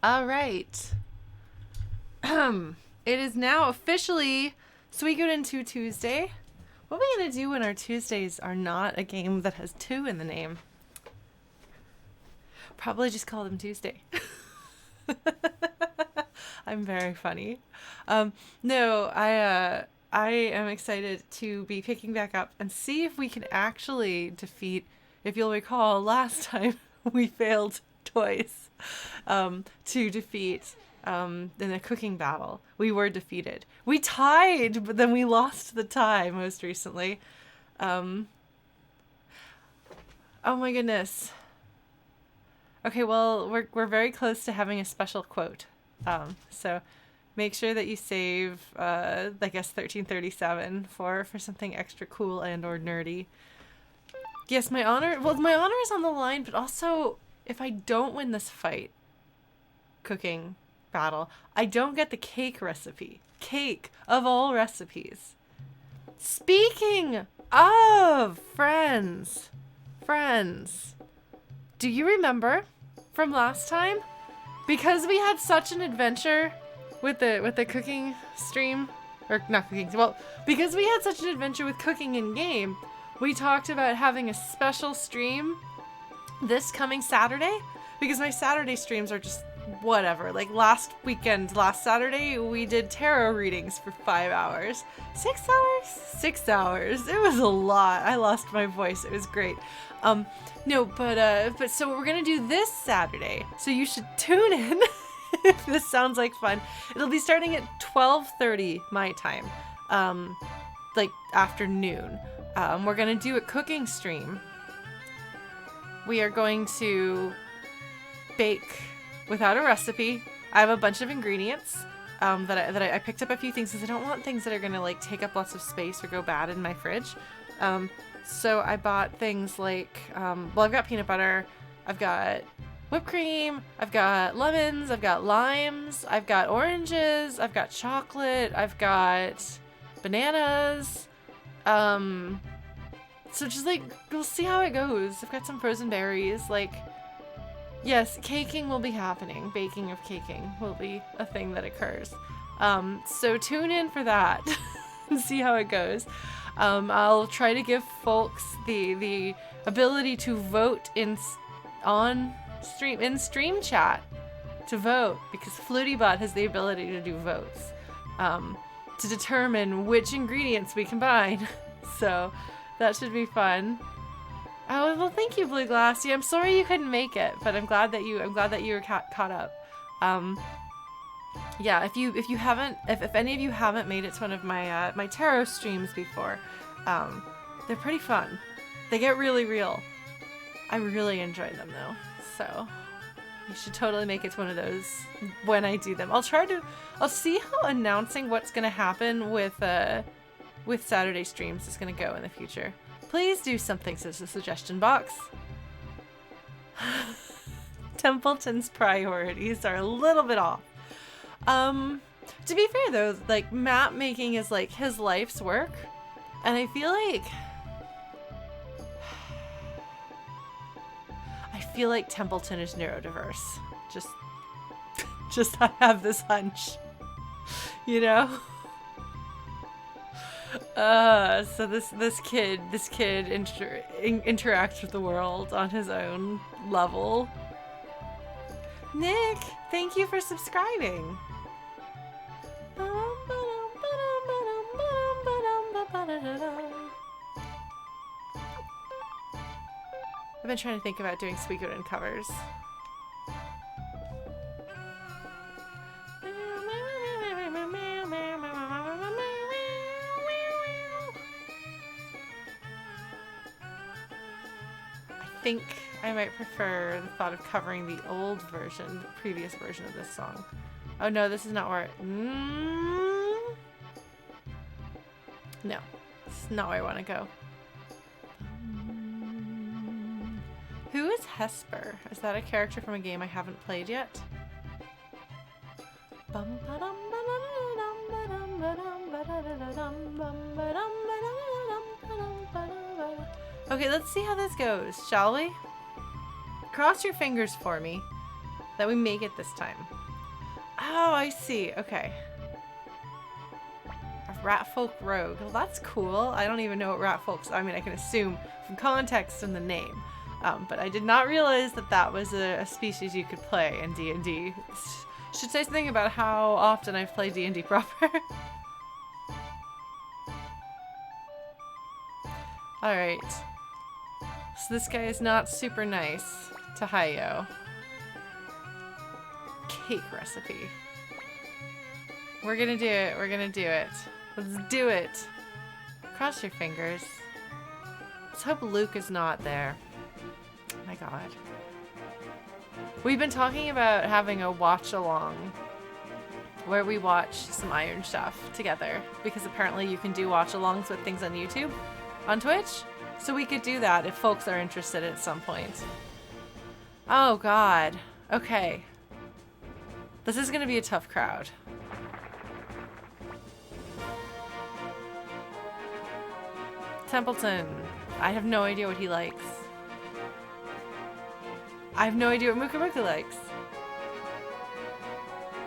All right. It is now officially Suikoden II Tuesday. What are we going to do when our Tuesdays are not a game that has 2 in the name? Probably just call them Tuesday. I'm very funny. No, I am excited to be picking back up and see if we can actually defeat, if you'll recall, last time we failed twice to defeat in a cooking battle. We were defeated. We tied, but then we lost the tie most recently. Oh my goodness. Okay, well, we're very close to having a special quote. So make sure that you save, I guess, 1337 for something extra cool and or nerdy. Yes, my honor is on the line, but also, if I don't win this cooking battle, I don't get the cake recipe. Cake of all recipes. Speaking of friends, do you remember from last time? Because we had such an adventure with the cooking stream, or not cooking, well, because we had such an adventure with cooking in game, we talked about having a special stream this coming Saturday, because my Saturday streams are just whatever. Like last Saturday, we did tarot readings for 5 hours. 6 hours? 6 hours. It was a lot. I lost my voice. It was great. No, but so we're gonna do this Saturday. So you should tune in if this sounds like fun. It'll be starting at 12:30 my time, like afternoon. We're gonna do a cooking stream. We are going to bake without a recipe. I have a bunch of ingredients that I picked up a few things because I don't want things that are gonna like take up lots of space or go bad in my fridge. So I bought things like, well, I've got peanut butter, I've got whipped cream, I've got lemons, I've got limes, I've got oranges, I've got chocolate, I've got bananas. So just like, we'll see how it goes. I've got some frozen berries. Like, yes, caking will be happening. Baking of caking will be a thing that occurs. So tune in for that and see how it goes. I'll try to give folks the ability to vote in stream chat to vote, because FlutyBot has the ability to do votes to determine which ingredients we combine. So that should be fun. Oh well, thank you, Blue Glassy. I'm sorry you couldn't make it, but I'm glad that you were caught up. Yeah, if any of you haven't made it to one of my my tarot streams before, they're pretty fun. They get really real. I really enjoy them though, so you should totally make it to one of those when I do them. I'll see how announcing what's gonna happen with Saturday streams is gonna go in the future. Please do something, says the suggestion box. Templeton's priorities are a little bit off. To be fair though, like map making is like his life's work, and I feel like Templeton is neurodiverse. Just I have this hunch, you know. So this kid interacts with the world on his own level. Nick, thank you for subscribing. I've been trying to think about doing Suikoden covers. I think I might prefer the thought of covering the old version, the previous version of this song. Oh no, this is not where No, this is not where I want to go. Who is Hesper? Is that a character from a game I haven't played yet? Okay, let's see how this goes, shall we? Cross your fingers for me that we make it this time. Oh, I see. Okay. A Ratfolk Rogue. Well, that's cool. I don't even know what Ratfolks... I mean, I can assume from context and the name. But I did not realize that that was a species you could play in D&D. Should say something about how often I've played D&D proper. Alright. So this guy is not super nice to Hayo. Cake recipe. We're gonna do it. We're gonna do it. Let's do it. Cross your fingers. Let's hope Luke is not there. Oh my god. We've been talking about having a watch along where we watch some Iron stuff together because apparently you can do watch alongs with things on YouTube, on Twitch. So we could do that if folks are interested at some point. Oh god. Okay. This is gonna be a tough crowd. Templeton. I have no idea what he likes. I have no idea what Muka Muka likes.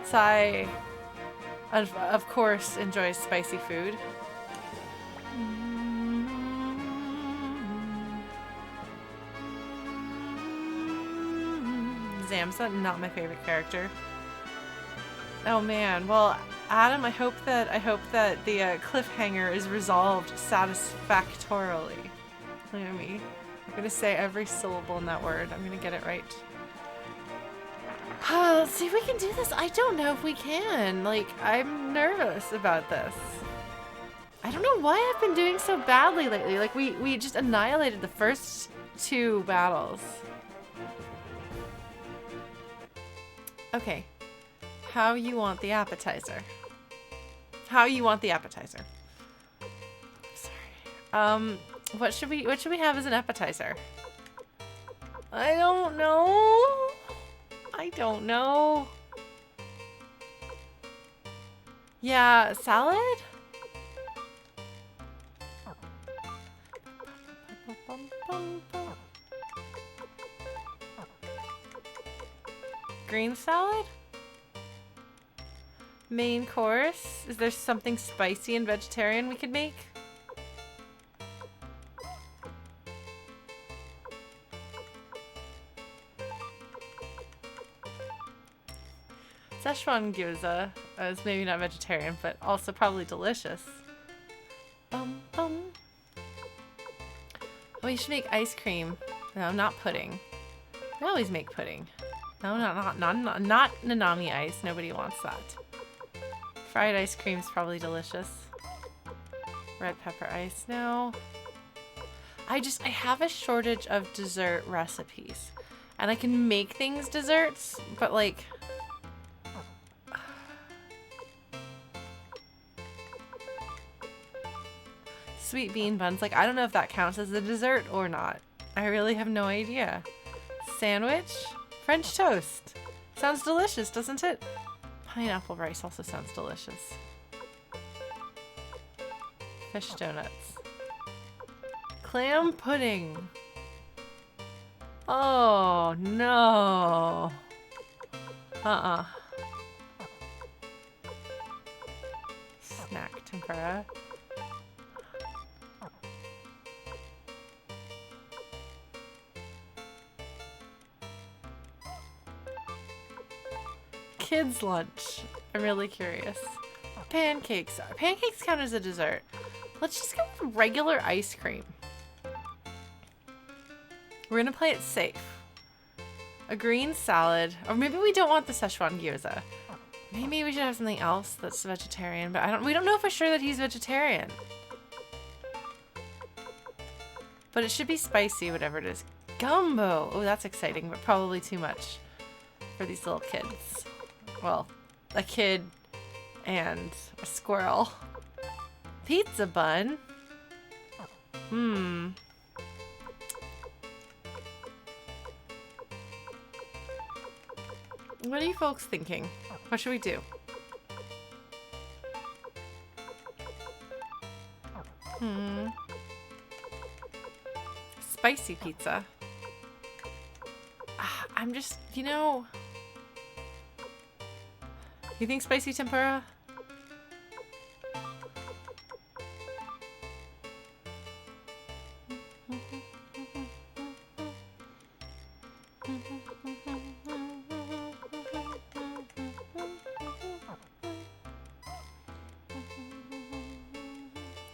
Sai, of course, enjoys spicy food. Zamsa, not my favorite character. Oh man, well, Adam, I hope that the cliffhanger is resolved satisfactorily. Look at me. I'm gonna say every syllable in that word. I'm gonna get it right. Let's see if we can do this. I don't know if we can. Like, I'm nervous about this. I don't know why I've been doing so badly lately. Like, we just annihilated the first 2 battles. Okay. How you want the appetizer. How you want the appetizer. Sorry. What should we have as an appetizer? I don't know. I don't know. Yeah, salad? Green salad? Main course? Is there something spicy and vegetarian we could make? Szechuan gyoza is maybe not vegetarian, but also probably delicious. Bum bum. Oh, we should make ice cream. No, not pudding. We always make pudding. No, not Nanami ice. Nobody wants that. Fried ice cream is probably delicious. Red pepper ice. No. I have a shortage of dessert recipes. And I can make things desserts, but like... Sweet bean buns. Like, I don't know if that counts as a dessert or not. I really have no idea. Sandwich? French toast. Sounds delicious, doesn't it? Pineapple rice also sounds delicious. Fish donuts. Clam pudding. Oh, no. Snack tempura. Kids lunch. I'm really curious. Pancakes. Pancakes count as a dessert. Let's just go with regular ice cream. We're gonna play it safe. A green salad. Or maybe we don't want the Szechuan gyoza. Maybe we should have something else that's vegetarian, but we don't know for sure that he's vegetarian. But it should be spicy, whatever it is. Gumbo. Oh, that's exciting, but probably too much for these little kids. Well, a kid and a squirrel. Pizza bun. What are you folks thinking? What should we do? Spicy pizza. I'm just, you know... You think spicy tempura?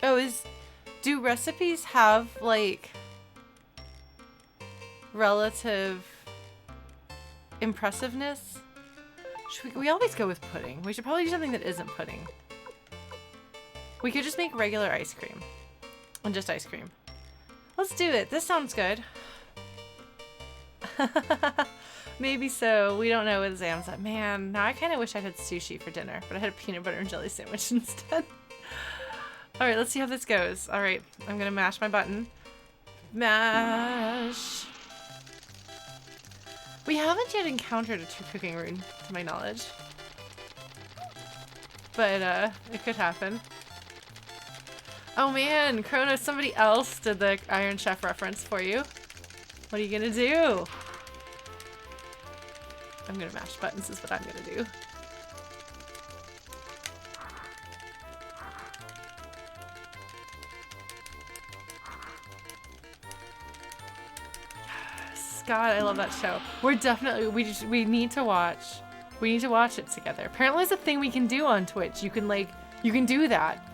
Oh, do recipes have like relative impressiveness? We always go with pudding. We should probably do something that isn't pudding. We could just make regular ice cream. And just ice cream. Let's do it. This sounds good. Maybe so. We don't know with Zamza. Man, now I kind of wish I had sushi for dinner, but I had a peanut butter and jelly sandwich instead. Alright, let's see how this goes. Alright, I'm gonna mash my button. Mash. We haven't yet encountered a true cooking rune, to my knowledge. But, it could happen. Oh man, Chrono, somebody else did the Iron Chef reference for you. What are you gonna do? I'm gonna mash buttons is what I'm gonna do. God, I love that show. We're definitely, we need to watch. We need to watch it together. Apparently it's a thing we can do on Twitch. You can do that.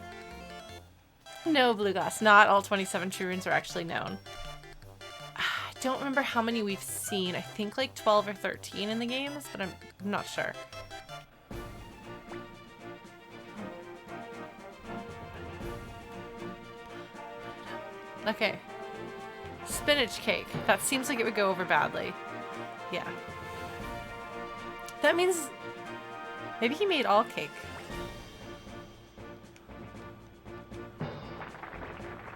No, Blue Glass, not all 27 true runes are actually known. I don't remember how many we've seen. I think like 12 or 13 in the games, but I'm not sure. Okay. Spinach cake. That seems like it would go over badly. Yeah. That means maybe he made all cake.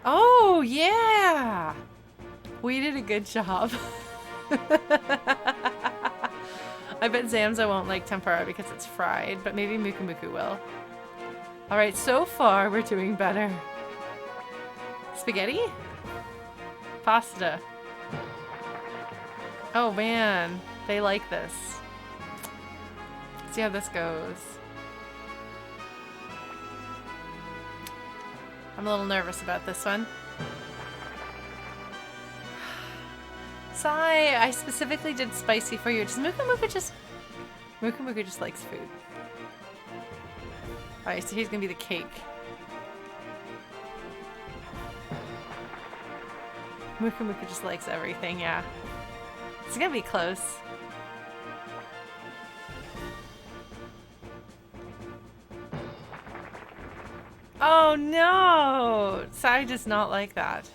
Oh, yeah! We did a good job. I bet Zamza won't like tempura because it's fried, but maybe Muku Muku will. Alright, so far we're doing better. Spaghetti? Pasta. Oh man, they like this. Let's see how this goes. I'm a little nervous about this one. Sai, I specifically did spicy for you. Does Muku Muku just... Muku Muku just likes food. Alright, so he's gonna be the cake. Muku Muku just likes everything, yeah. It's gonna be close. Oh no! Sai does not like that.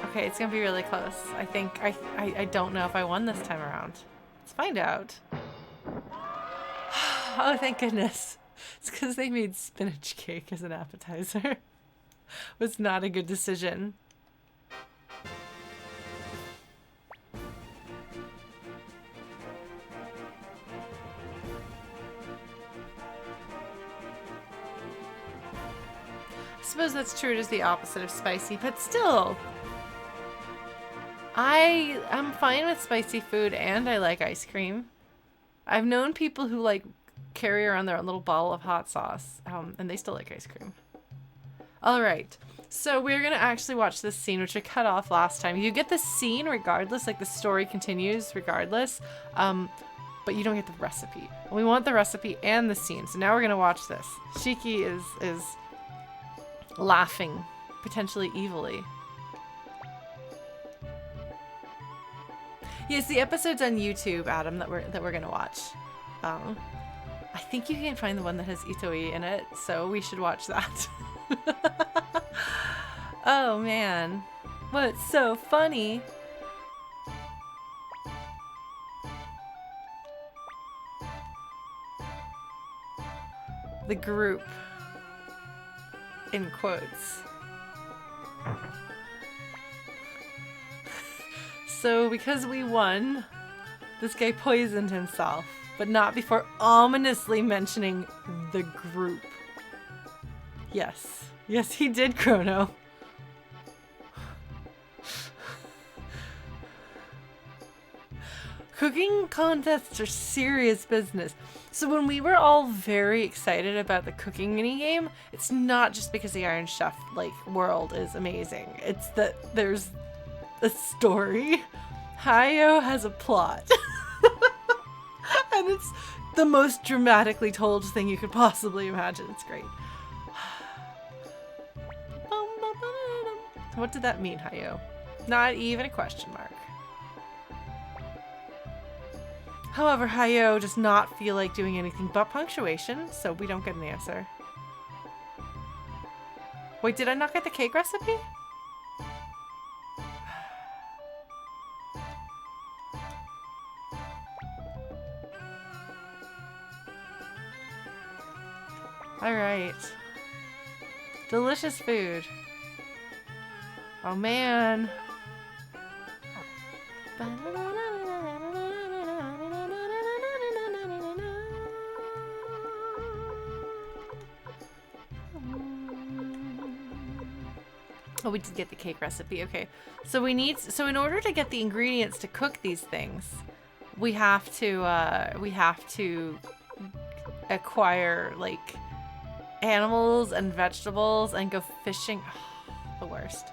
Okay, it's gonna be really close. I think, I don't know if I won this time around. Let's find out. Oh, thank goodness. It's because they made spinach cake as an appetizer. Was not a good decision. I suppose that's true. It is the opposite of spicy, but still. I am fine with spicy food and I like ice cream. I've known people who like carry around their own little bottle of hot sauce, and they still like ice cream. All right, so we're gonna actually watch this scene, which I cut off last time. You get the scene regardless, like the story continues regardless, but you don't get the recipe. We want the recipe and the scene, so now we're gonna watch this. Shiki is laughing, potentially evilly. Yes, the episode's on YouTube, Adam, that we're gonna watch. I think you can find the one that has Itoi in it, so we should watch that. Oh man, what's so funny? The group, in quotes. So because we won, this guy poisoned himself, but not before ominously mentioning the group. Yes. Yes, he did, Chrono. Cooking contests are serious business. So when we were all very excited about the cooking minigame, it's not just because the Iron Chef like world is amazing. It's that there's a story. Hayo has a plot. And it's the most dramatically told thing you could possibly imagine. It's great. What did that mean, Hayo? Not even a question mark. However, Hayo does not feel like doing anything but punctuation, so we don't get an answer. Wait, did I not get the cake recipe? Alright. Delicious food. Oh man. Oh, we did get the cake recipe. Okay. So we need, so in order to get the ingredients to cook these things, we have to acquire like animals and vegetables and go fishing. The worst.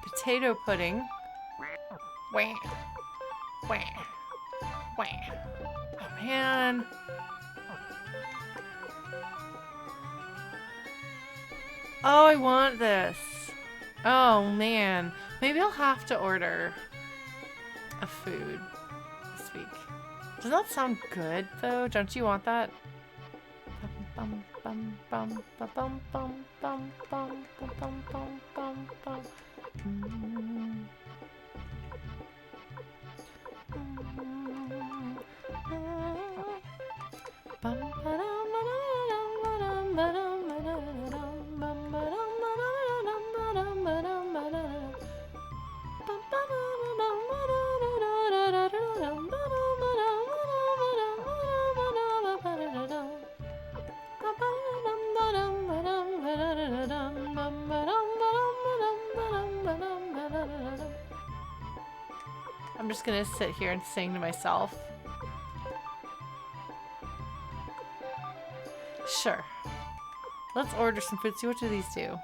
Potato pudding. Wah. Wah. Wah. Oh man. Oh, I want this. Oh man. Maybe I'll have to order a food this week. Does that sound good though? Don't you want that? Bum, bum, bum, bum, bum, bum, bum, bum, bum, bum, bum, bum, bum. I'm just gonna sit here and sing to myself. Sure. Let's order some food. See, what do these do?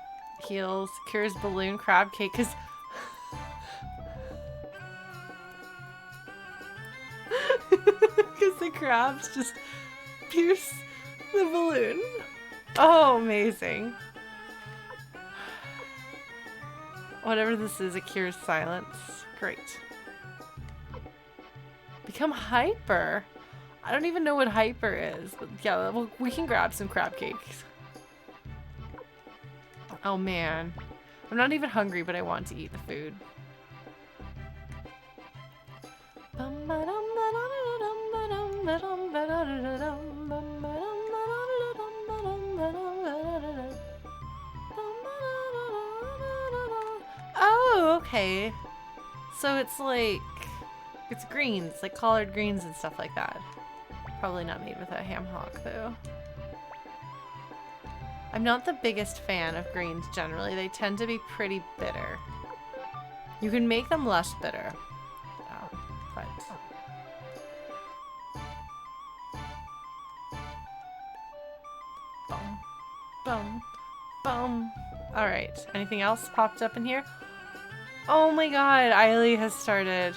Heals, cures balloon crab cake, because the crabs just pierce the balloon. Oh, amazing. Whatever this is, it cures silence. Great. Become hyper. I don't even know what hyper is, but yeah, well, we can grab some crab cakes. Oh man. I'm not even hungry, but I want to eat the food. Oh, okay. So it's like, it's greens, like collard greens and stuff like that. Probably not made with a ham hock though. I'm not the biggest fan of greens generally. They tend to be pretty bitter. You can make them less bitter. But... Boom. Boom. Boom. Alright. Anything else popped up in here? Oh my god, Eiley has started.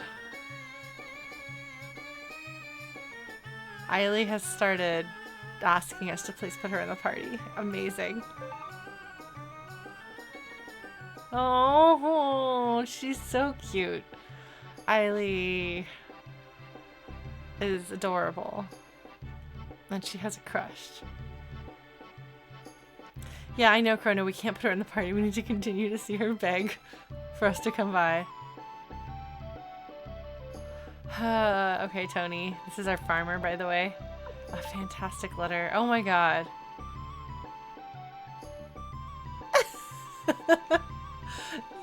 Eiley has started asking us to please put her in the party. Amazing. Oh, she's so cute. Eiley is adorable. And she has a crush. Yeah, I know, Chrono, we can't put her in the party. We need to continue to see her beg for us to come by. Okay, Tony. This is our farmer, by the way. A fantastic letter. Oh my god.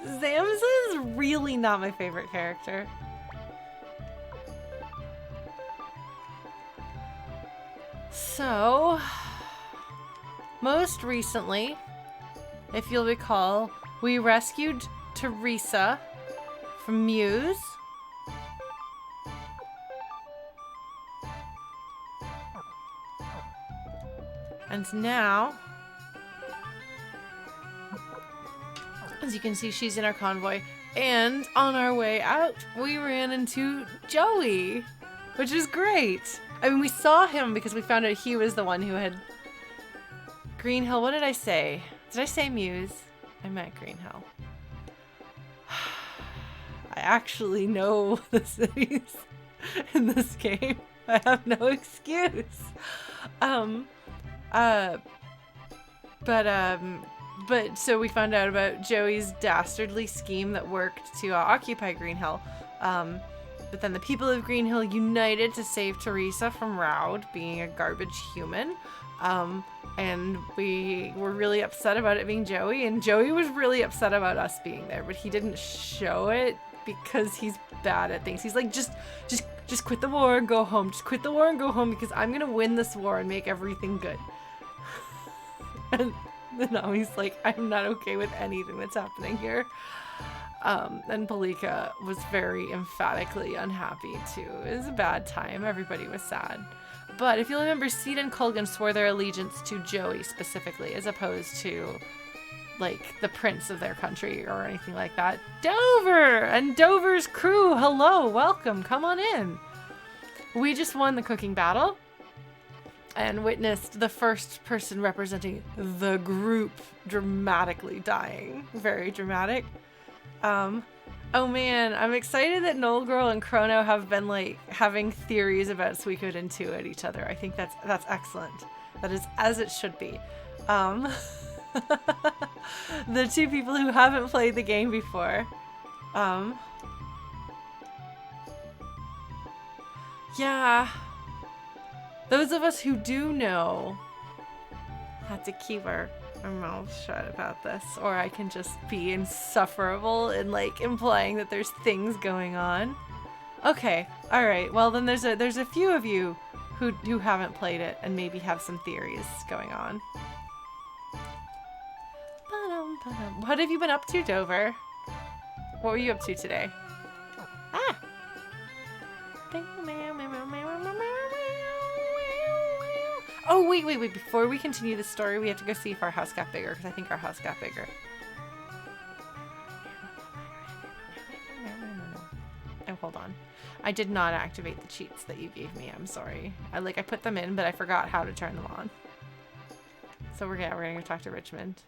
Zamza is really not my favorite character. So, most recently, if you'll recall, we rescued Teresa from Muse. And now, as you can see, she's in our convoy. And on our way out, we ran into Joey, which is great. I mean, we saw him because we found out he was the one who had Green Hill. What did I say? Did I say Muse? I meant Green Hill. I actually know the cities in this game. I have no excuse. But so we found out about Joey's dastardly scheme that worked to occupy Green Hill. But then the people of Green Hill united to save Teresa from Raud being a garbage human. And we were really upset about it being Joey, and Joey was really upset about us being there, but he didn't show it because he's bad at things. He's like, just quit the war and go home. Just quit the war and go home because I'm gonna win this war and make everything good. And now he's like, I'm not okay with anything that's happening here. And Palika was very emphatically unhappy too. It was a bad time. Everybody was sad. But if you'll remember, Seed and Colgan swore their allegiance to Joey specifically, as opposed to, like, the prince of their country or anything like that. Dover! And Dover's crew, hello, welcome, come on in. We just won the cooking battle and witnessed the first person representing the group dramatically dying. Very dramatic. Oh man, I'm excited that Noel Girl and Chrono have been like having theories about Suikoden II at each other. I think that's excellent. That is as it should be. The two people who haven't played the game before. Yeah. Those of us who do know have to keep our mouth shut about this, or I can just be insufferable and like implying that there's things going on. Okay, all right. Well, then there's a few of you who haven't played it and maybe have some theories going on. What have you been up to, Dover? What were you up to today? Ah. Oh, wait. Before we continue the story, we have to go see if our house got bigger, because I think our house got bigger. Oh, hold on. I did not activate the cheats that you gave me. I'm sorry. I put them in, but I forgot how to turn them on. So we're gonna go talk to Richmond.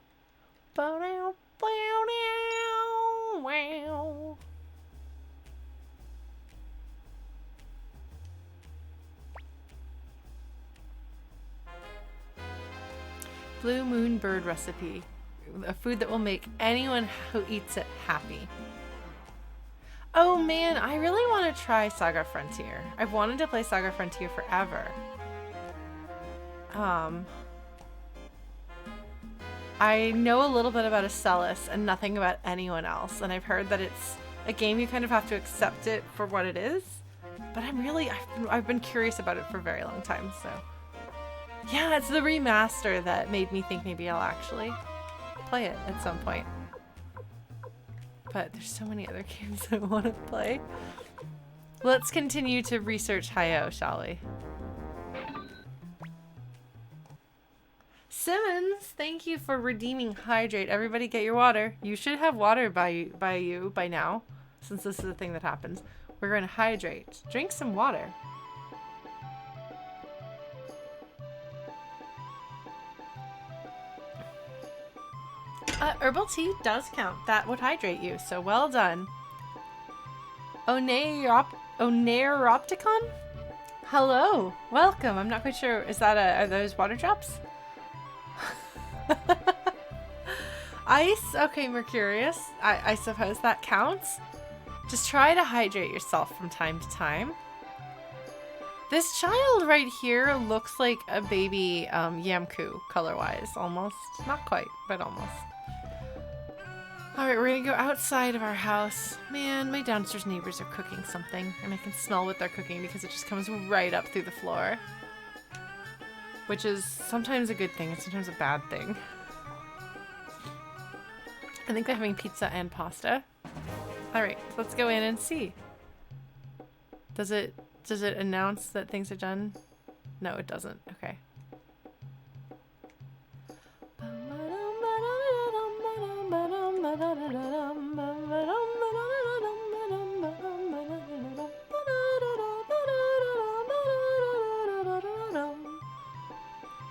Blue Moon Bird recipe. A food that will make anyone who eats it happy. Oh man, I really want to try Saga Frontier. I've wanted to play Saga Frontier forever. I know a little bit about Acellus and nothing about anyone else, and I've heard that it's a game you kind of have to accept it for what it is. But I've been curious about it for a very long time, so. Yeah, it's the remaster that made me think maybe I'll actually play it at some point. But there's so many other games I want to play. Let's continue to research Hi-Oh, shall we? Simmons, thank you for redeeming Hydrate. Everybody get your water. You should have water by now, since this is the thing that happens. We're going to hydrate. Drink some water. Herbal tea does count. That would hydrate you, so well done. Oneropticon? Hello, welcome. I'm not quite sure. Is that are those water drops? Ice? Okay, Mercurius. I suppose that counts. Just try to hydrate yourself from time to time. This child right here looks like a baby Yamku color-wise, almost. Not quite, but almost. Alright, we're gonna go outside of our house. Man, my downstairs neighbors are cooking something, and I can smell what they're cooking because it just comes right up through the floor. Which is sometimes a good thing and sometimes a bad thing. I think they're having pizza and pasta. Alright, let's go in and see. Does it announce that things are done? No, it doesn't. Okay.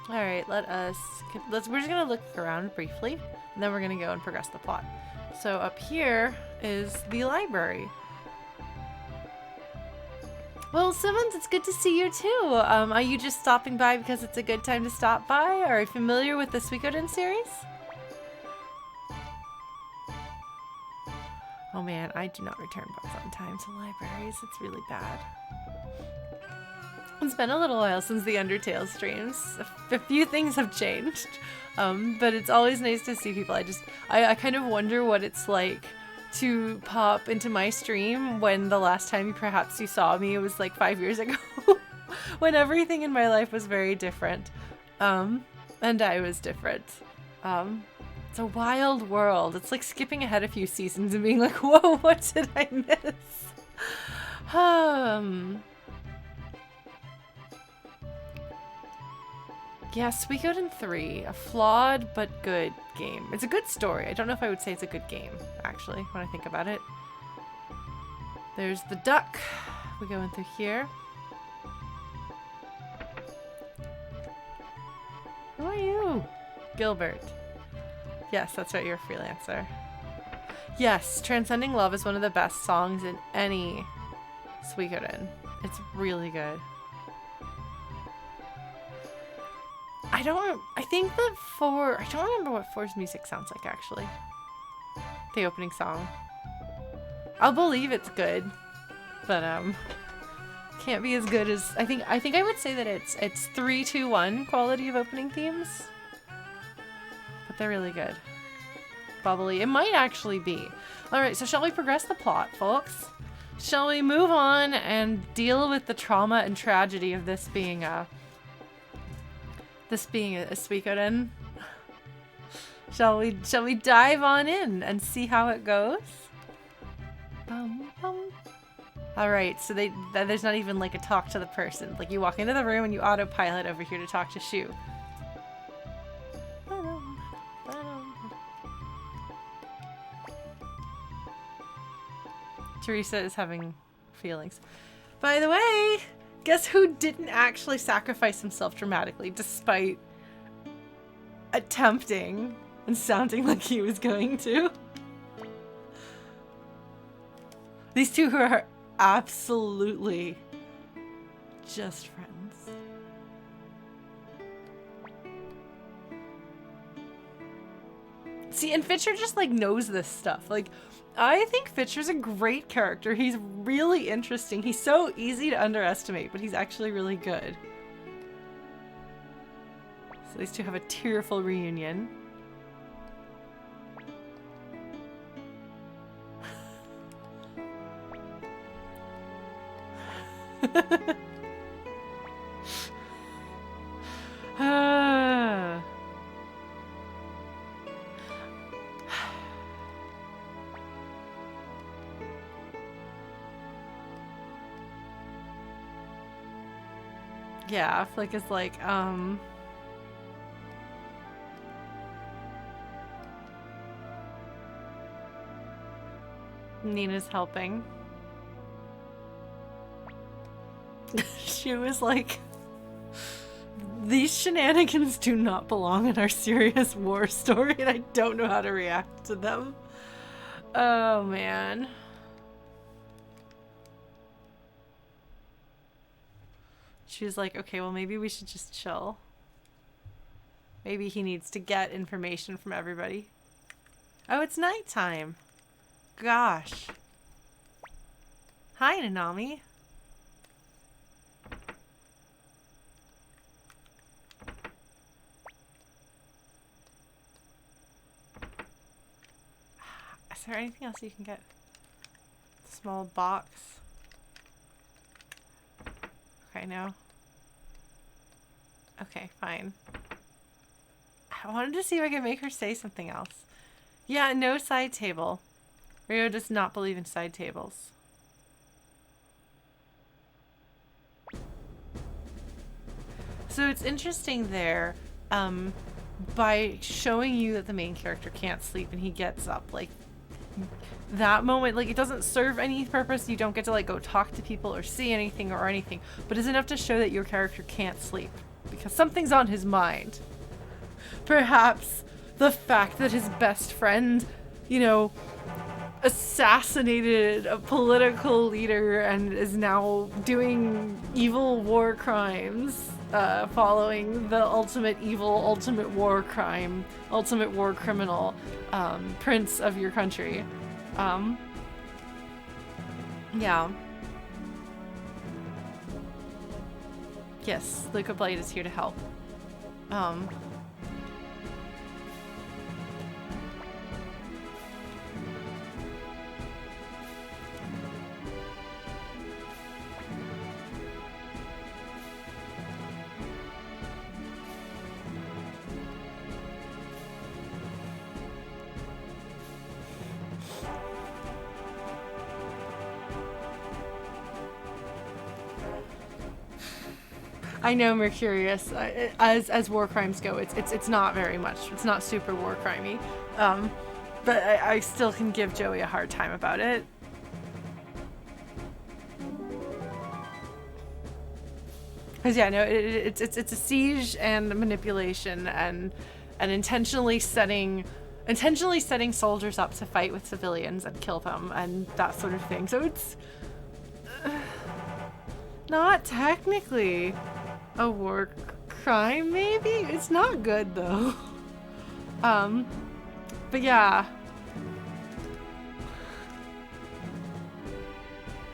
Alright, we're just gonna look around briefly, and then we're gonna go and progress the plot. So up here is the library. Well, Simmons, it's good to see you too. Are you just stopping by because it's a good time to stop by? Are you familiar with the Suikoden series? Oh man, I do not return books on time to libraries. It's really bad. It's been a little while since the Undertale streams. A few things have changed, but it's always nice to see people. I kind of wonder what it's like to pop into my stream when the last time perhaps you saw me was like 5 years ago, when everything in my life was very different, and I was different. It's a wild world. It's like skipping ahead a few seasons and being like, whoa, what did I miss? Yeah, Suikoden 3, a flawed but good game. It's a good story. I don't know if I would say it's a good game, actually, when I think about it. There's the duck. We go in through here. Who are you? Gilbert. Yes, that's right, you're a freelancer. Yes, Transcending Love is one of the best songs in any Suikoden. It's really good. I don't remember what 4's music sounds like, actually. The opening song. I'll believe it's good, but can't be as good as I think I would say that it's 3-2-1 quality of opening themes. But they're really good. Bubbly. It might actually be. Alright, so shall we progress the plot, folks? Shall we move on and deal with the trauma and tragedy of this being a Suikoden? Shall we dive on in and see how it goes? Alright, so there's not even like a talk to the person. Like you walk into the room and you autopilot over here to talk to Shu. Teresa is having feelings. By the way, guess who didn't actually sacrifice himself dramatically despite attempting and sounding like he was going to? These two who are absolutely just friends. See, and Fitcher just like knows this stuff. Like, I think Fitcher's a great character. He's really interesting. He's so easy to underestimate, but he's actually really good. So these two have a tearful reunion. Yeah, Flick is like, Nina's helping. She was like, these shenanigans do not belong in our serious war story, and I don't know how to react to them. Oh, man. She was like, okay, well, maybe we should just chill. Maybe he needs to get information from everybody. Oh, it's nighttime. Gosh. Hi, Nanami. there anything else you can get? Small box. Okay, no. Okay, fine. I wanted to see if I could make her say something else. Yeah, no side table. Rio does not believe in side tables. So it's interesting there, by showing you that the main character can't sleep and he gets up, like, that moment, like, it doesn't serve any purpose. You don't get to, like, go talk to people or see anything or anything, but it's enough to show that your character can't sleep because something's on his mind. Perhaps the fact that his best friend, you know, assassinated a political leader and is now doing evil war crimes, following the ultimate evil, ultimate war crime, ultimate war criminal, prince of your country. Yeah. Yes, Luca Blade is here to help. I know, Mercurius. As war crimes go, it's not very much. It's not super war crimey, but I still can give Joey a hard time about it. Because yeah, no, it's a siege and manipulation and intentionally setting soldiers up to fight with civilians and kill them and that sort of thing. So it's not technically a war crime, maybe? It's not good, though. But yeah.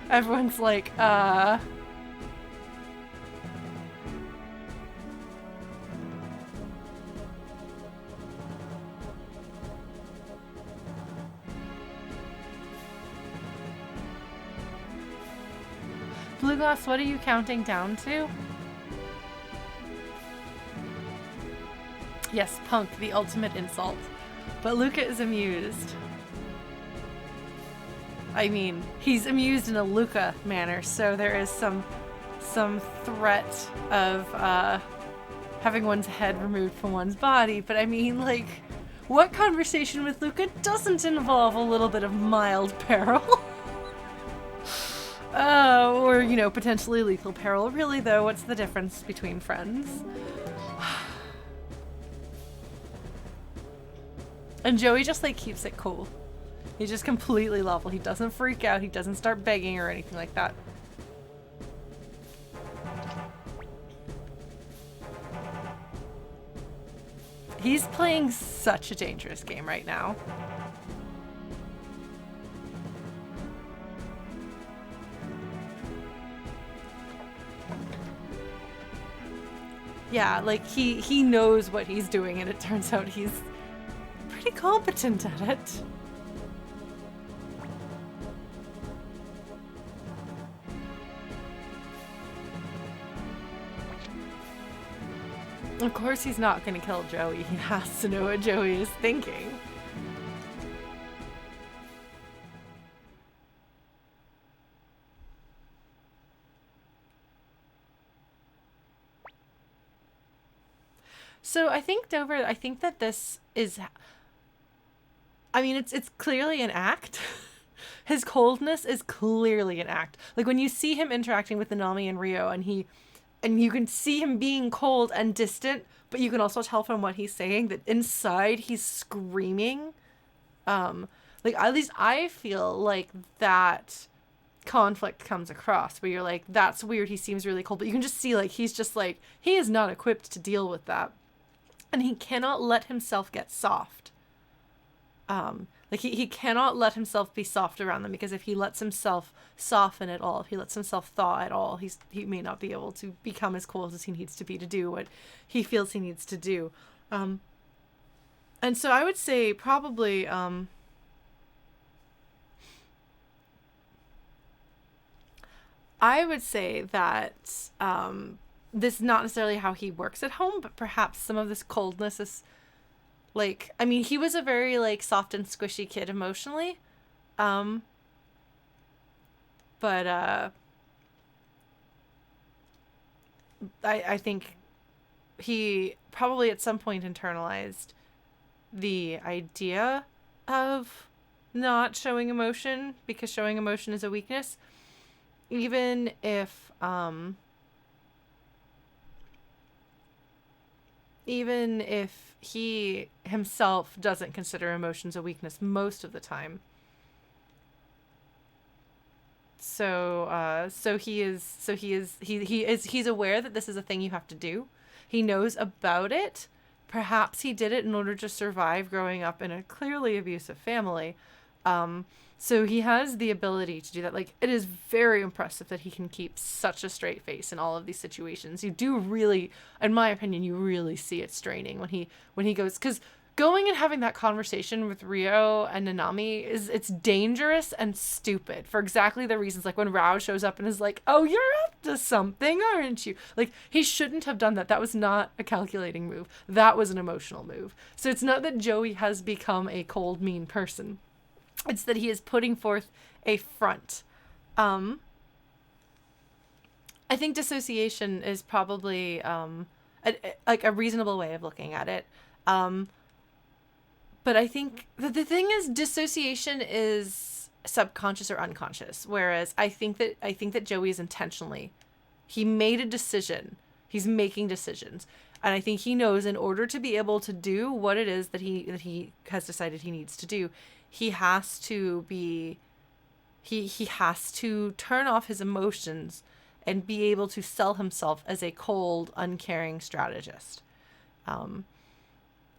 Everyone's like, Blue Gloss, what are you counting down to? Yes, punk, the ultimate insult. But Luca is amused. I mean, he's amused in a Luca manner, so there is some threat of having one's head removed from one's body, but I mean, like, what conversation with Luca doesn't involve a little bit of mild peril? Or, you know, potentially lethal peril. Really, though, what's the difference between friends? And Joey just, like, keeps it cool. He's just completely level. He doesn't freak out. He doesn't start begging or anything like that. He's playing such a dangerous game right now. Yeah, like, he knows what he's doing, and it turns out he's pretty competent at it. Of course he's not going to kill Joey. He has to know what Joey is thinking. So I think, Dover, I think that this is... I mean, it's clearly an act. His coldness is clearly an act. Like, when you see him interacting with Nanami and Rio, and you can see him being cold and distant, but you can also tell from what he's saying that inside he's screaming. Like, at least I feel like that conflict comes across, where you're like, that's weird, he seems really cold, but you can just see, like, he's just like, he is not equipped to deal with that. And he cannot let himself get soft. Like, he cannot let himself be soft around them, because if he lets himself soften at all, if he lets himself thaw at all, he may not be able to become as cold as he needs to be to do what he feels he needs to do. And so I would say probably, I would say that this is not necessarily how he works at home, but perhaps some of this coldness is like, I mean, he was a very like soft and squishy kid emotionally. But I think he probably at some point internalized the idea of not showing emotion because showing emotion is a weakness, even if he himself doesn't consider emotions a weakness most of the time. So he's aware that this is a thing you have to do. He knows about it. Perhaps he did it in order to survive growing up in a clearly abusive family. So he has the ability to do that. Like, it is very impressive that he can keep such a straight face in all of these situations. You do really, in my opinion, you really see it straining when he goes, because going and having that conversation with Rio and Nanami it's dangerous and stupid for exactly the reasons. Like when Rao shows up and is like, "Oh, you're up to something, aren't you?" Like, he shouldn't have done that. That was not a calculating move. That was an emotional move. So it's not that Joey has become a cold, mean person. It's that he is putting forth a front. I think dissociation is probably a reasonable way of looking at it. But I think the thing is, dissociation is subconscious or unconscious. Whereas I think that Joey is he made a decision. He's making decisions. And I think he knows in order to be able to do what it is that he has decided he needs to do, he has to turn off his emotions and be able to sell himself as a cold, uncaring strategist.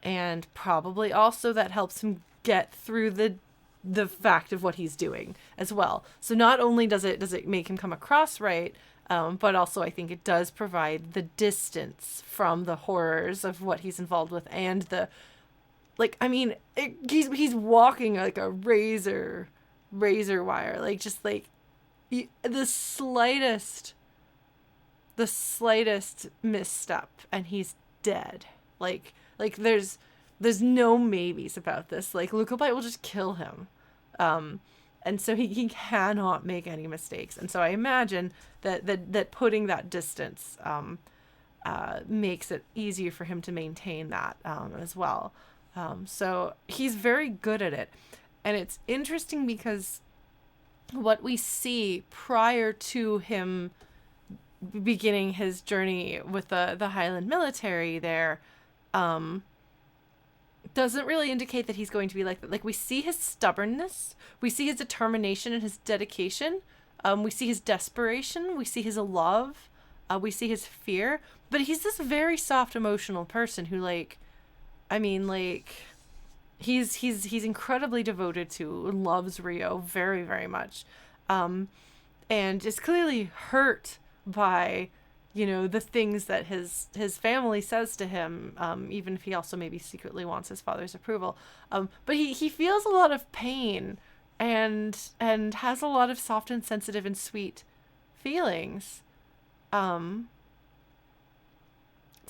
And probably also that helps him get through the fact of what he's doing as well. So not only does it make him come across right, but also I think it does provide the distance from the horrors of what he's involved with, and he's walking like a razor wire, like just like the slightest misstep and he's dead. Like there's no maybes about this. Like, Lucobite will just kill him. And so he cannot make any mistakes. And so I imagine that putting that distance makes it easier for him to maintain that as well. So he's very good at it. And it's interesting because what we see prior to him beginning his journey with the Highland military there, doesn't really indicate that he's going to be like that. Like, we see his stubbornness, we see his determination and his dedication, we see his desperation, we see his love, we see his fear, but he's this very soft emotional person who he's incredibly devoted to and loves Rio very, very much, and is clearly hurt by the things that his family says to him, even if he also maybe secretly wants his father's approval. But he feels a lot of pain and has a lot of soft and sensitive and sweet feelings. So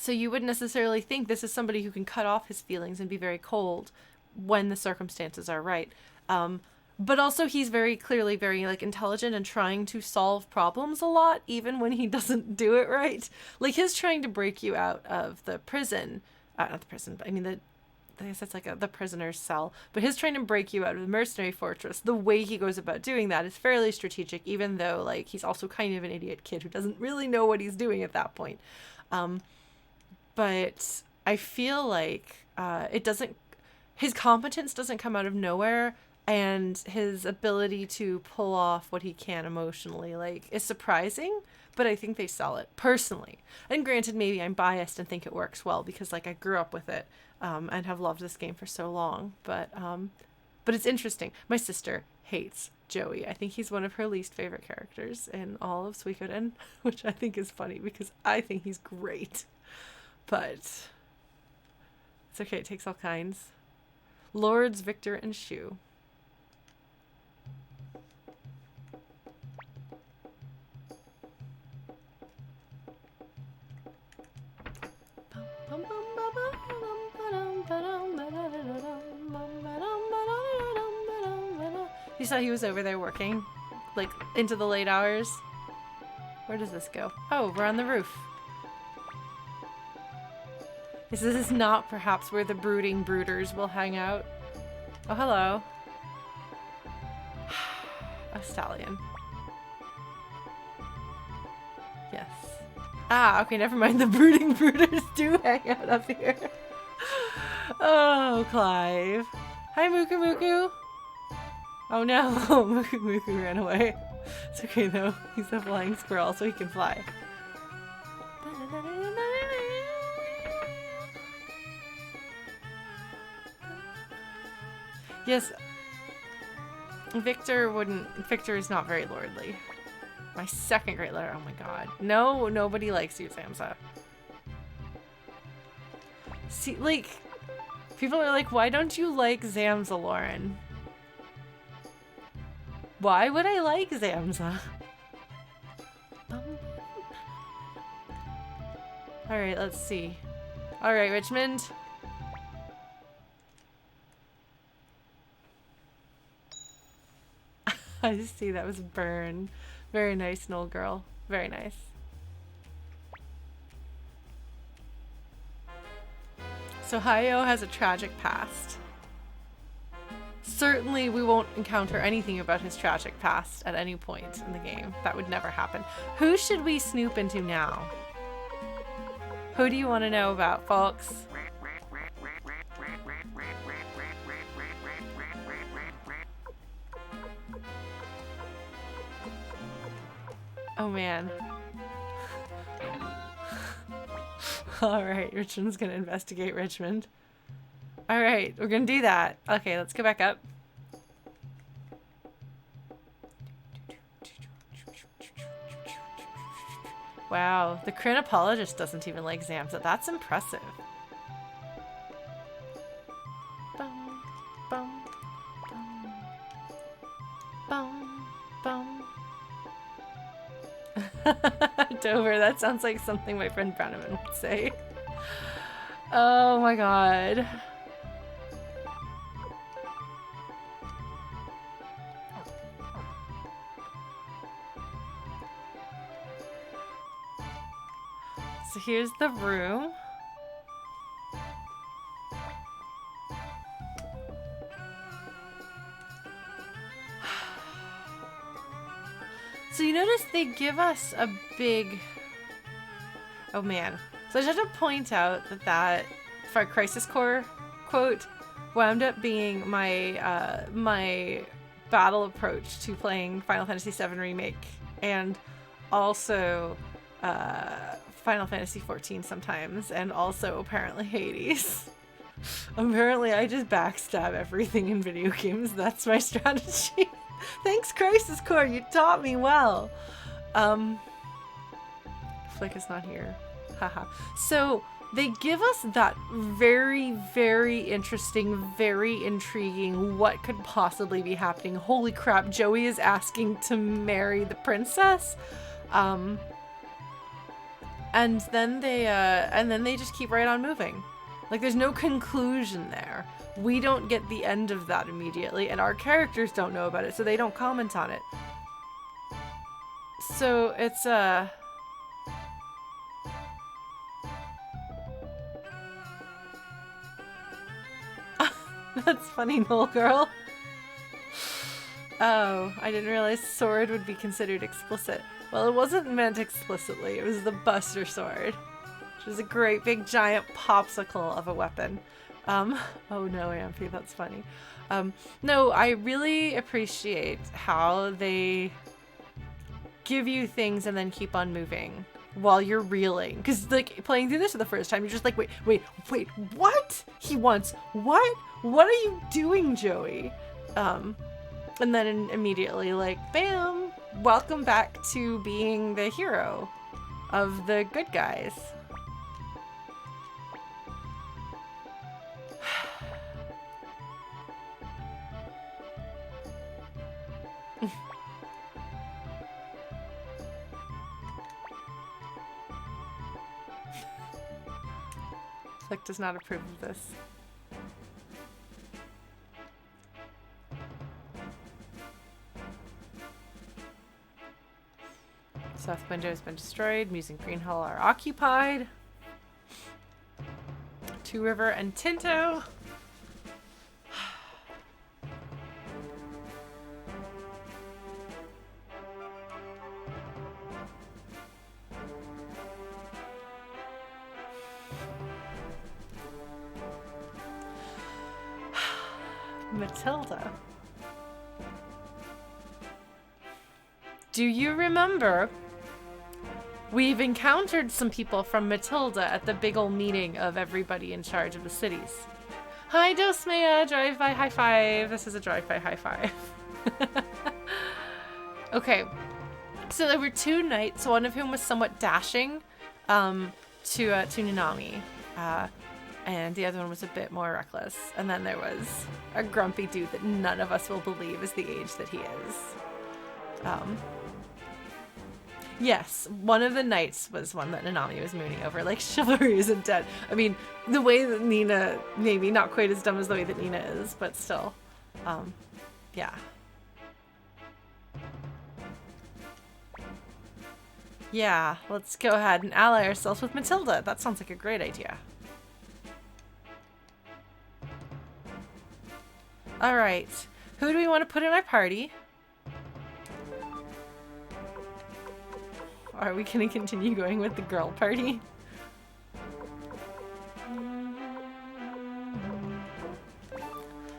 you wouldn't necessarily think this is somebody who can cut off his feelings and be very cold when the circumstances are right. But also he's very clearly very intelligent and trying to solve problems a lot, even when he doesn't do it right. Like, his trying to break you out of the prison, not the prison, but I mean I guess it's the prisoner's cell, but his trying to break you out of the mercenary fortress, the way he goes about doing that is fairly strategic, even though he's also kind of an idiot kid who doesn't really know what he's doing at that point. But I feel like his competence doesn't come out of nowhere. And his ability to pull off what he can emotionally, is surprising, but I think they sell it, personally. And granted, maybe I'm biased and think it works well, because, I grew up with it, and have loved this game for so long, but it's interesting. My sister hates Joey. I think he's one of her least favorite characters in all of Suikoden, which I think is funny, because I think he's great. But it's okay, it takes all kinds. Lords Victor and Shu. You saw he was over there working, like, into the late hours. Where does this go? Oh, we're on the roof. This is not perhaps where the brooding brooders will hang out. Oh, hello. A stallion. Yes. Ah, okay, never mind. The brooding brooders do hang out up here. Oh, Clive. Hi, Muku Muku. Oh no, Muku Muku ran away. It's okay though. He's a flying squirrel, so he can fly. Yes, Victor is not very lordly. My second great letter, oh my god. No, nobody likes you, Samsa. See, like, people are like, why don't you like Zamza, Lauren? Why would I like Zamza? Alright, let's see. Alright, Richmond. I just see that was Burn. Very nice, Knoll girl. Very nice. So Hayo has a tragic past. Certainly we won't encounter anything about his tragic past at any point in the game. That would never happen. Who should we snoop into now? Who do you want to know about, folks? Oh man. Alright, Richmond's gonna investigate Richmond. Alright, we're gonna do that. Okay, let's go back up. Wow, the chronopologist doesn't even like Zamza. That's impressive. Bum, bum, bum, bum, bum. Dover, that sounds like something my friend Brannaman would say. Oh my god. So here's the room. So you notice they give us a big... Oh man. So I just have to point out that Far Crisis Core quote wound up being my my battle approach to playing Final Fantasy VII Remake and also Final Fantasy XIV sometimes, and also apparently Hades. Apparently I just backstab everything in video games. That's my strategy. Thanks, Crisis Core, you taught me well. Flick is not here. Haha. So they give us that very, very interesting, very intriguing, what could possibly be happening. Holy crap, Joey is asking to marry the princess. And then they just keep right on moving. Like, there's no conclusion there. We don't get the end of that immediately, and our characters don't know about it, so they don't comment on it. So it's That's funny, Knoll girl. Oh, I didn't realize sword would be considered explicit. Well, it wasn't meant explicitly. It was the Buster Sword, which is a great big giant popsicle of a weapon. Oh no, Ampy, that's funny. No, I really appreciate how they give you things and then keep on moving while you're reeling. Because, like, playing through this for the first time, you're just like, wait, what? He wants what? What are you doing, Joey? And then immediately, like, bam, welcome back to being the hero of the good guys. Flick does not approve of this. South window has been destroyed. Muse and Green Hall are occupied. Two River and Tinto. Matilda. Do you remember? We've encountered some people from Matilda at the big ol' meeting of everybody in charge of the cities. Hi, Dosmea, drive-by high five. This is a drive-by high five. Okay, so there were two knights, one of whom was somewhat dashing to Nanami. And the other one was a bit more reckless. And then there was a grumpy dude that none of us will believe is the age that he is. Yes, one of the knights was one that Nanami was mooning over. Like, chivalry isn't dead. I mean, the way that Nina, maybe not quite as dumb as the way that Nina is, but still. Yeah. Yeah, let's go ahead and ally ourselves with Matilda. That sounds like a great idea. Alright, who do we want to put in our party? Are we going to continue going with the girl party?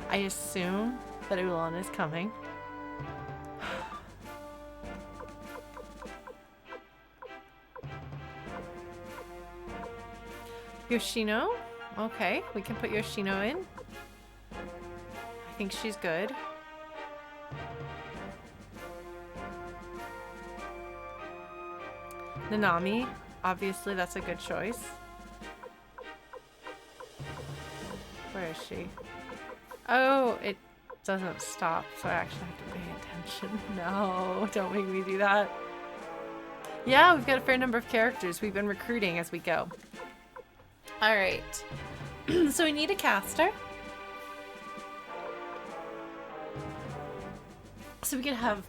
I assume that Ulan is coming. Yoshino? Okay, we can put Yoshino in. I think she's good. Nanami, obviously that's a good choice. Where is she? Oh, it doesn't stop, so I actually have to pay attention. No, don't make me do that. Yeah, we've got a fair number of characters. We've been recruiting as we go. Alright. So we need a caster. So we can have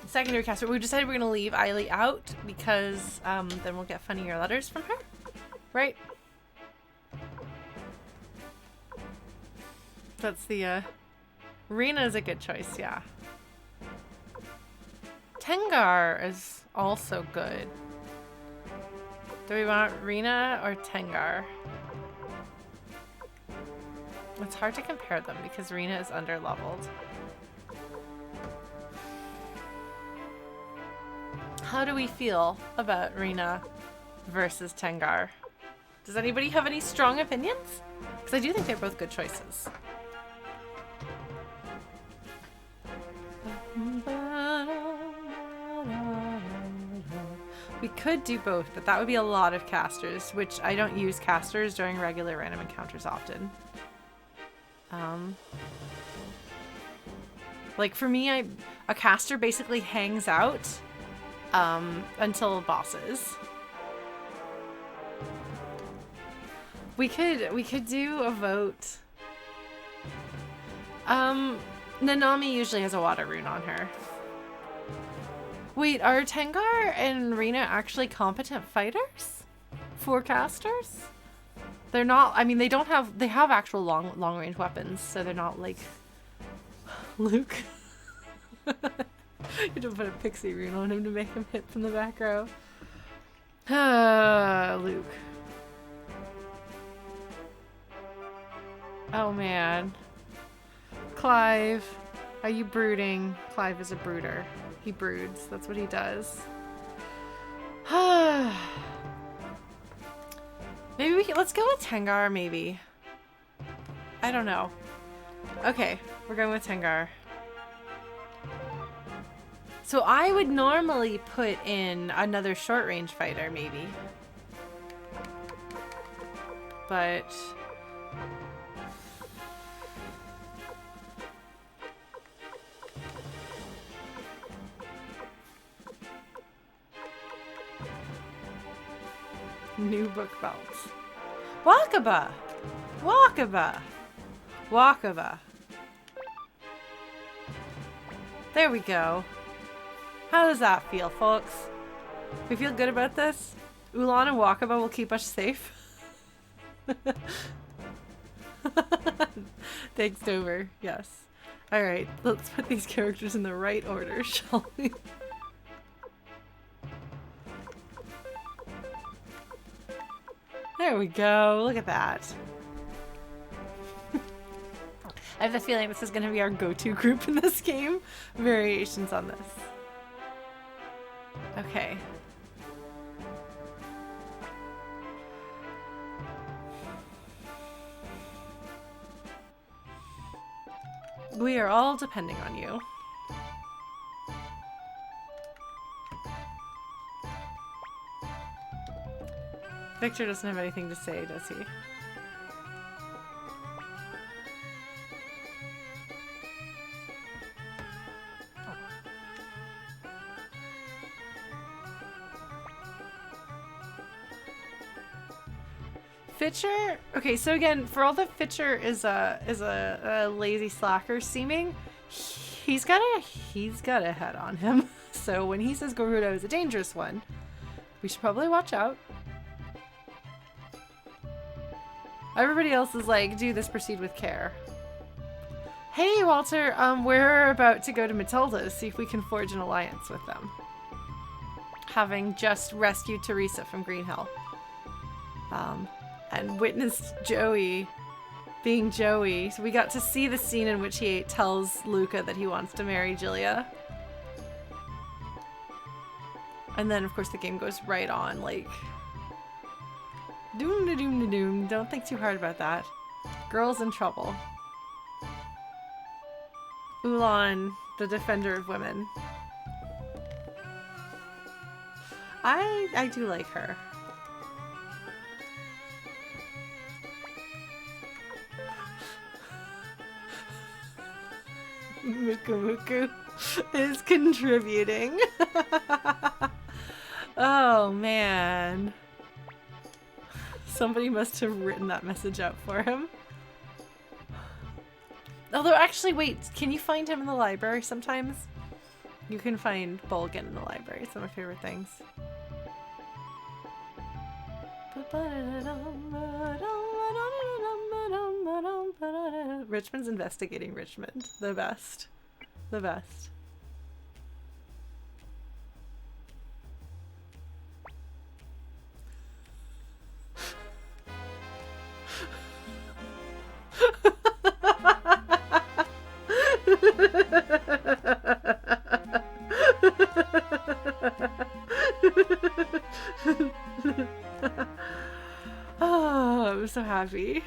secondary caster. We decided we're going to leave Eiley out because then we'll get funnier letters from her. Right? That's the, Rena is a good choice, yeah. Tengar is also good. Do we want Rena or Tengar? It's hard to compare them because Rena is under-leveled. How do we feel about Rena versus Tengar? Does anybody have any strong opinions? Because I do think they're both good choices. We could do both, but that would be a lot of casters, which I don't use casters during regular random encounters often. Like for me, a caster basically hangs out until bosses. We could do a vote. Nanami usually has a water rune on her. Wait, are Tengar and Rena actually competent fighters? For casters? They're not, I mean, they have actual long range weapons, so they're not like Luke. You don't put a pixie rune on him to make him hit from the back row. Luke. Oh man. Clive, are you brooding? Clive is a brooder. He broods. That's what he does. Maybe let's go with Tengar, maybe. I don't know. Okay, we're going with Tengar. So I would normally put in another short range fighter, maybe. But new book belts. Wakaba! Wakaba! Wakaba. There we go. How does that feel, folks? We feel good about this? Ulan and Wakaba will keep us safe. Thanks, Dover. Yes. Alright, let's put these characters in the right order, shall we? There we go. Look at that. I have the feeling this is going to be our go-to group in this game. Variations on this. Okay. We are all depending on you. Victor doesn't have anything to say, does he? Fitcher? Okay, so again, for all that Fitcher is a lazy slacker seeming, he's got a head on him. So when he says Gorudo is a dangerous one, we should probably watch out. Everybody else is like, do this, proceed with care. Hey, Walter, we're about to go to Matilda to see if we can forge an alliance with them. Having just rescued Teresa from Green Hill. And witnessed Joey being Joey. So we got to see the scene in which he tells Luca that he wants to marry Julia. And then, of course, the game goes right on, like... Doom da doom da doom. Don't think too hard about that. Girl's in trouble. Ulan, the defender of women. I do like her. Muku Muku is contributing. Oh man. Somebody must have written that message out for him. Although actually, wait, can you find him in the library sometimes? You can find Bolgan in the library. It's one of my favorite things. Richmond's investigating Richmond. The best. The best. Oh, I'm so happy.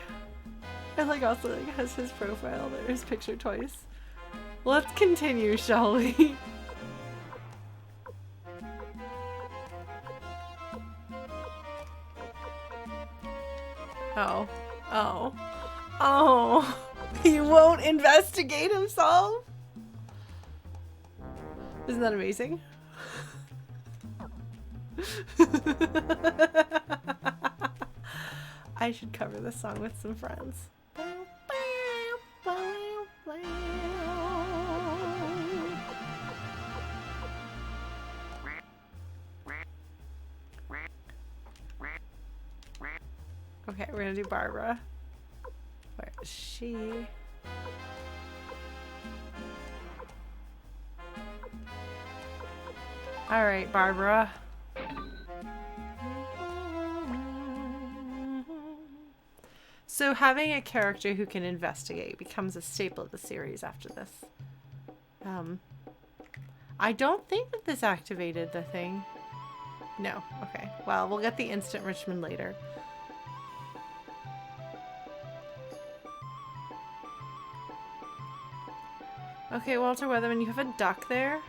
And like also like has his profile there, his picture twice. Let's continue, shall we? Oh. Oh. Oh. He won't investigate himself? Isn't that amazing? I should cover this song with some friends. Okay, we're gonna do Barbara. Where is she? Alright, Barbara. So having a character who can investigate becomes a staple of the series after this. I don't think that this activated the thing. No, okay. Well, we'll get the instant Richmond later. Okay, Walter Weatherman, you have a duck there,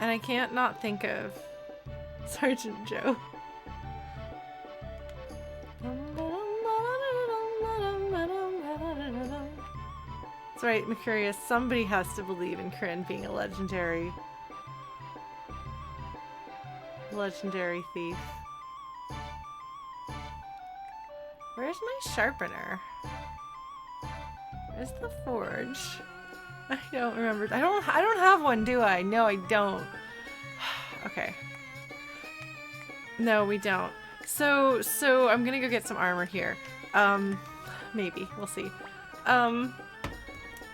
and I can't not think of Sergeant Joe. That's right, Mercurius, somebody has to believe in Kryn being a legendary thief. Where's my sharpener? Where's the forge? I don't remember. I don't have one, do I? No, I don't. Okay. No, we don't. So I'm gonna go get some armor here. Maybe. We'll see.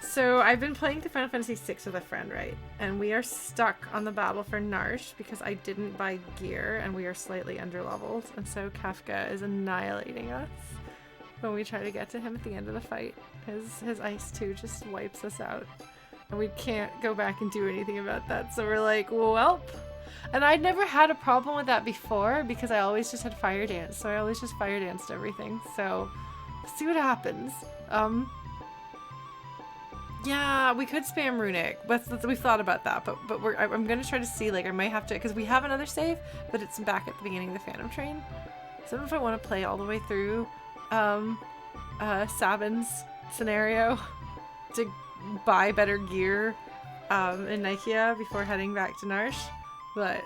So I've been playing through Final Fantasy VI with a friend, right? And we are stuck on the battle for Narsh because I didn't buy gear and we are slightly underleveled. And so Kafka is annihilating us when we try to get to him at the end of the fight. His Ice 2 just wipes us out. And we can't go back and do anything about that. So we're like, welp. And I'd never had a problem with that before because I always just had Fire Dance. So I always just Fire Danced everything. So see what happens. Yeah, we could spam Runic. We've thought about that, but I'm gonna try to see, like, I might have to, because we have another save, but it's back at the beginning of the Phantom Train. So I don't know if I want to play all the way through Sabin's scenario to buy better gear in Nikia before heading back to Narsh, but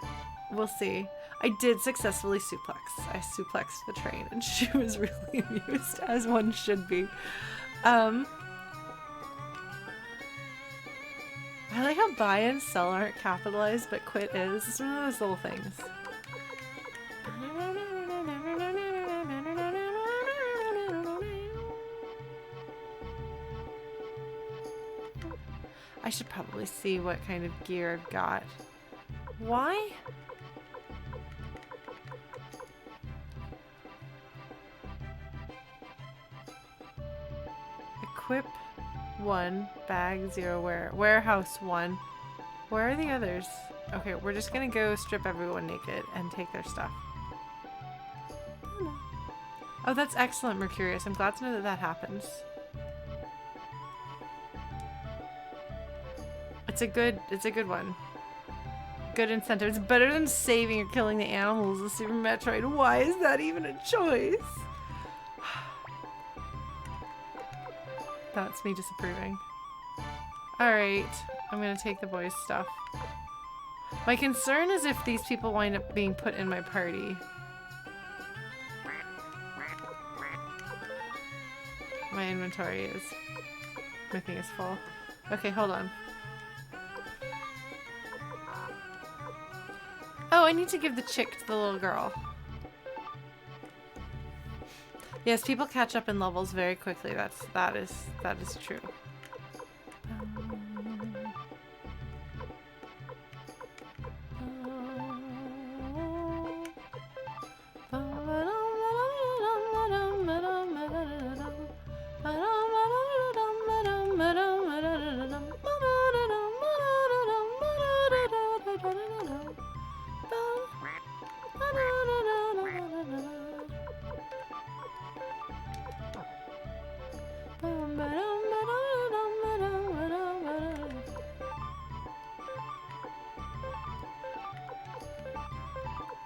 we'll see. I did successfully suplex. I suplexed the train, and she was really amused, as one should be. I like how buy and sell aren't capitalized, but quit is. It's one of those little things. I should probably see what kind of gear I've got. Why? Equip 1, bag 0, warehouse 1. Where are the others? Okay, we're just gonna go strip everyone naked and take their stuff. Oh, that's excellent, Mercurius. I'm glad to know that that happens. It's a good one. Good incentive. It's better than saving or killing the animals in Super Metroid. Why is that even a choice? That's me disapproving. Alright, I'm gonna take the boys' stuff. My concern is if these people wind up being put in my party. My inventory is... my thing is full. Okay, hold on. Oh, I need to give the chick to the little girl. Yes, people catch up in levels very quickly. That is true.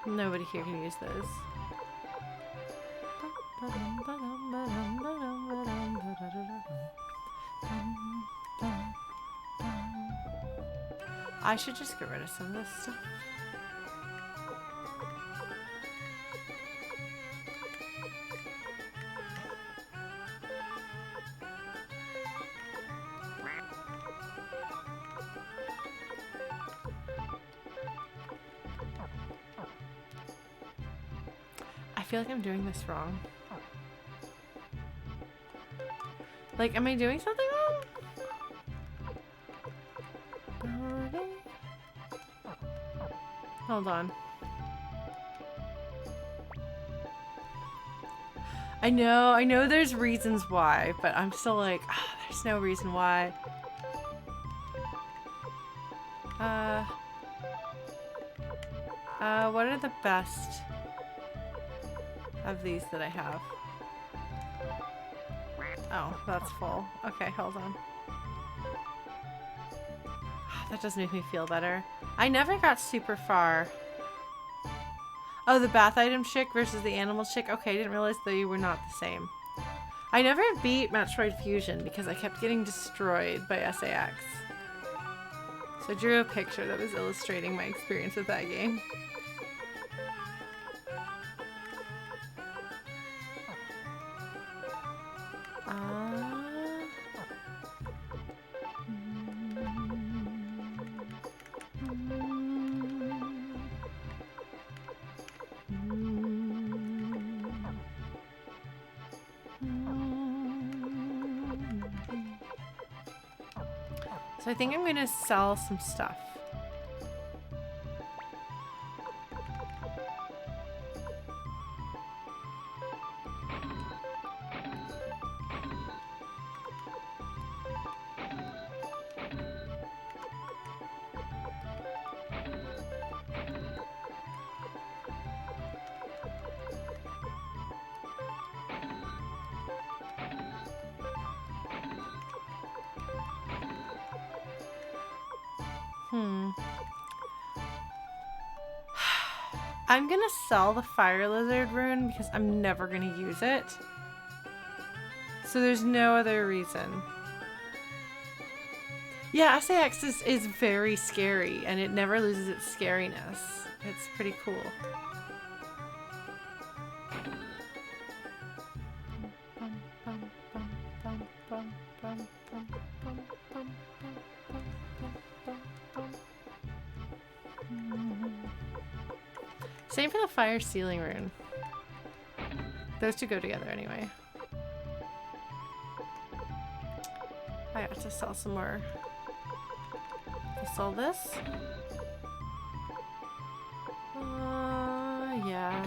Nobody here can use those. I should just get rid of some of this stuff. I feel like I'm doing this wrong. Like, am I doing something wrong? Hold on. I know there's reasons why, but I'm still like, there's no reason why. What are the best of these that I have? Oh, that's full. Okay, hold on. That does make me feel better. I never got super far. Oh, the bath item chick versus the animal chick? Okay, I didn't realize they were not the same. I never beat Metroid Fusion because I kept getting destroyed by SAX. So I drew a picture that was illustrating my experience with that game. So I think I'm gonna sell some stuff. I'm gonna sell the fire lizard rune because I'm never gonna use it. So there's no other reason. Yeah, SAX is very scary and it never loses its scariness. It's pretty cool. Same for the fire sealing rune. Those two go together anyway. I have to sell some more. I'll sell this. Yeah.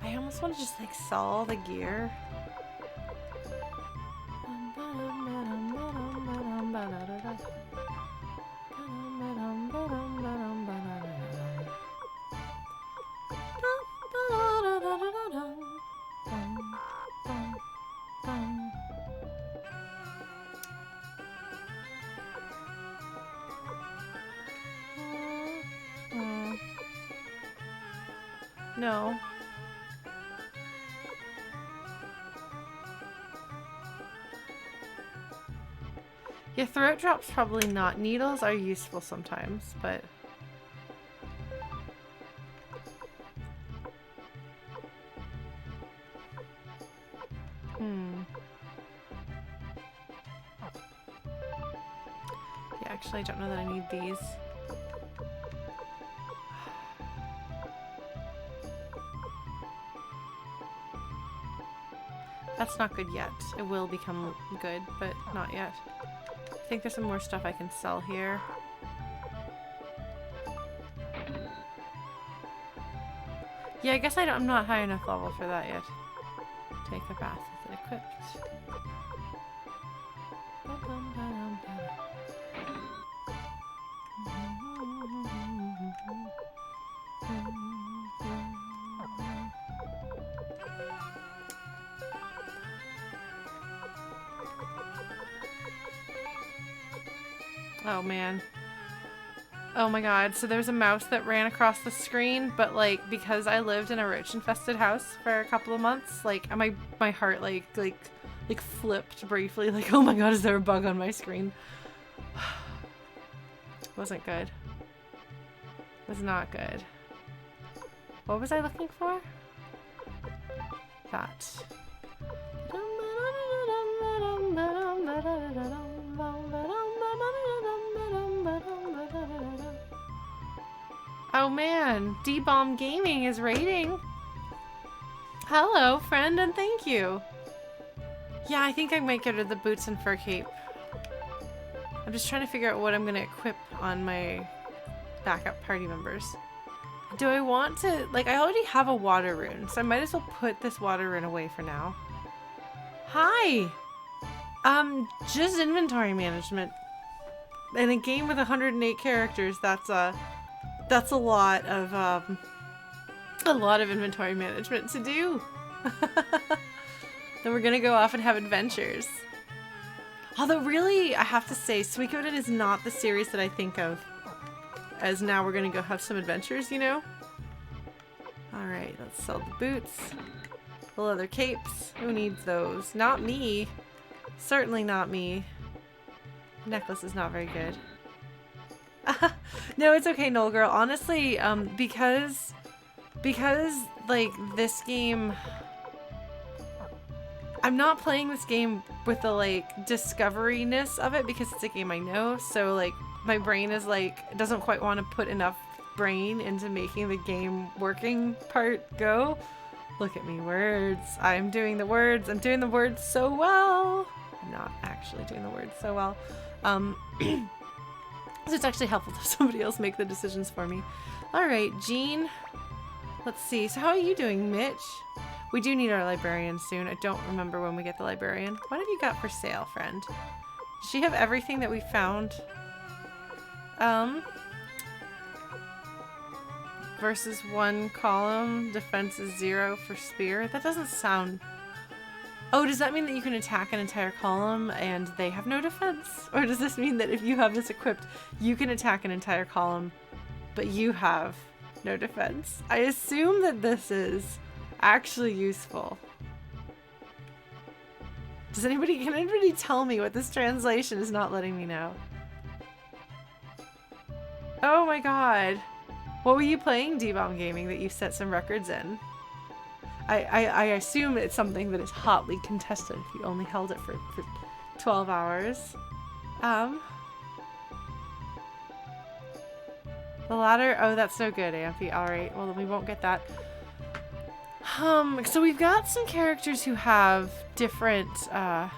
I almost want to just like sell all the gear. No. Yeah, throat drops probably not. Needles are useful sometimes, but... Yeah, actually I don't know that I need these. That's not good yet. It will become good, but not yet. I think there's some more stuff I can sell here. Yeah, I guess I'm not high enough level for that yet. Take a bath with it equipped. Oh man. Oh my god, so there's a mouse that ran across the screen, but like because I lived in a roach infested house for a couple of months, like my heart like flipped briefly, like oh my god, is there a bug on my screen? Wasn't good. Was not good. What was I looking for? That. Oh man, D-Bomb Gaming is raiding. Hello, friend, and thank you. Yeah, I think I might get rid of the boots and fur cape. I'm just trying to figure out what I'm gonna equip on my backup party members. Do I want to, like, I already have a water rune, so I might as well put this water rune away for now. Hi! Just inventory management. In a game with 108 characters, that's a lot of inventory management to do. Then we're gonna go off and have adventures. Although really, I have to say, Suikoden is not the series that I think of as now we're gonna go have some adventures, you know? Alright, let's sell the boots. The leather capes. Who needs those? Not me. Certainly not me. The necklace is not very good. No, it's okay, Noel girl. Honestly, because like this game, I'm not playing this game with the like discoveryness of it because it's a game I know. So like my brain is like doesn't quite want to put enough brain into making the game working part go. Look at me, words. I'm doing the words. I'm doing the words so well. I'm not actually doing the words so well. So it's actually helpful to somebody else make the decisions for me. All right, Jean. Let's see. So how are you doing, Mitch? We do need our librarian soon. I don't remember when we get the librarian. What have you got for sale, friend? Does she have everything that we found? Versus 1 column. Defense is 0 for spear. That doesn't sound... Oh, does that mean that you can attack an entire column and they have no defense? Or does this mean that if you have this equipped, you can attack an entire column, but you have no defense? I assume that this is actually useful. Can anybody tell me what this translation is not letting me know? Oh my god. What were you playing, D-Bomb Gaming, that you set some records in? I assume it's something that is hotly contested if you only held it for 12 hours. The ladder, oh, that's no good, Amphi. Alright, well then we won't get that. So we've got some characters who have different, why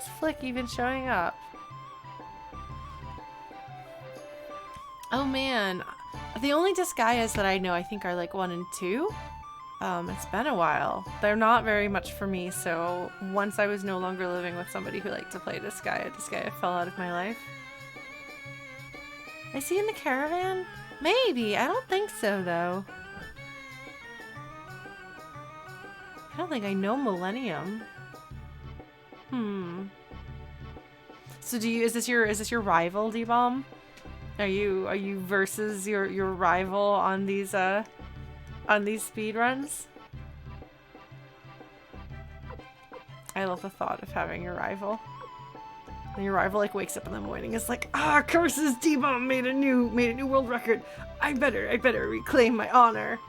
is Flick even showing up? Oh man, the only Disgaias that I know I think are like 1 and 2. It's been a while. They're not very much for me, so once I was no longer living with somebody who liked to play Disgaea fell out of my life. Is he in the caravan? Maybe. I don't think so, though. I don't think I know Millennium. So is this your rival, D-Bomb? Are you versus your rival on these speed runs? I love the thought of having a rival. And your rival like wakes up in the morning, is like, ah, curses, D-Bomb made a new world record. I better reclaim my honor.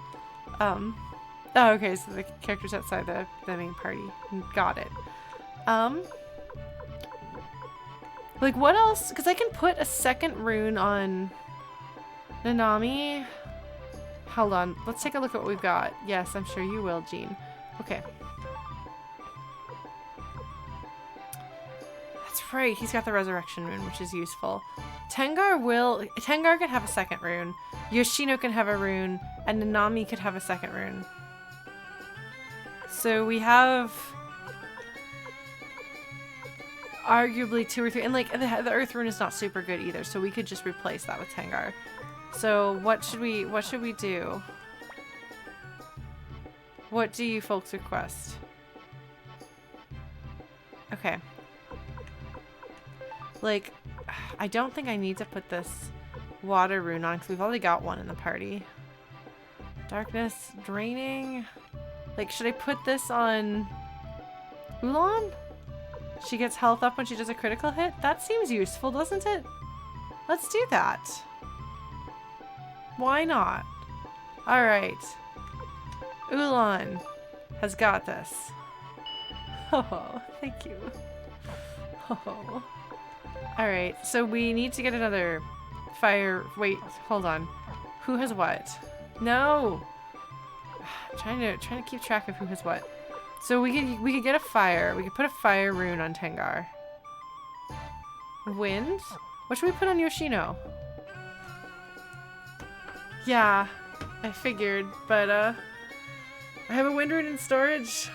Oh, okay, so the characters outside the main party. Got it. Like, what else? Because I can put a second rune on Nanami. Hold on. Let's take a look at what we've got. Yes, I'm sure you will, Jean. Okay. That's right. He's got the resurrection rune, which is useful. Tengar can have a second rune. Yoshino can have a rune. And Nanami could have a second rune. So we have... arguably 2 or 3, and like the earth rune is not super good either, so we could just replace that with Tengar. So what should we do? What do you folks request? Okay. Like, I don't think I need to put this water rune on because we've already got one in the party. Darkness, draining. Like, should I put this on Ulan? She gets health up when she does a critical hit? That seems useful, doesn't it? Let's do that. Why not? Alright. Ulan has got this. Oh, thank you. Oh. Alright, so we need to get another fire. Wait, hold on. Who has what? No! I'm trying to keep track of who has what. So we could get a fire. We could put a fire rune on Tengar. Wind? What should we put on Yoshino? Yeah, I figured, but I have a wind rune in storage.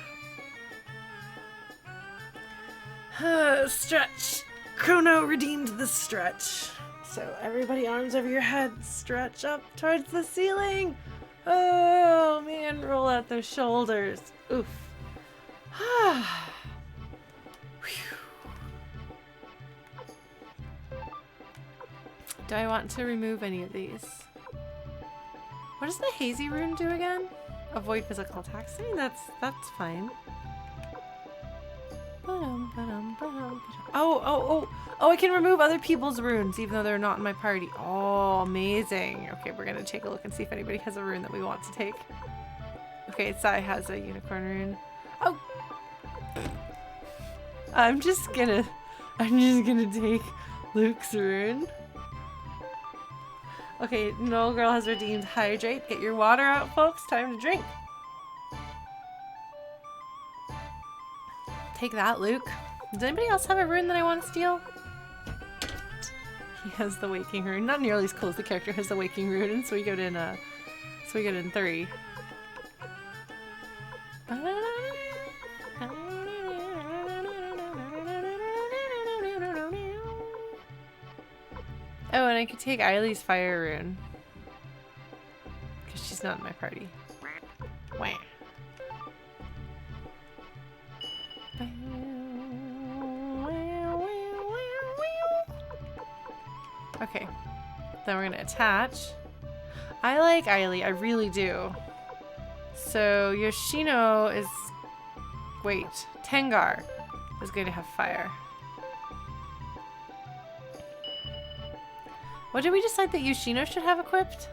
Stretch. Chrono redeemed the stretch. So everybody arms over your head, stretch up towards the ceiling. Oh man, roll out those shoulders. Oof. Do I want to remove any of these? What does the hazy rune do again? Avoid physical attacks. I mean, that's fine. Oh, I can remove other people's runes even though they're not in my party. Oh, amazing. Okay, we're gonna take a look and see if anybody has a rune that we want to take. Okay, Sai has a unicorn rune. Oh! I'm just gonna take Luke's rune. Okay, no girl has redeemed. Hydrate. Get your water out, folks. Time to drink. Take that, Luke. Does anybody else have a rune that I want to steal? He has the waking rune. Not nearly as cool as the character has the waking rune in Suikoden 3. Oh, and I could take Eileen's fire rune. Because she's not in my party. Wah. Okay. Then we're gonna attach. I like Eiley, I really do. So Yoshino is... Wait. Tengar is going to have fire. What did we decide that Yoshino should have equipped?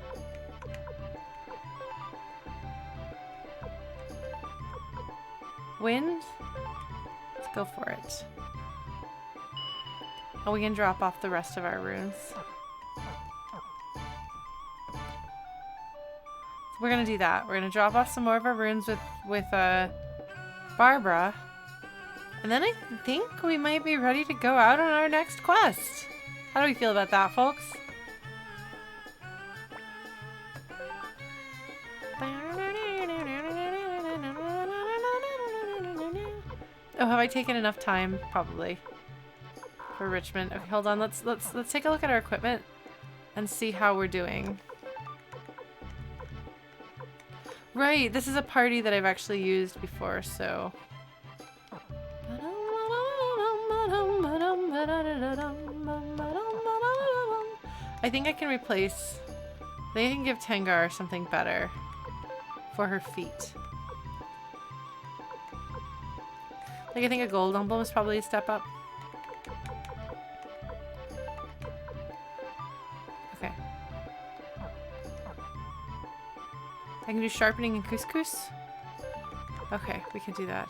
Wind? Let's go for it. And we can drop off the rest of our runes. So we're gonna do that. We're gonna drop off some more of our runes with Barbara. And then I think we might be ready to go out on our next quest. How do we feel about that, folks? Oh, have I taken enough time? Probably. For Richmond. Okay, hold on. Let's take a look at our equipment and see how we're doing. Right, this is a party that I've actually used before, so. I think I can replace. I think I can give Tengar something better for her feet. Like, I think a gold emblem is probably a step up. Okay. I can do sharpening and couscous. Okay, we can do that.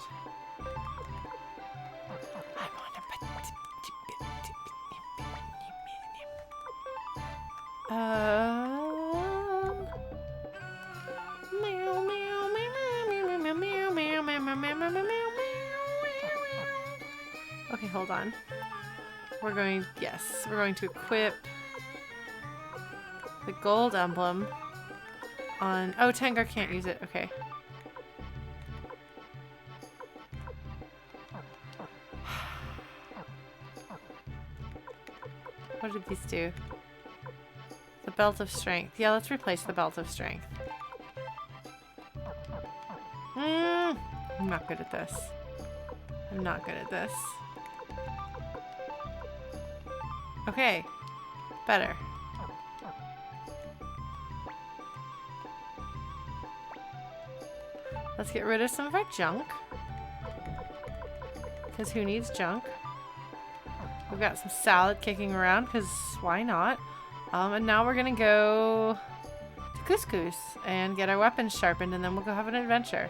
Okay, hold on. We're going to equip the gold emblem on, oh, Tengar can't use it, okay. What did these do? The belt of strength. Yeah, let's replace the belt of strength. I'm not good at this. I'm not good at this. Okay. Better. Let's get rid of some of our junk. Because who needs junk? We've got some salad kicking around, because why not? And now we're going to go to Couscous and get our weapons sharpened, and then we'll go have an adventure.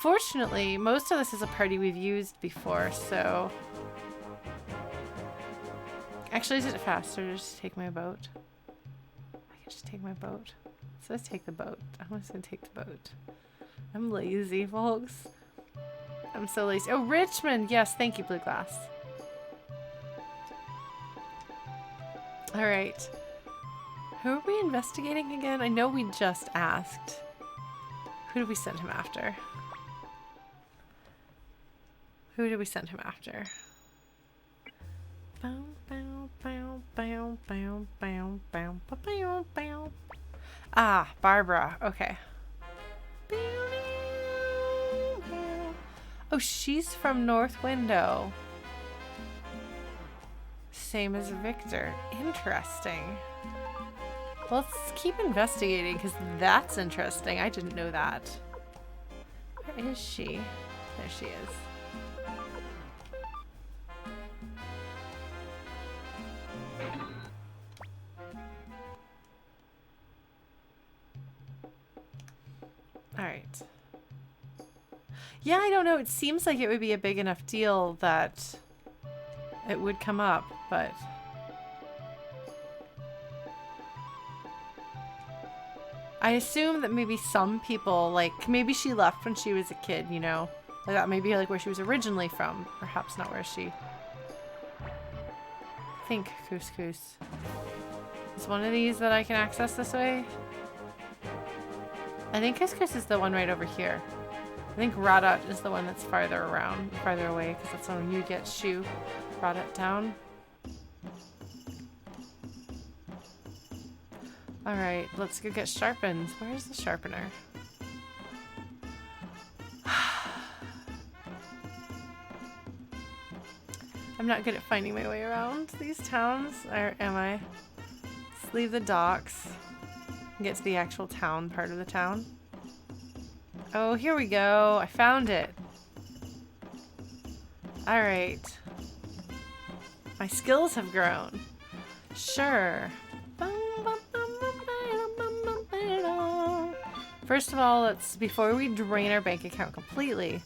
Fortunately, most of this is a party we've used before, so... Actually, is it faster to just take my boat? I can just take my boat. So let's take the boat. I'm just going to take the boat. I'm lazy, folks. I'm so lazy. Oh, Richmond! Yes, thank you, Blue Glass. Alright. Who are we investigating again? I know we just asked. Who did we send him after? Who did we send him after? Ah, Barbara. Okay. Oh, she's from North Window. Same as Victor. Interesting. Well, let's keep investigating because that's interesting. I didn't know that. Where is she? There she is. Alright. Yeah, I don't know. It seems like it would be a big enough deal that it would come up, but... I assume that maybe some people, like, maybe she left when she was a kid, you know? Like that maybe like where she was originally from. Perhaps not where she... I think couscous. Is one of these that I can access this way? I think couscous is the one right over here. I think Radat is the one that's farther around, farther away, because that's when you get Shu Radat down. Alright, let's go get sharpened. Where's the sharpener? I'm not good at finding my way around these towns, or am I? Let's leave the docks and get to the actual town part of the town. Oh, here we go. I found it. Alright. My skills have grown. Sure. First of all, before we drain our bank account completely,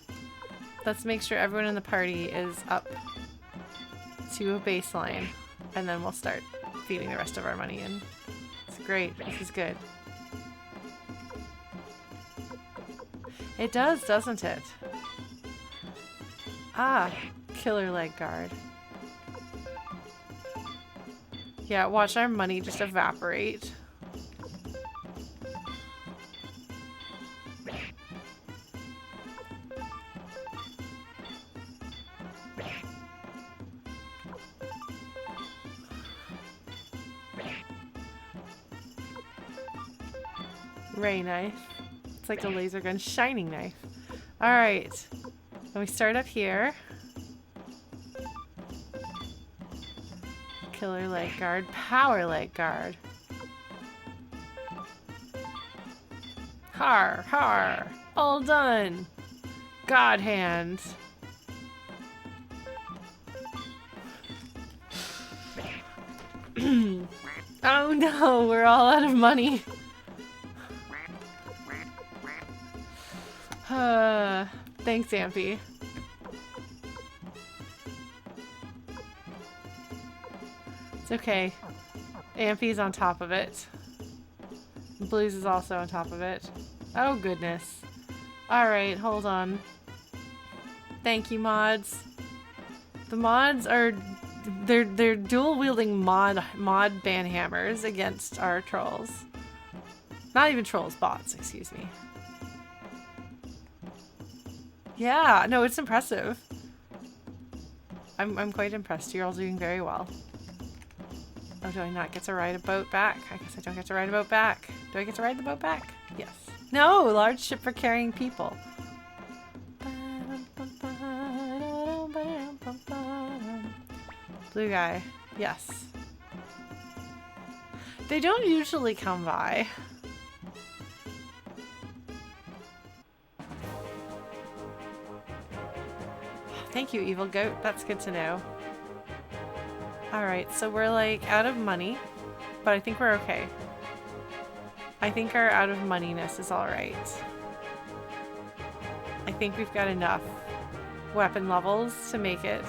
let's make sure everyone in the party is up to a baseline, and then we'll start feeding the rest of our money in. It's great. This is good. It does, doesn't it? Ah, killer leg guard. Yeah, watch our money just evaporate. Ray knife. It's like a laser gun shining knife. Alright. Then we start up here. Killer leg guard. Power leg guard. Har, har. All done. God hand. Oh no, we're all out of money. Thanks, Ampy. It's okay. Ampy's on top of it. Blues is also on top of it. Oh, goodness. Alright, hold on. Thank you, mods. The mods are... They're dual-wielding mod banhammers against our trolls. Not even trolls, bots, excuse me. Yeah, no, it's impressive. I'm quite impressed. You're all doing very well. Oh, do I not get to ride a boat back? I guess I don't get to ride a boat back. Do I get to ride the boat back? Yes. No, large ship for carrying people. Blue guy. Yes. They don't usually come by. Thank you, evil goat. That's good to know. Alright, so we're like out of money, but I think we're okay. I think our out of moneyness is alright. I think we've got enough weapon levels to make it.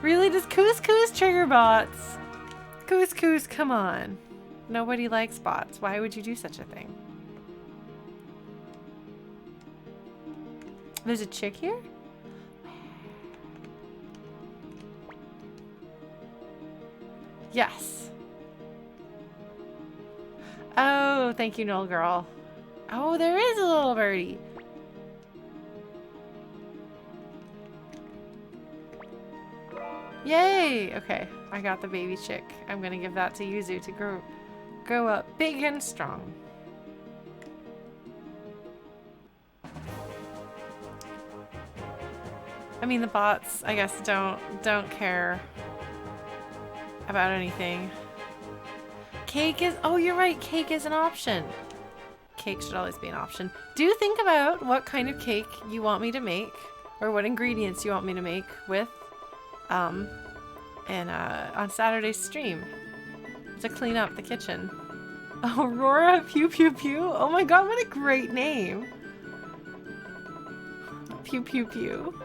Really? Does couscous trigger bots? Couscous, come on. Nobody likes bots. Why would you do such a thing? There's a chick here? Yes. Oh, thank you, Noel girl. Oh, there is a little birdie. Yay! Okay, I got the baby chick. I'm gonna give that to Yuzu to grow up big and strong. I mean, the bots, I guess, don't care about anything. Cake is... Oh, you're right. Cake is an option. Cake should always be an option. Do think about what kind of cake you want me to make, or what ingredients you want me to make with, on Saturday's stream to clean up the kitchen. Aurora Pew Pew Pew. Oh my god, what a great name. Pew Pew Pew.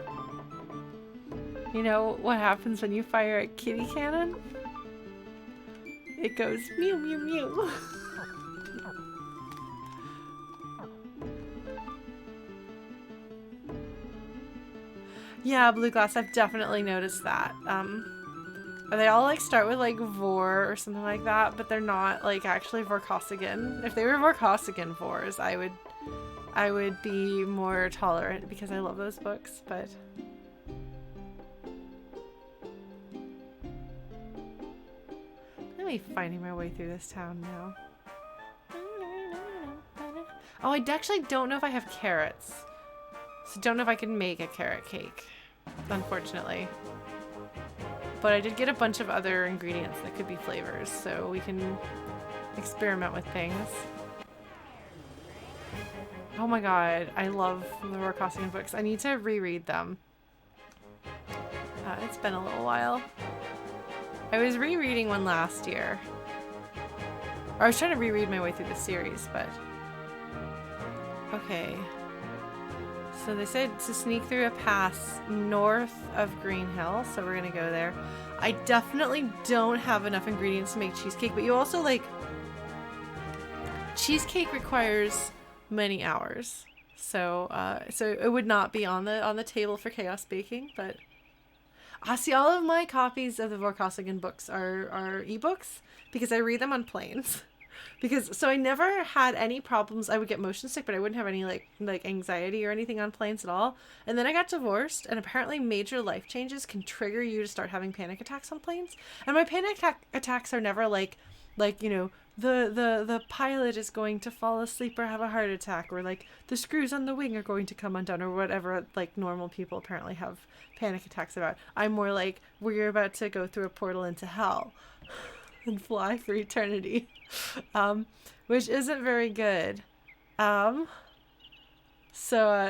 You know what happens when you fire a kitty cannon? It goes mew mew mew. Yeah, Blue Glass, I've definitely noticed that. They all like start with like Vor or something like that, but they're not like actually Vorkosigan. If they were Vorkosigan Vors, I would be more tolerant because I love those books, but let me finding my way through this town now. Oh, I actually don't know if I have carrots. So don't know if I can make a carrot cake, unfortunately. But I did get a bunch of other ingredients that could be flavors, so we can experiment with things. Oh my god, I love the Vorkosigan books. I need to reread them. It's been a little while. I was rereading one last year. Or I was trying to reread my way through the series, but... Okay. So they said to sneak through a pass north of Green Hill, so we're gonna go there. I definitely don't have enough ingredients to make cheesecake, but you also like... Cheesecake requires many hours, so it would not be on the table for chaos baking, but... see, all of my copies of the Vorkosigan books are ebooks, because I read them on planes. So I never had any problems. I would get motion sick, but I wouldn't have any like anxiety or anything on planes at all. And then I got divorced, and apparently major life changes can trigger you to start having panic attacks on planes. And my panic attacks are never like you know, the pilot is going to fall asleep or have a heart attack, or like the screws on the wing are going to come undone, or whatever like normal people apparently have panic attacks about. I'm more like, we're about to go through a portal into hell and fly for eternity, which isn't very good. So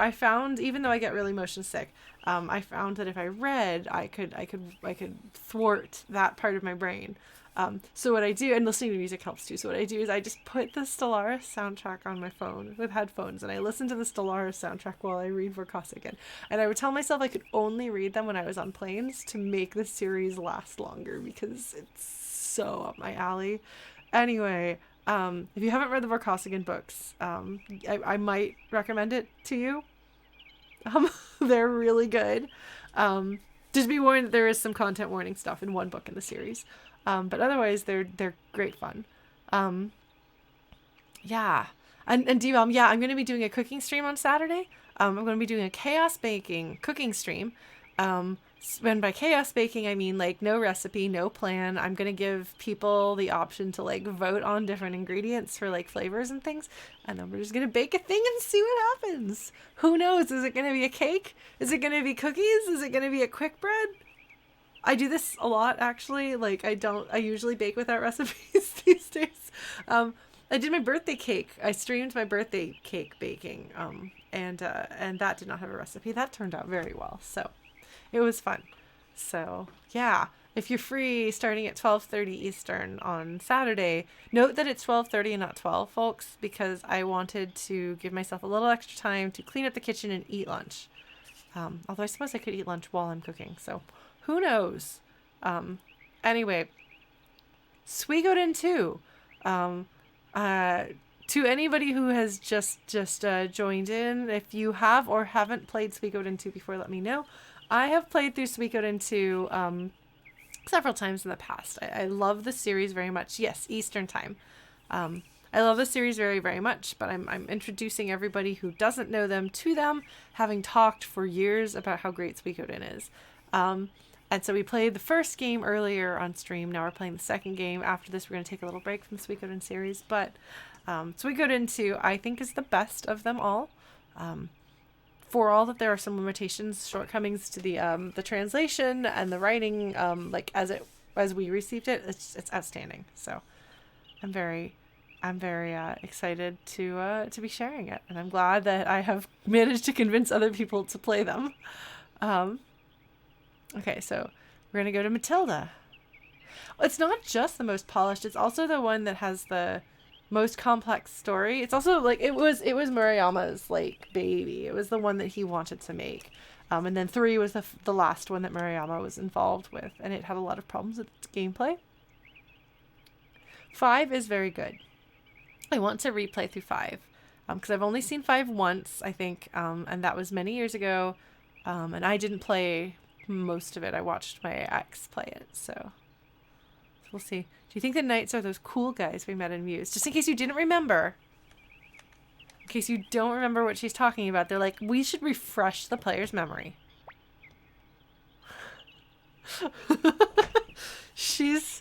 I found, even though I get really motion sick, I found that if I read, I could thwart that part of my brain. So what I do, and listening to music helps too, so what I do is I just put the Stellaris soundtrack on my phone with headphones, and I listen to the Stellaris soundtrack while I read Vorkosigan. And I would tell myself I could only read them when I was on planes to make the series last longer, because it's so up my alley. Anyway, if you haven't read the Vorkosigan books, I might recommend it to you. They're really good. Just be warned that there is some content warning stuff in one book in the series. But otherwise, they're great fun. Yeah. And D-Bomb, yeah, I'm going to be doing a cooking stream on Saturday. I'm going to be doing a chaos baking cooking stream. When by chaos baking, I mean like no recipe, no plan. I'm going to give people the option to like vote on different ingredients for like flavors and things. And then we're just going to bake a thing and see what happens. Who knows? Is it going to be a cake? Is it going to be cookies? Is it going to be a quick bread? I do this a lot, actually. Like, I usually bake without recipes these days. I did my birthday cake. I streamed my birthday cake baking. And that did not have a recipe. That turned out very well. So it was fun. So yeah, if you're free starting at 12:30 Eastern on Saturday, note that it's 12:30 and not 12, folks, because I wanted to give myself a little extra time to clean up the kitchen and eat lunch. Although I suppose I could eat lunch while I'm cooking, so who knows? Anyway, Suikoden II. To anybody who has just joined in, if you have or haven't played Suikoden II before, let me know. I have played through Suikoden II several times in the past. I love the series very much. Yes, Eastern time. I love the series very, very much, but I'm introducing everybody who doesn't know them to them, having talked for years about how great Suikoden is. And so we played the first game earlier on stream. Now we're playing the second game. After this, we're going to take a little break from the Suikoden series. But Suikoden II, I think, is the best of them all. For all that there are some limitations, shortcomings to the translation and the writing, like as we received it, it's outstanding. So I'm very excited to be sharing it, and I'm glad that I have managed to convince other people to play them. Okay, so we're gonna go to Matilda. It's not just the most polished; it's also the one that has the most complex story. It's also like it was Murayama's like baby. It was the one that he wanted to make, and then 3 was the last one that Murayama was involved with, and it had a lot of problems with its gameplay. 5 is very good. I want to replay through 5 because I've only seen 5 once, I think, and that was many years ago, and I didn't play most of it. I watched my ex play it, so we'll see. Do you think the knights are those cool guys we met in Muse? Just in case you didn't remember. In case you don't remember what she's talking about, they're like, we should refresh the player's memory. She's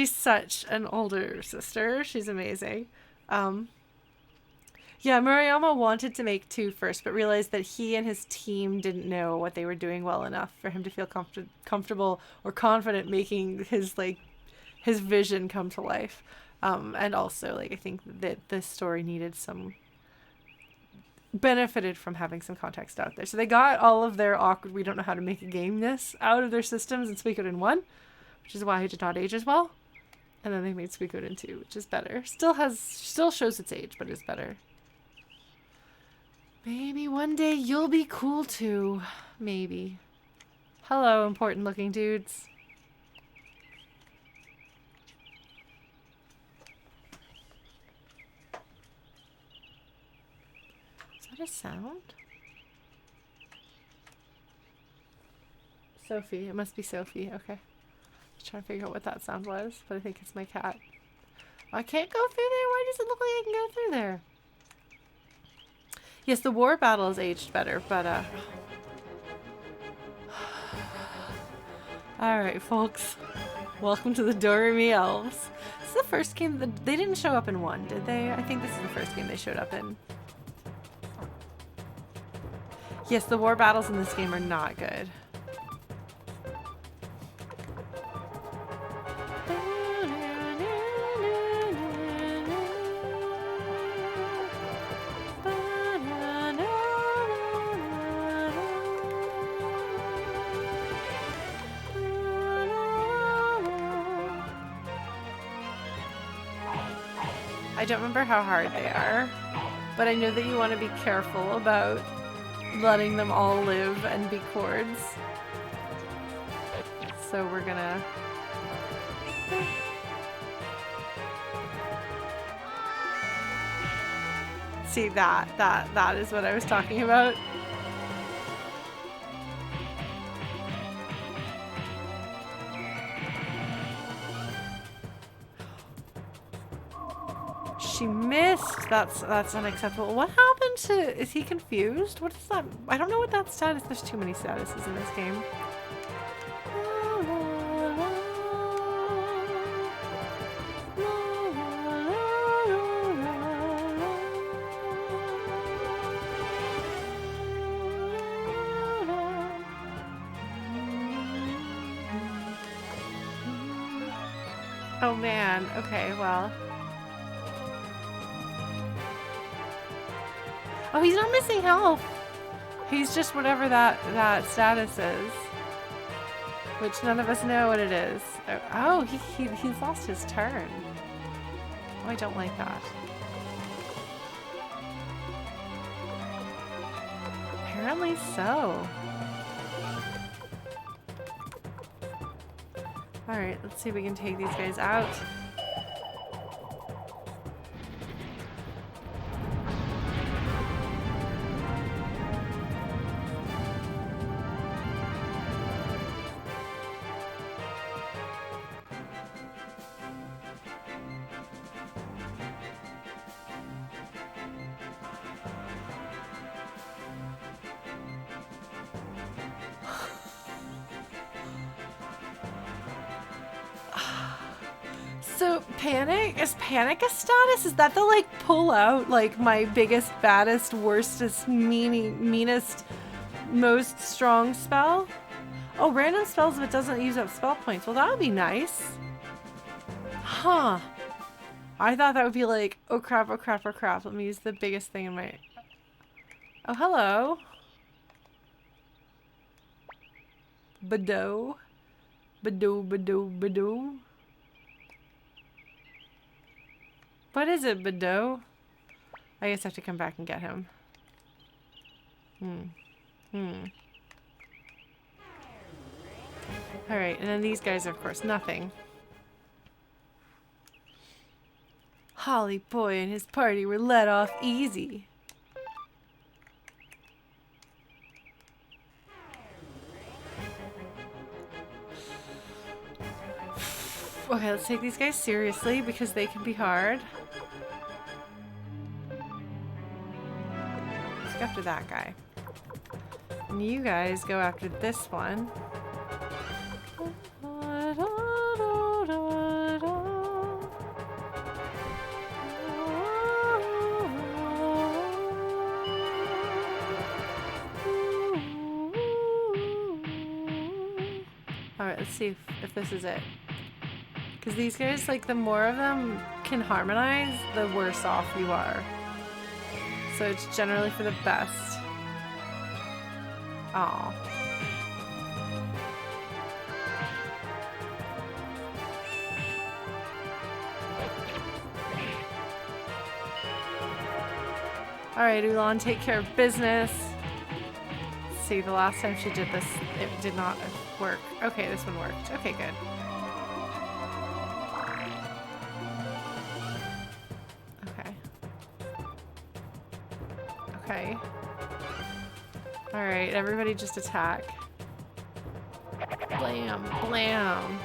such an older sister. She's amazing. Yeah, Murayama wanted to make 2 first, but realized that he and his team didn't know what they were doing well enough for him to feel comfortable or confident making his vision come to life. And also, like, I think that this story benefited from having some context out there. So they got all of their awkward, we don't know how to make a game-ness out of their systems in Suikoden 1, which is why it did not age as well. And then they made Suikoden 2, which is better. Still shows its age, but it's better. Maybe one day you'll be cool too. Maybe. Hello, important looking dudes. Is that a sound? Sophie. It must be Sophie. Okay. Just trying to figure out what that sound was, but I think it's my cat. I can't go through there? Why does it look like I can go through there? Yes, the war battle is aged better, but alright, folks. Welcome to the Doremi Elves. This is the first game that they didn't show up in 1, did they? I think this is the first game they showed up in. Yes, the war battles in this game are not good. I don't remember how hard they are, but I know that you want to be careful about letting them all live and be chords. So we're gonna... See, that is what I was talking about. She missed. That's unacceptable. What happened to... Is he confused? What is that? I don't know what that status... There's too many statuses in this game. Oh man. Okay, well... Oh, he's not missing health. He's just whatever that status is. Which none of us know what it is. Oh, he's lost his turn. Oh, I don't like that. Apparently so. Alright, let's see if we can take these guys out. So panic? Is panic a status? Is that the like pull out like my biggest, baddest, worstest, meanest, most strong spell? Oh, random spells if it doesn't use up spell points. Well, that would be nice. Huh. I thought that would be like, oh crap, oh crap, oh crap. Let me use the biggest thing in my... Oh, hello. Bado. Bado, Bado, Bado. What is it, Bado? I guess I have to come back and get him. Alright, and then these guys are, of course, nothing. Holly Boy and his party were let off easy. Okay, let's take these guys seriously because they can be hard. Let's go after that guy. And you guys go after this one. Alright, let's see if this is it. Because these guys, like, the more of them can harmonize, the worse off you are. So it's generally for the best. Aw. Alright, Ulan, take care of business. Let's see, the last time she did this, it did not work. Okay, this one worked. Okay, good. Okay. Alright, everybody just attack. Blam, blam.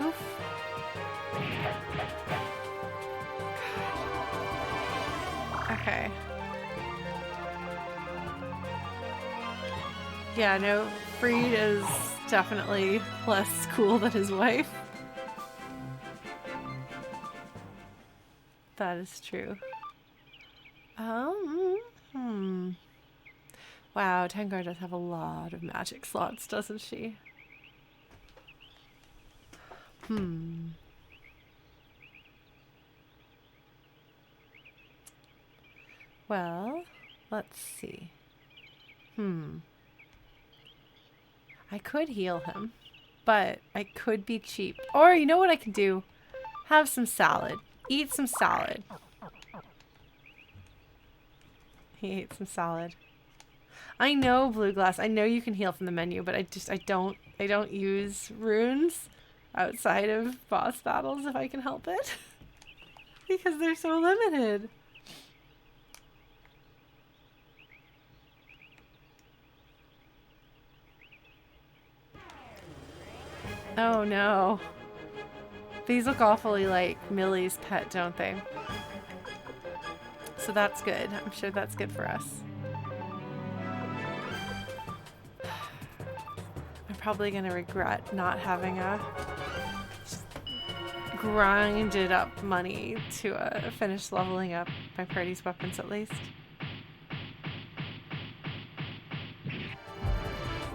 Oof. Okay. Yeah, no, Freed is definitely less cool than his wife. That is true. Wow, Tengar does have a lot of magic slots, doesn't she? Well, let's see. I could heal him, but I could be cheap. Or you know what I can do? Have some salad. Eat some salad. He ate some salad. I know, Blue Glass. I know you can heal from the menu, but I don't use runes outside of boss battles if I can help it. Because they're so limited. Oh no. These look awfully like Millie's pet, don't they? So that's good. I'm sure that's good for us. I'm probably gonna regret not having a grinded up money to finish leveling up my party's weapons at least.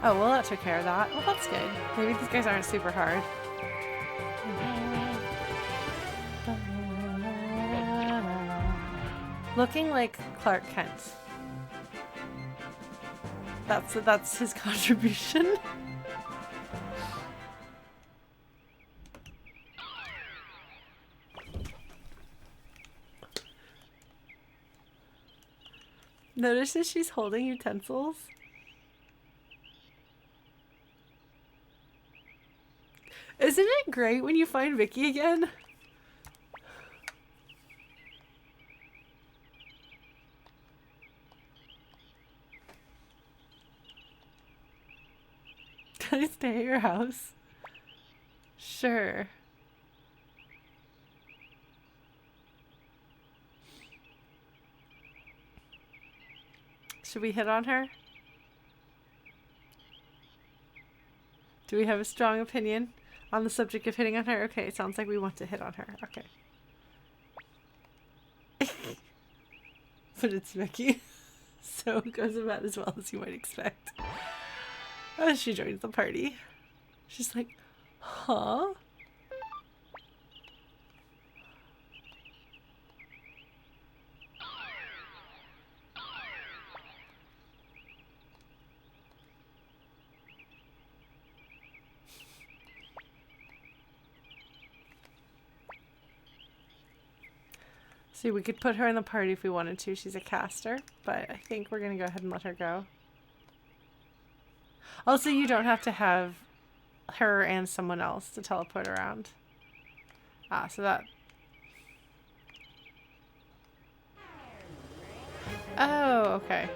Oh, well that took care of that. Well, that's good. Maybe these guys aren't super hard. Looking like Clark Kent. That's his contribution. Notice that she's holding utensils. Isn't it great when you find Vicky again? Can I stay at your house? Sure. Should we hit on her? Do we have a strong opinion on the subject of hitting on her? Okay, it sounds like we want to hit on her. Okay. But it's Vicky. So it goes about as well as you might expect. Oh, she joins the party. She's like, huh? See, we could put her in the party if we wanted to. She's a caster, but I think we're going to go ahead and let her go. Also, you don't have to have her and someone else to teleport around. Ah, so that... Oh, okay.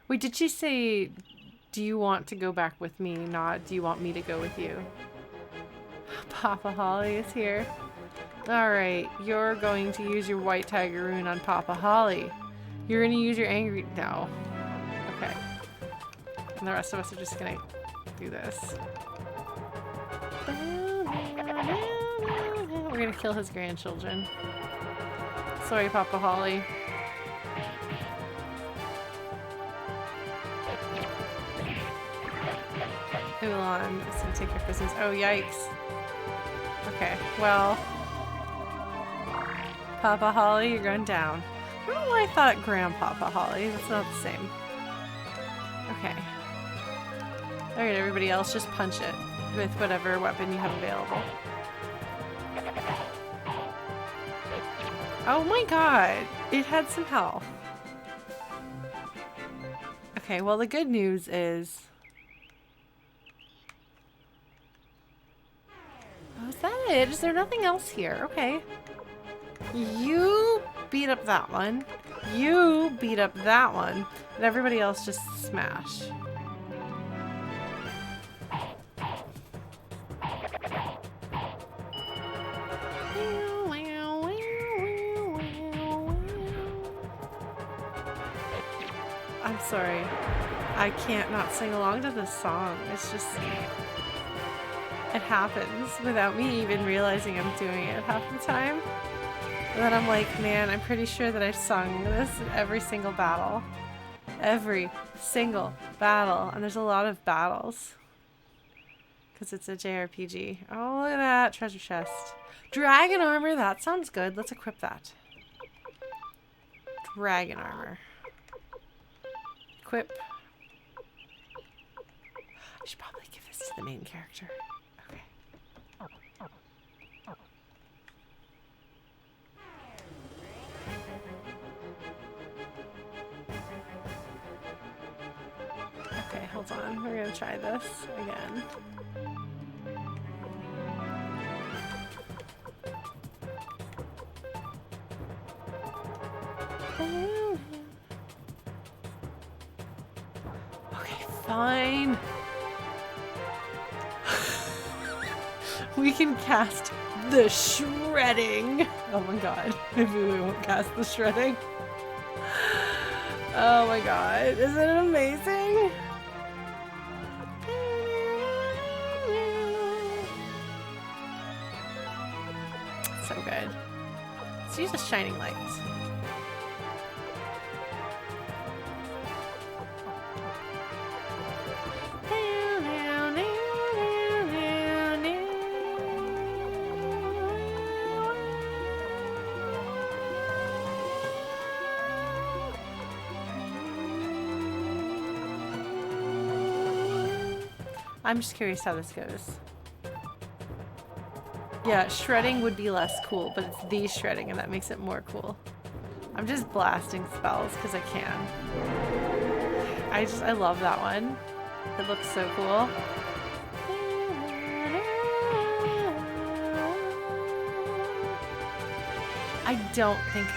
Wait, did she say, do you want to go back with me? Not, do you want me to go with you? Papa Holly is here. Alright, you're going to use your white tiger rune on Papa Holly. You're going to use your angry... No. Okay. And the rest of us are just going to do this. We're going to kill his grandchildren. Sorry, Papa Holly. Ulan is going to take care of business. Oh, yikes. Okay, well... Papa Holly, you're going down. I don't know why I thought Grandpapa Holly. That's not the same. Okay. Alright, everybody else, just punch it with whatever weapon you have available. Oh my god! It had some health. Okay, well the good news is... Oh, is that it? Is there nothing else here? Okay. You beat up that one. You beat up that one. And everybody else just smash. I'm sorry. I can't not sing along to this song. It's just... It happens without me even realizing I'm doing it half the time. And then I'm like, man, I'm pretty sure that I've sung this in every single battle. Every single battle. And there's a lot of battles. Because it's a JRPG. Oh, look at that. Treasure chest. Dragon armor. That sounds good. Let's equip that. Dragon armor. Equip. I should probably give this to the main character. Okay. Okay, hold on. We're gonna try this again. Okay, fine. We can cast the shredding. Oh my god. Maybe we won't cast the shredding. Oh my god. Isn't it amazing? So good. Let's use a shining light. I'm just curious how this goes. Yeah, shredding would be less cool, but it's the shredding and that makes it more cool. I'm just blasting spells because I can. I love that one. It looks so cool. I don't think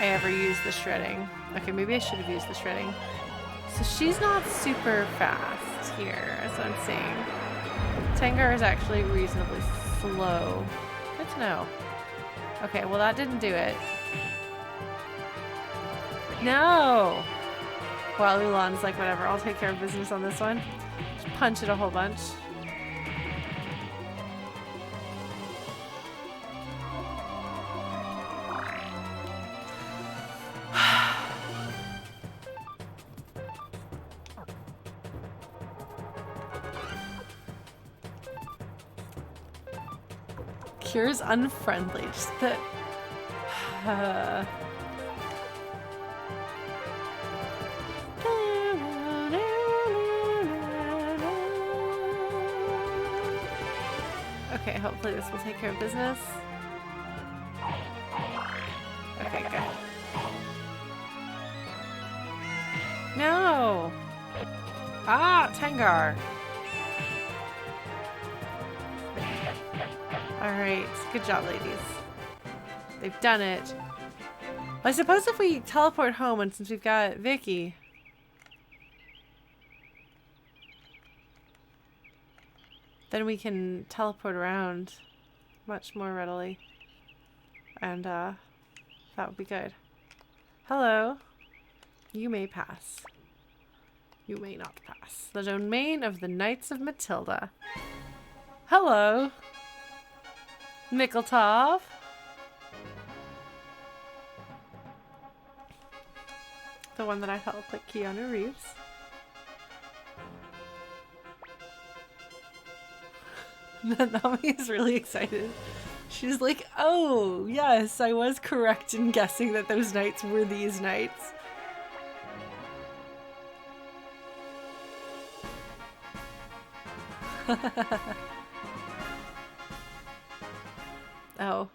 I ever used the shredding. Okay, maybe I should have used the shredding. So she's not super fast here, as I'm seeing. Tengar is actually reasonably slow. Good to know. Okay, well that didn't do it. No! Well, Ulan's like, whatever, I'll take care of business on this one. Just punch it a whole bunch. Cure's unfriendly, just the... Okay, hopefully this will take care of business. Okay, good. No! Ah, Tengar. Alright, good job, ladies. They've done it. I suppose if we teleport home, and since we've got Vicky... then we can teleport around much more readily. And, that would be good. Hello. You may pass. You may not pass. The domain of the Knights of Matilda. Hello. Mickeltov. The one that I thought looked like Keanu Reeves. Nami is really excited. She's like, oh, yes, I was correct in guessing that those knights were these knights. Oh,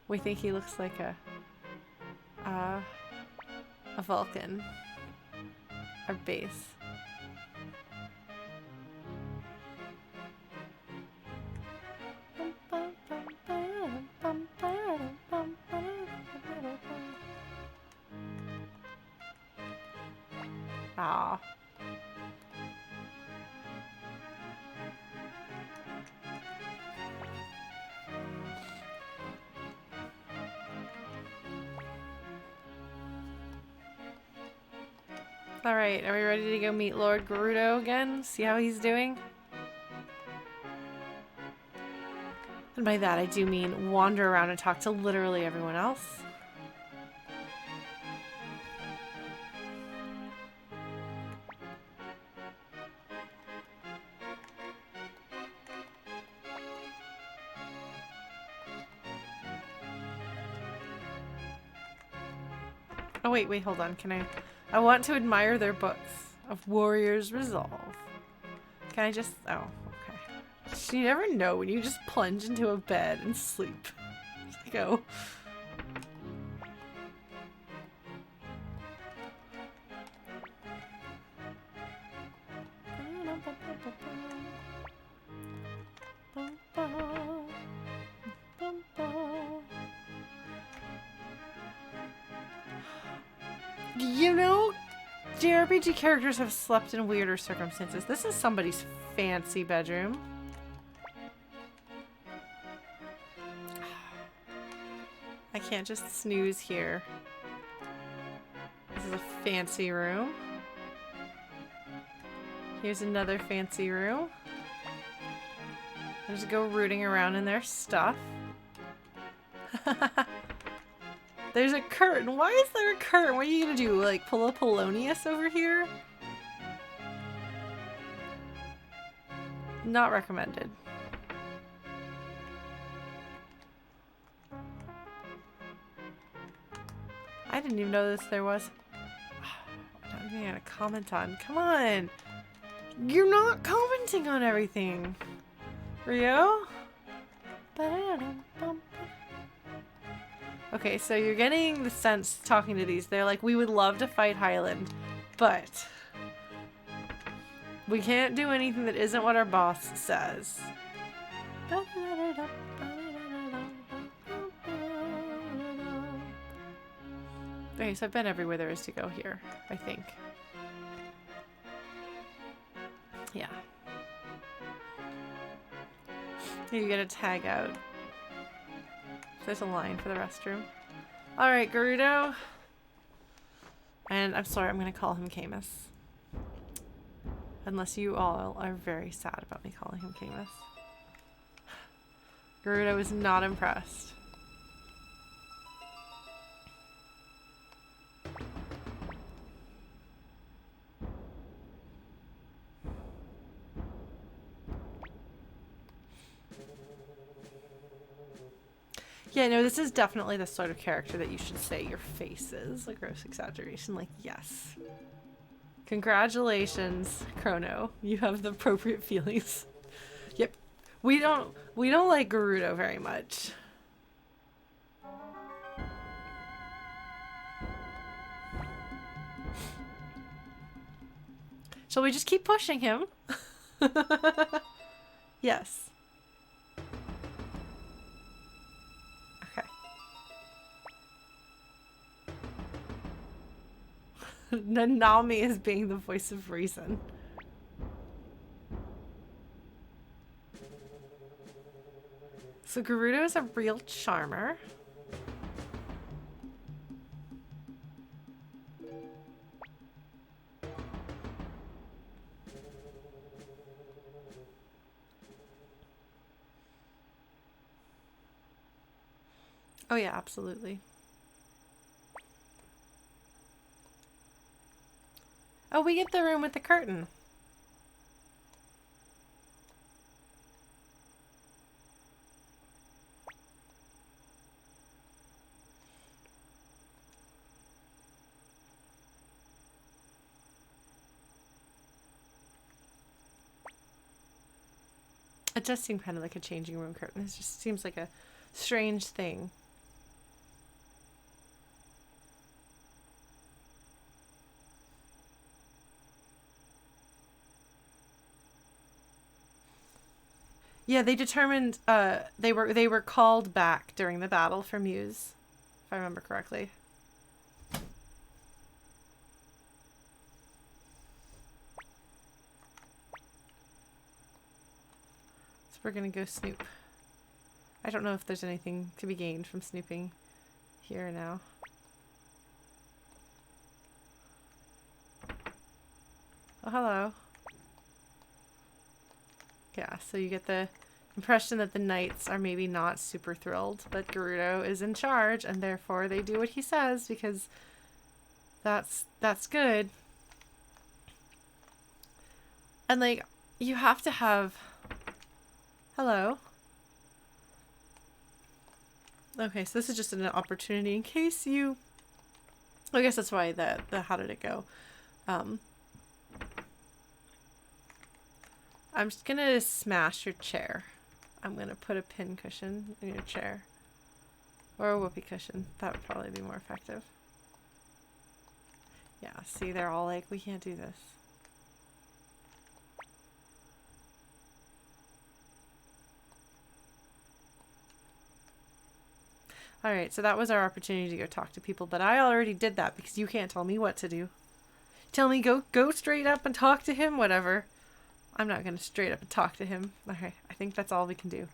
we think he looks like a Vulcan. Our base. Ah. Alright, are we ready to go meet Lord Gorudo again? See how he's doing? And by that I do mean wander around and talk to literally everyone else. Oh wait, hold on. Can I want to admire their books of Warrior's Resolve. Can I just, oh, okay. You never know when you just plunge into a bed and sleep. Just go. You know, JRPG characters have slept in weirder circumstances. This is somebody's fancy bedroom. I can't just snooze here. This is a fancy room. Here's another fancy room. I just go rooting around in their stuff. There's a curtain. Why is there a curtain? What are you gonna do? Like pull a Polonius over here? Not recommended. I didn't even know there was. I don't even gonna comment on. Come on. You're not commenting on everything. Rio? Okay, so you're getting the sense talking to these. They're like, we would love to fight Highland, but we can't do anything that isn't what our boss says. Okay, so I've been everywhere there is to go here, I think. Yeah. You get a tag out. There's a line for the restroom. Alright, Gorudo. And I'm sorry, I'm going to call him Camus. Unless you all are very sad about me calling him Camus. Gorudo is not impressed. Yeah, no, this is definitely the sort of character that you should say your face is. A gross exaggeration. Like, yes. Congratulations, Chrono. You have the appropriate feelings. Yep. We don't like Gorudo very much. Shall we just keep pushing him? Yes. Okay. Nanami is being the voice of reason. So Gorudo is a real charmer. Oh yeah, absolutely. Oh, we get the room with the curtain. It does seem kind of like a changing room curtain. It just seems like a strange thing. Yeah, they determined they were called back during the battle for Muse, if I remember correctly. So we're gonna go snoop. I don't know if there's anything to be gained from snooping here now. Oh, hello. Yeah, so you get the impression that the knights are maybe not super thrilled, but Gorudo is in charge, and therefore they do what he says, because that's good. And like, you have to have... Hello. Okay, so this is just an opportunity in case you... I guess that's why the how did it go? I'm just gonna smash your chair. I'm gonna put a pin cushion in your chair. Or a whoopee cushion. That would probably be more effective. Yeah, see, they're all like, we can't do this. Alright, so that was our opportunity to go talk to people, but I already did that because you can't tell me what to do. Tell me go straight up and talk to him, whatever. I'm not going to straight up and talk to him. Okay, I think that's all we can do.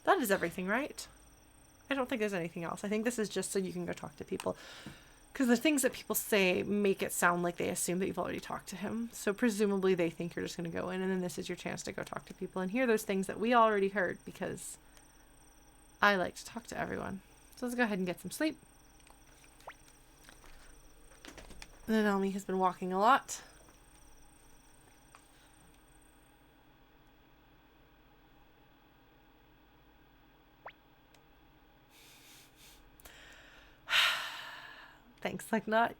That is everything, right? I don't think there's anything else. I think this is just so you can go talk to people. Because the things that people say make it sound like they assume that you've already talked to him. So presumably they think you're just going to go in, and then this is your chance to go talk to people and hear those things that we already heard, because I like to talk to everyone. So let's go ahead and get some sleep. Nanami has been walking a lot. Thanks, like not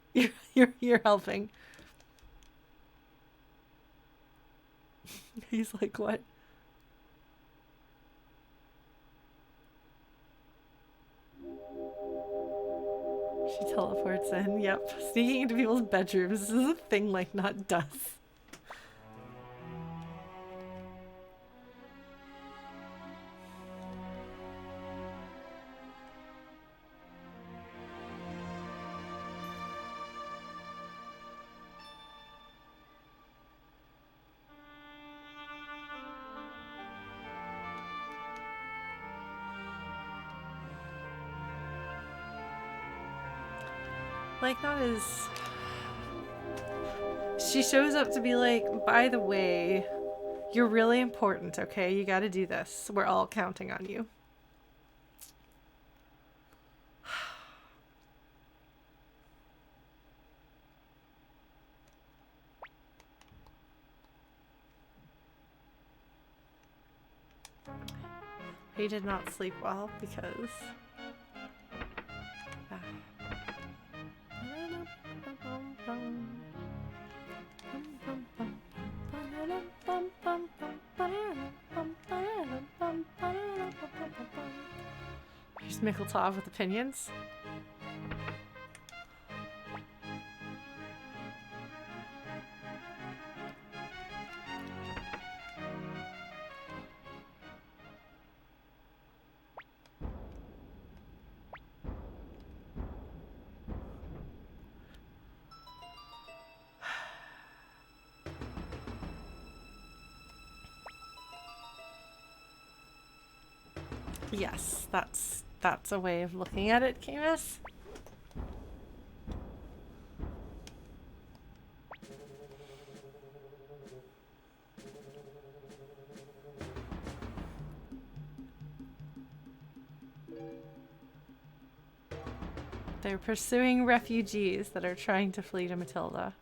you're helping. He's like, what? She teleports in. Yep, sneaking into people's bedrooms. This is a thing like not does. Like, not as... She shows up to be like, by the way, you're really important, okay? You gotta do this. We're all counting on you. He did not sleep well because... Here's Mickeltov with opinions. Yes, that's a way of looking at it, Camus. They're pursuing refugees that are trying to flee to Matilda.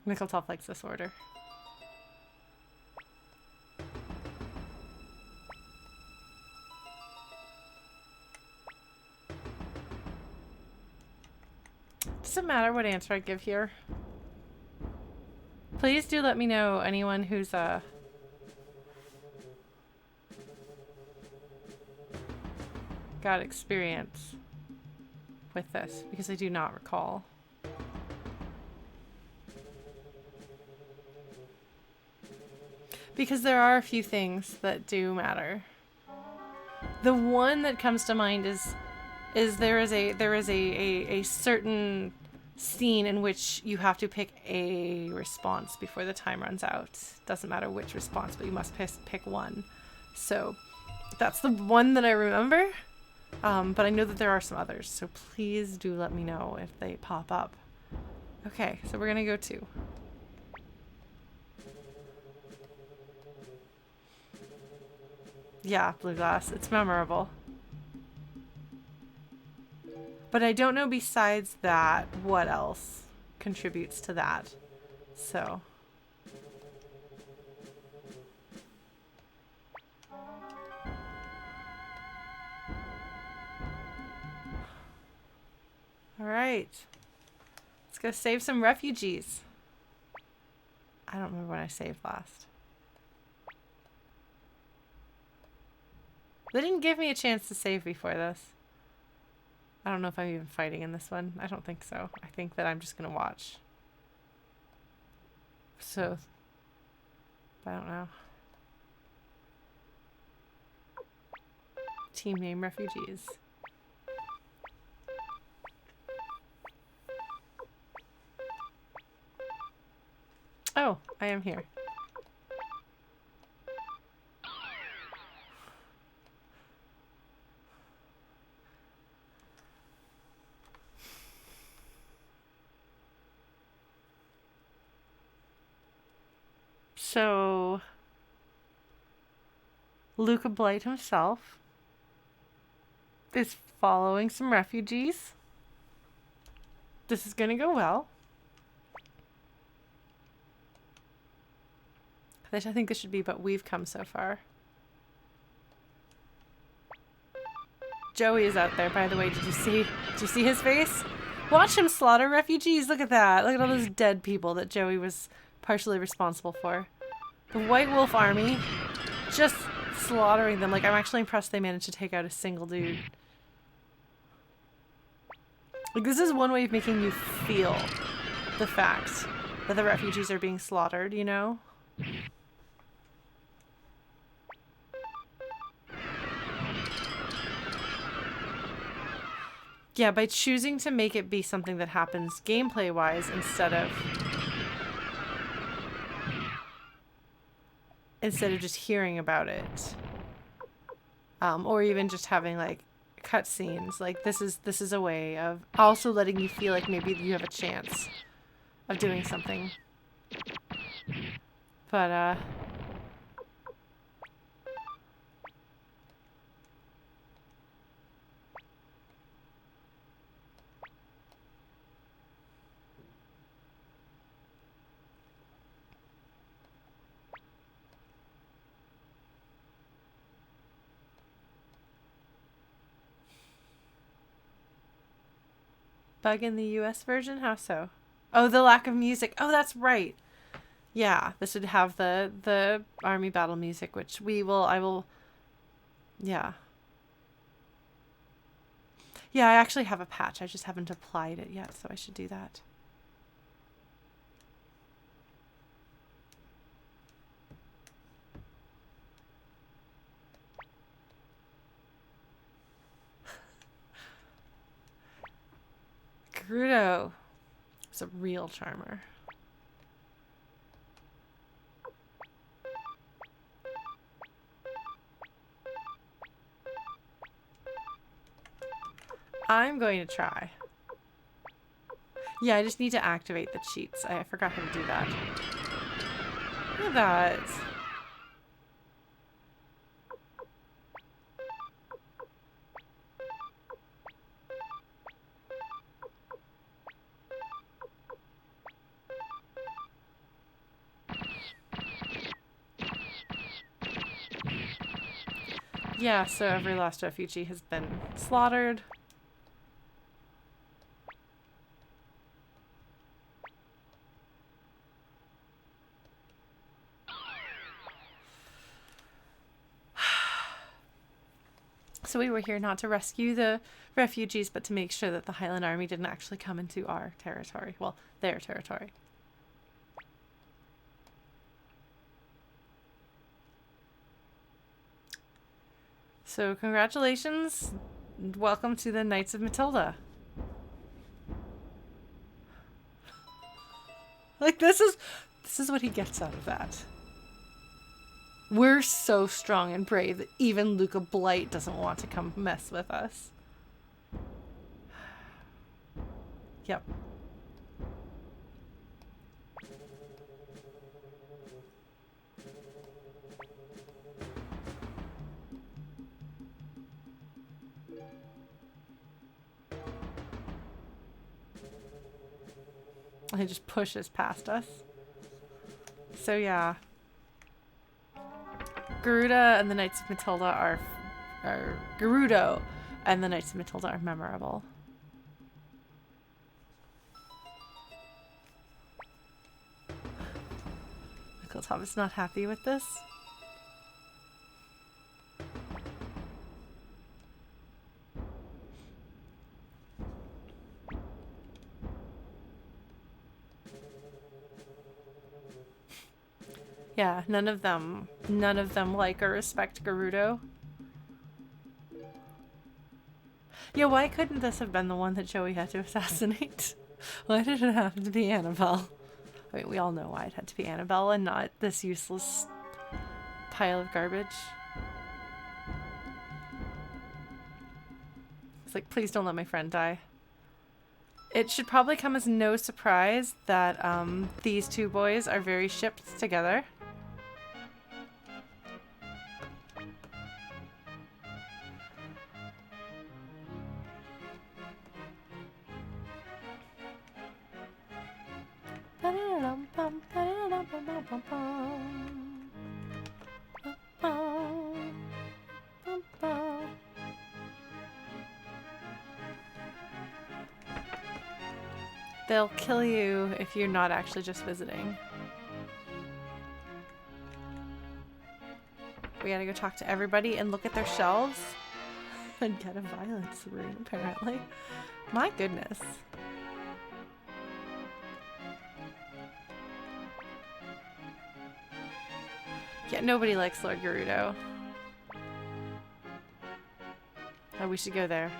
Mickeltoff likes this order. Does it matter what answer I give here? Please do let me know anyone who's got experience with this, because I do not recall. Because there are a few things that do matter. The one that comes to mind is there is a certain scene in which you have to pick a response before the time runs out. Doesn't matter which response, but you must pick one. So that's the one that I remember. But I know that there are some others, so please do let me know if they pop up. Okay, so we're gonna go 2. Yeah, blue glass. It's memorable. But I don't know besides that what else contributes to that. So. Alright. Let's go save some refugees. I don't remember when I saved last. They didn't give me a chance to save before this. I don't know if I'm even fighting in this one. I don't think so. I think that I'm just gonna watch. So, I don't know. Team name refugees. Oh, I am here. So, Luca Blight himself is following some refugees. This is gonna go well. I think this should be, but we've come so far. Joey is out there, by the way. Did you see his face? Watch him slaughter refugees. Look at that. Look at all those dead people that Joey was partially responsible for. The White Wolf Army, just slaughtering them. Like, I'm actually impressed they managed to take out a single dude. Like, this is one way of making you feel the fact that the refugees are being slaughtered, you know? Yeah, by choosing to make it be something that happens gameplay-wise instead of just hearing about it, or even just having like cutscenes. Like this is a way of also letting you feel like maybe you have a chance of doing something. But bug in the US version? How so? Oh, the lack of music. Oh, that's right. Yeah, this would have the army battle music, which I will. Yeah. Yeah, I actually have a patch. I just haven't applied it yet, so I should do that. Gorudo is a real charmer. I'm going to try. Yeah, I just need to activate the cheats. I forgot how to do that. Look at that. Yeah, so every last refugee has been slaughtered. So we were here not to rescue the refugees, but to make sure that the Highland Army didn't actually come into our territory. Well, their territory. So congratulations. Welcome to the Knights of Matilda. Like, this is what he gets out of that. We're so strong and brave that even Luca Blight doesn't want to come mess with us. Yep. He just pushes past us. So yeah. Gorudo and the Knights of Matilda are Gorudo and the Knights of Matilda are memorable. Michael Thomas not happy with this. Yeah, none of them like or respect Gorudo. Yeah, why couldn't this have been the one that Joey had to assassinate? Why did it have to be Annabelle? I mean, we all know why it had to be Annabelle and not this useless pile of garbage. It's like, please don't let my friend die. It should probably come as no surprise that these two boys are very shipped together. They'll kill you if you're not actually just visiting. We gotta go talk to everybody and look at their shelves and get a violence rune, apparently. My goodness. Yeah, nobody likes Lord Gorudo. Oh, we should go there.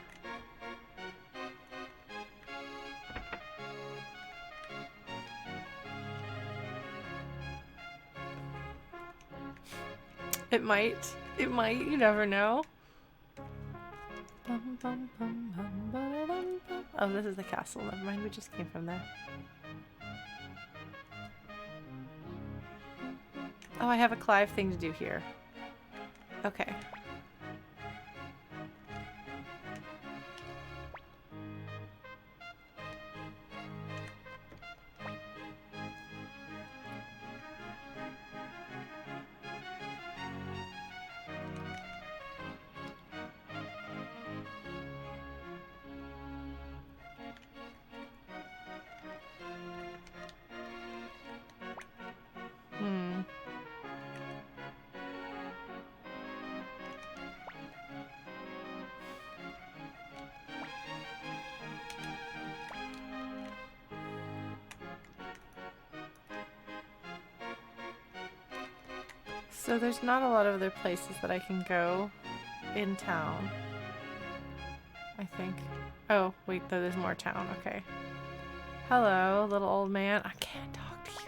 It might, you never know. Oh, this is the castle, never mind, we just came from there. Oh, I have a Clive thing to do here. Okay. So there's not a lot of other places that I can go in town, I think. Oh, wait, though there's more town. Okay. Hello, little old man. I can't talk to you.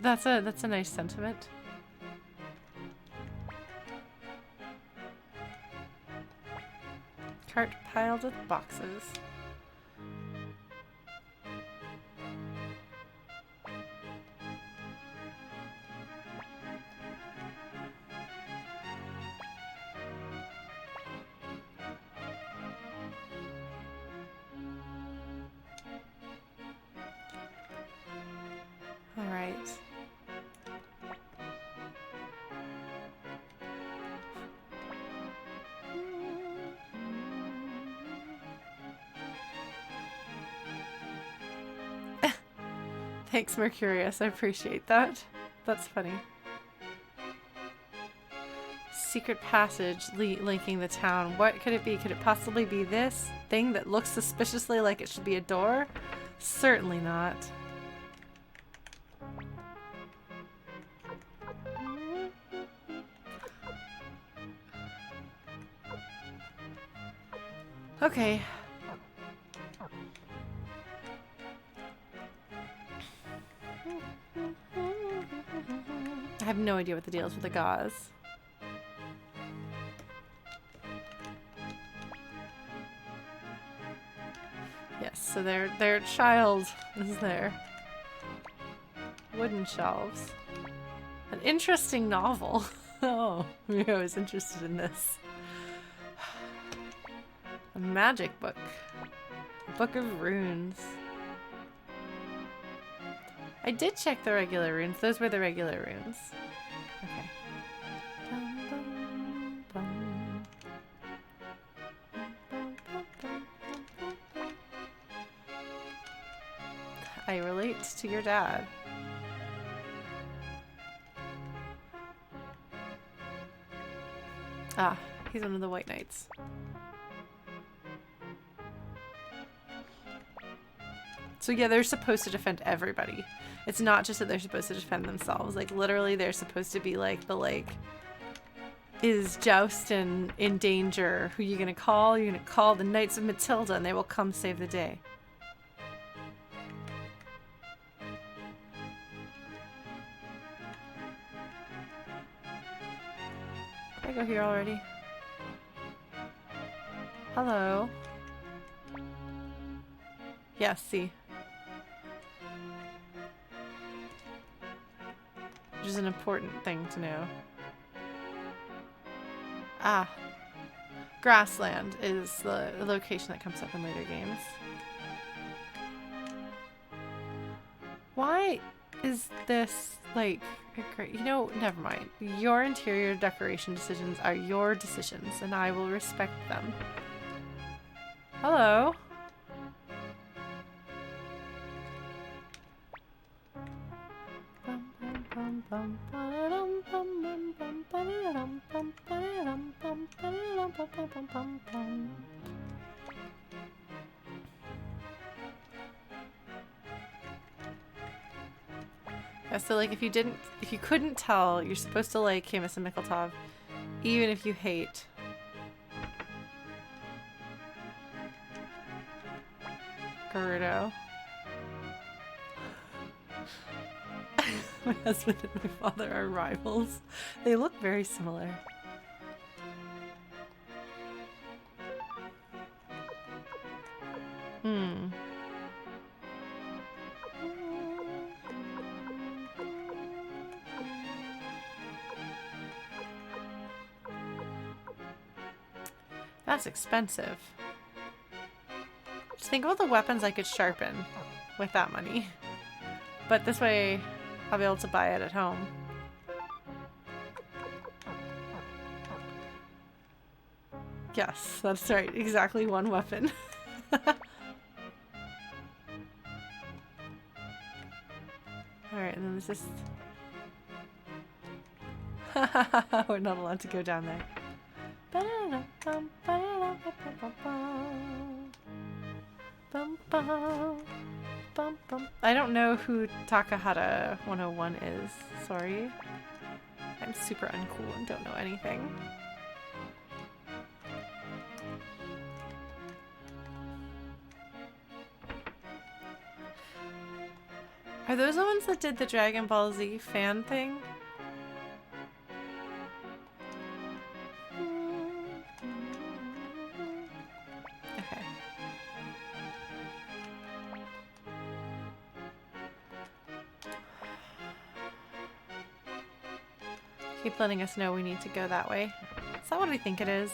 That's a nice sentiment. Cart piled with boxes. All right. Thanks, Mercurius. I appreciate that. That's funny. Secret passage linking the town. What could it be? Could it possibly be this thing that looks suspiciously like it should be a door? Certainly not. Okay. I have no idea what the deal is with the gauze. Yes, so their child is there. Wooden shelves. An interesting novel. Oh, I was interested in this. A magic book. A book of runes. I did check the regular runes. Those were the regular runes. Okay. I relate to your dad. Ah, he's one of the White Knights. So yeah, they're supposed to defend everybody. It's not just that they're supposed to defend themselves. Like, literally, they're supposed to be like the, like, is Joustin in danger? Who you gonna call? You're gonna call the Knights of Matilda and they will come save the day. Can I go here already? Hello. Yes, see. Which is an important thing to know. Ah. Grassland is the location that comes up in later games. Why is this, like, great? You know, never mind. Your interior decoration decisions are your decisions, and I will respect them. Hello. Yeah, so like if you couldn't tell, you're supposed to like Camus and Mickeltov, even if you hate. Gorudo. My husband and my father are rivals. They look very similar. Hmm. That's expensive. Just think about the weapons I could sharpen with that money. But this way, I'll be able to buy it at home. Yes, that's right. Exactly one weapon. Alright, and then this is... We're not allowed to go down there. I don't know who Takahata 101 is. Sorry. I'm super uncool and don't know anything. Are those the ones that did the Dragon Ball Z fan thing? Okay. Keep letting us know we need to go that way. Is that what I think it is?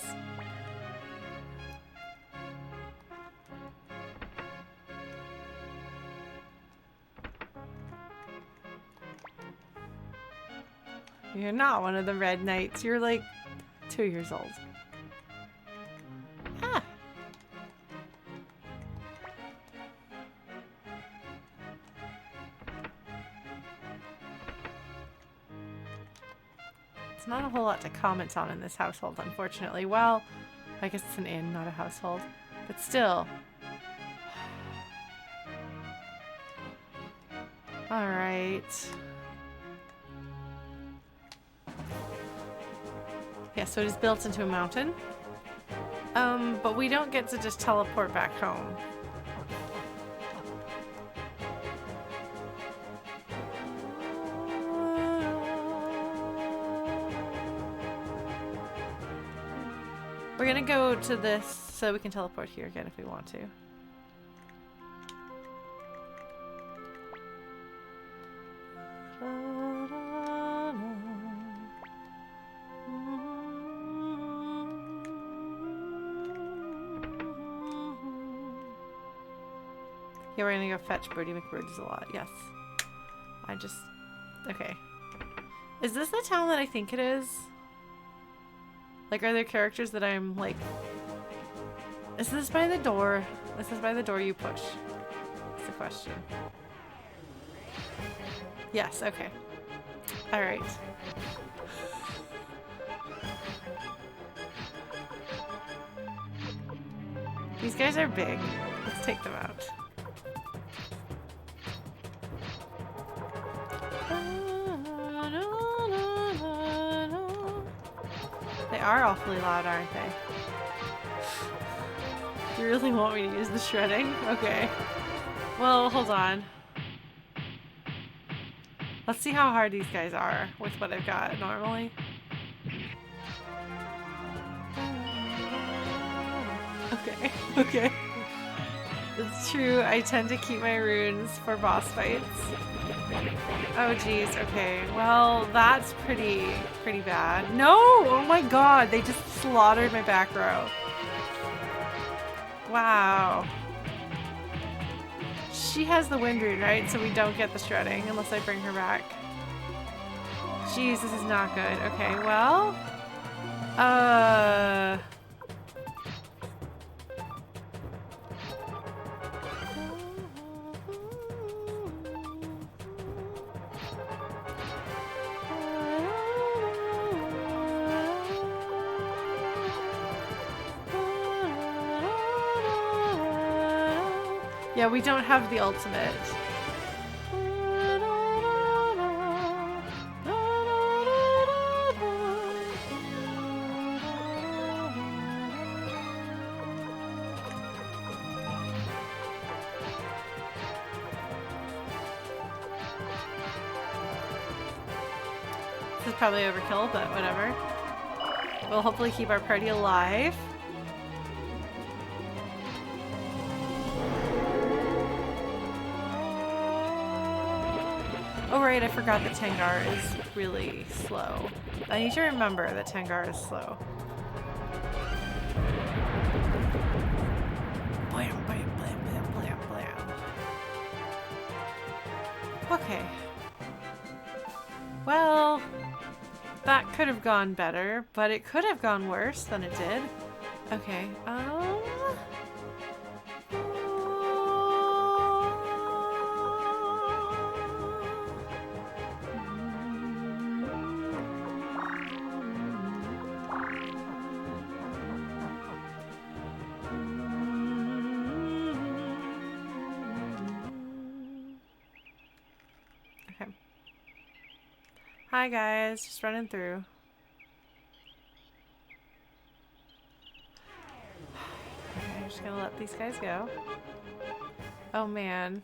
You're not one of the Red Knights. You're like 2 years old. Ah! It's not a whole lot to comment on in this household, unfortunately. Well, I guess it's an inn, not a household. But still. Alright. Yeah, so it is built into a mountain. But we don't get to just teleport back home. We're gonna go to this so we can teleport here again if we want to. Yeah, we're gonna go fetch Birdie McBirdies a lot, yes. Okay. Is this the town that I think it is? Like, are there characters that I'm, like... Is this by the door? This is by the door you push. That's the question. Yes, okay. Alright. These guys are big. Let's take them out. They are awfully loud, aren't they? You really want me to use the shredding? Okay. Well, hold on. Let's see how hard these guys are with what I've got normally. Okay, okay. It's true, I tend to keep my runes for boss fights. Oh geez, okay. Well, that's pretty bad. No! Oh my god, they just slaughtered my back row. Wow. She has the wind rune, right? So we don't get the shredding unless I bring her back. Jeez, this is not good. Okay, well... Yeah, we don't have the ultimate. This is probably overkill, but whatever. We'll hopefully keep our party alive. Oh right, I forgot that Tengar is really slow. I need to remember that Tengar is slow. Blam, blam, blam, blam, blam, blam. Okay. Well, that could have gone better, but it could have gone worse than it did. Okay, Hi guys, just running through. Okay, I'm just gonna let these guys go. Oh man.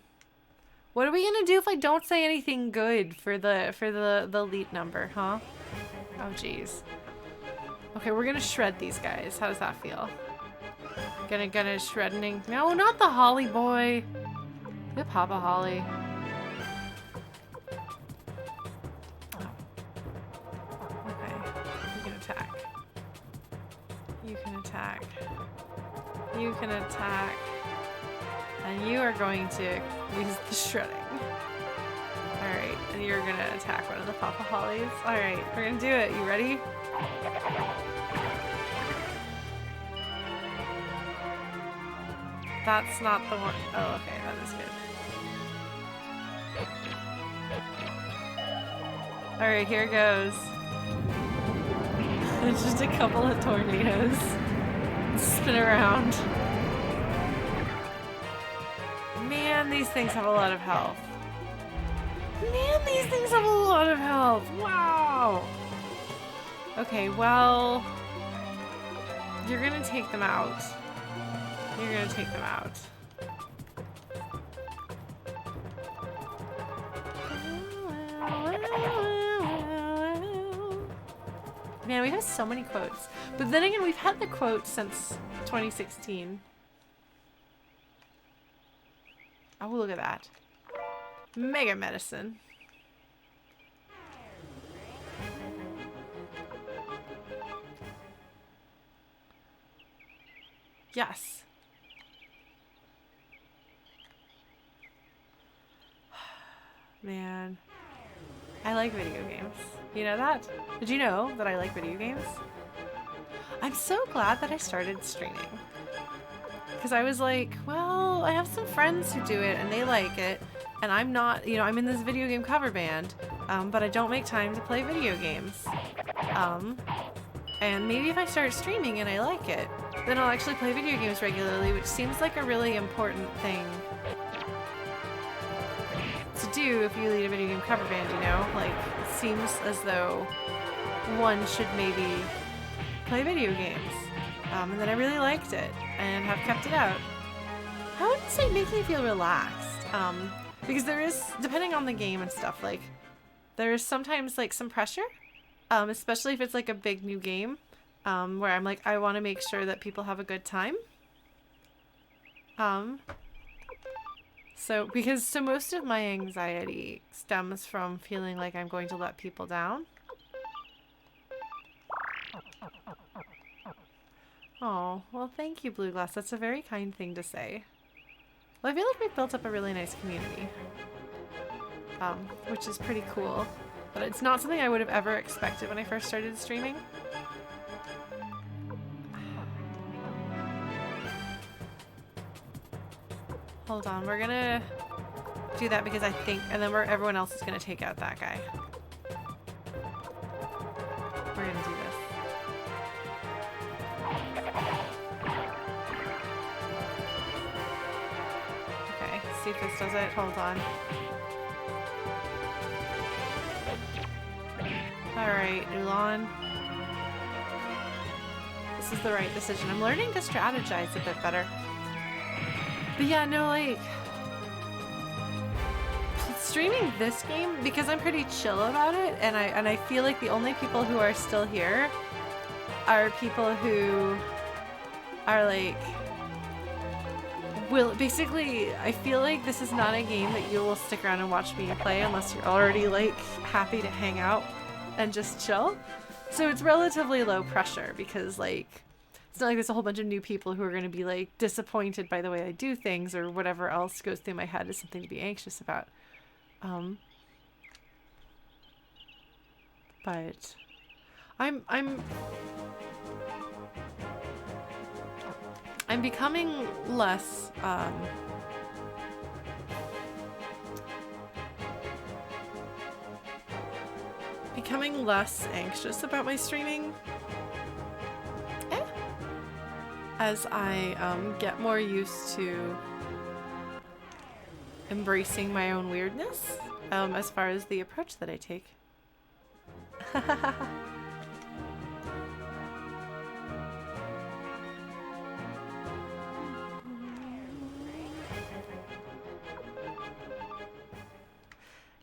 What are we gonna do if I don't say anything good for the elite number, huh? Oh jeez. Okay, we're gonna shred these guys. How does that feel? Gonna shredding. No, not the Holly boy. The Papa Holly. Oh. Okay. You can attack. You can attack. You can attack. And you are going to use the shredding. Alright, and you're gonna attack one of the Papa Hollies. Alright, we're gonna do it. You ready? That's not the one. Oh, okay, that is good. Alright, here goes. It's just a couple of tornadoes. Spin around. Man, these things have a lot of health. Man, these things have a lot of health. Wow. Okay, well, you're gonna take them out. You're gonna take them out. Man, we have so many quotes. But then again, we've had the quote since 2016. Oh, look at that. Mega medicine. Yes. Man. I like video games. You know that? Did you know that I like video games? I'm so glad that I started streaming. Because I was like, well, I have some friends who do it and they like it. And I'm not, you know, I'm in this video game cover band, but I don't make time to play video games. And maybe if I start streaming and I like it, then I'll actually play video games regularly, which seems like a really important thing to do if you lead a video game cover band, you know? Like, it seems as though one should maybe play video games. And then I really liked it and have kept it out. I wouldn't say it makes me feel relaxed. Because there is, depending on the game and stuff, like, there is sometimes, like, some pressure. Especially if it's, like, a big new game. Where I'm like, I want to make sure that people have a good time. So most of my anxiety stems from feeling like I'm going to let people down. Oh, well, thank you, Blue Glass. That's a very kind thing to say. Well, I feel like we've built up a really nice community. Which is pretty cool. But it's not something I would have ever expected when I first started streaming. Hold on, we're gonna do that because I think, and then everyone else is gonna take out that guy. We're gonna do this. Okay, see if this does it. Hold on. Alright, Ulan. This is the right decision. I'm learning to strategize a bit better. But yeah, no, like, streaming this game, because I'm pretty chill about it, and I feel like the only people who are still here are people who are like, basically, I feel like this is not a game that you will stick around and watch me play unless you're already like happy to hang out and just chill. So it's relatively low pressure because like, it's not like there's a whole bunch of new people who are going to be like disappointed by the way I do things or whatever else goes through my head is something to be anxious about. But I'm becoming less anxious about my streaming. As I get more used to embracing my own weirdness, as far as the approach that I take.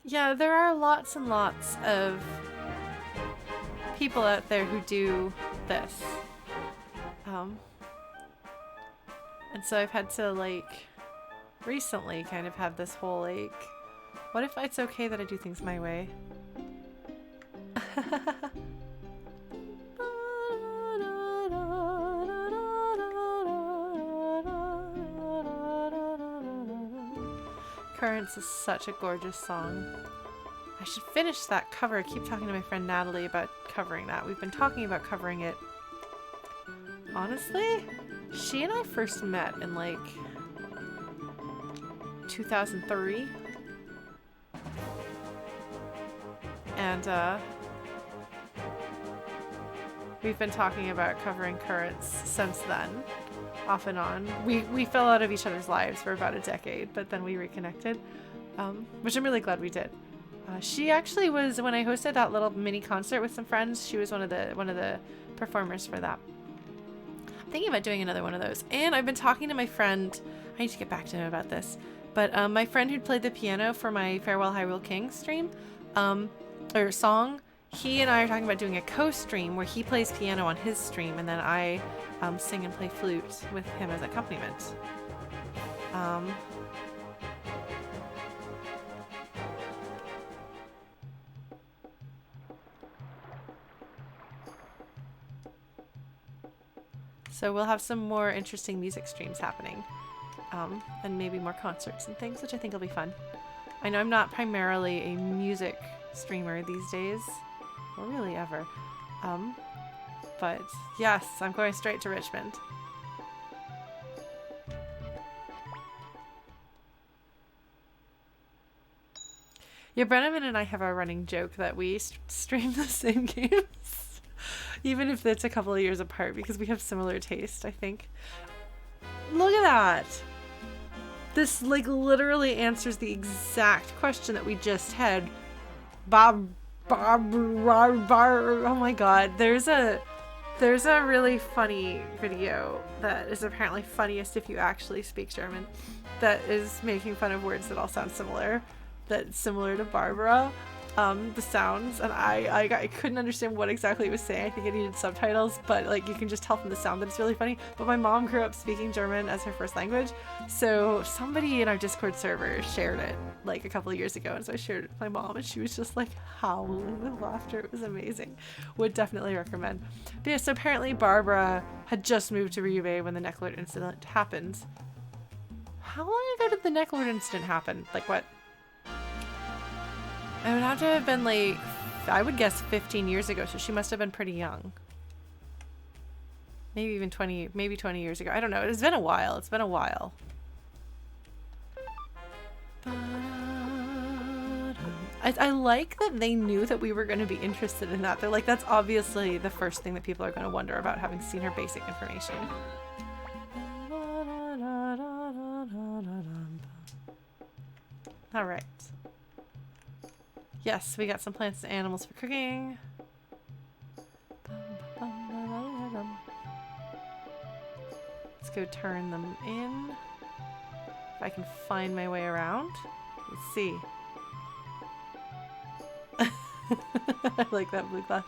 Yeah, there are lots and lots of people out there who do this. And so I've had to, like, recently kind of have this whole, like, what if it's okay that I do things my way? Currents is such a gorgeous song. I should finish that cover. I keep talking to my friend Natalie about covering that. We've been talking about covering it. Honestly, she and I first met in like 2003. And we've been talking about covering Currents since then, off and on. We fell out of each other's lives for about a decade, but then we reconnected, which I'm really glad we did. She actually was, when I hosted that little mini concert with some friends, she was one of the performers for that. I'm thinking about doing another one of those. And I've been talking to my friend, I need to get back to him about this, but my friend who played the piano for my Farewell Hyrule King stream, or song, he and I are talking about doing a co-stream where he plays piano on his stream and then I sing and play flute with him as accompaniment. So we'll have some more interesting music streams happening, and maybe more concerts and things, which I think will be fun. I know I'm not primarily a music streamer these days, or really ever, but yes, I'm going straight to Richmond. Yeah, Brennan and I have a running joke that we stream the same games, even if it's a couple of years apart, because we have similar taste, I think. Look at that! This, like, literally answers the exact question that we just had. Oh my god, there's a really funny video that is apparently funniest if you actually speak German, that is making fun of words that all sound similar, that's similar to Barbara, the sounds, and I couldn't understand what exactly it was saying. I think it needed subtitles, but like you can just tell from the sound that it's really funny. But my mom grew up speaking German as her first language, so somebody in our Discord server shared it like a couple of years ago, and so I shared it with my mom, and she was just like howling with laughter. It was amazing. Would definitely recommend. But yeah, so apparently Barbara had just moved to Ryubei when the Necklord incident happened. How long ago did the Necklord incident happen? Like what? I would have to have been like, I would guess 15 years ago, so she must have been pretty young. Maybe even 20 years ago. I don't know. It's been a while. It's been a while. I like that they knew that we were going to be interested in that. They're like, that's obviously the first thing that people are going to wonder about, having seen her basic information. All right. Yes, we got some plants and animals for cooking. Let's go turn them in. If I can find my way around. Let's see. I like that blue glass.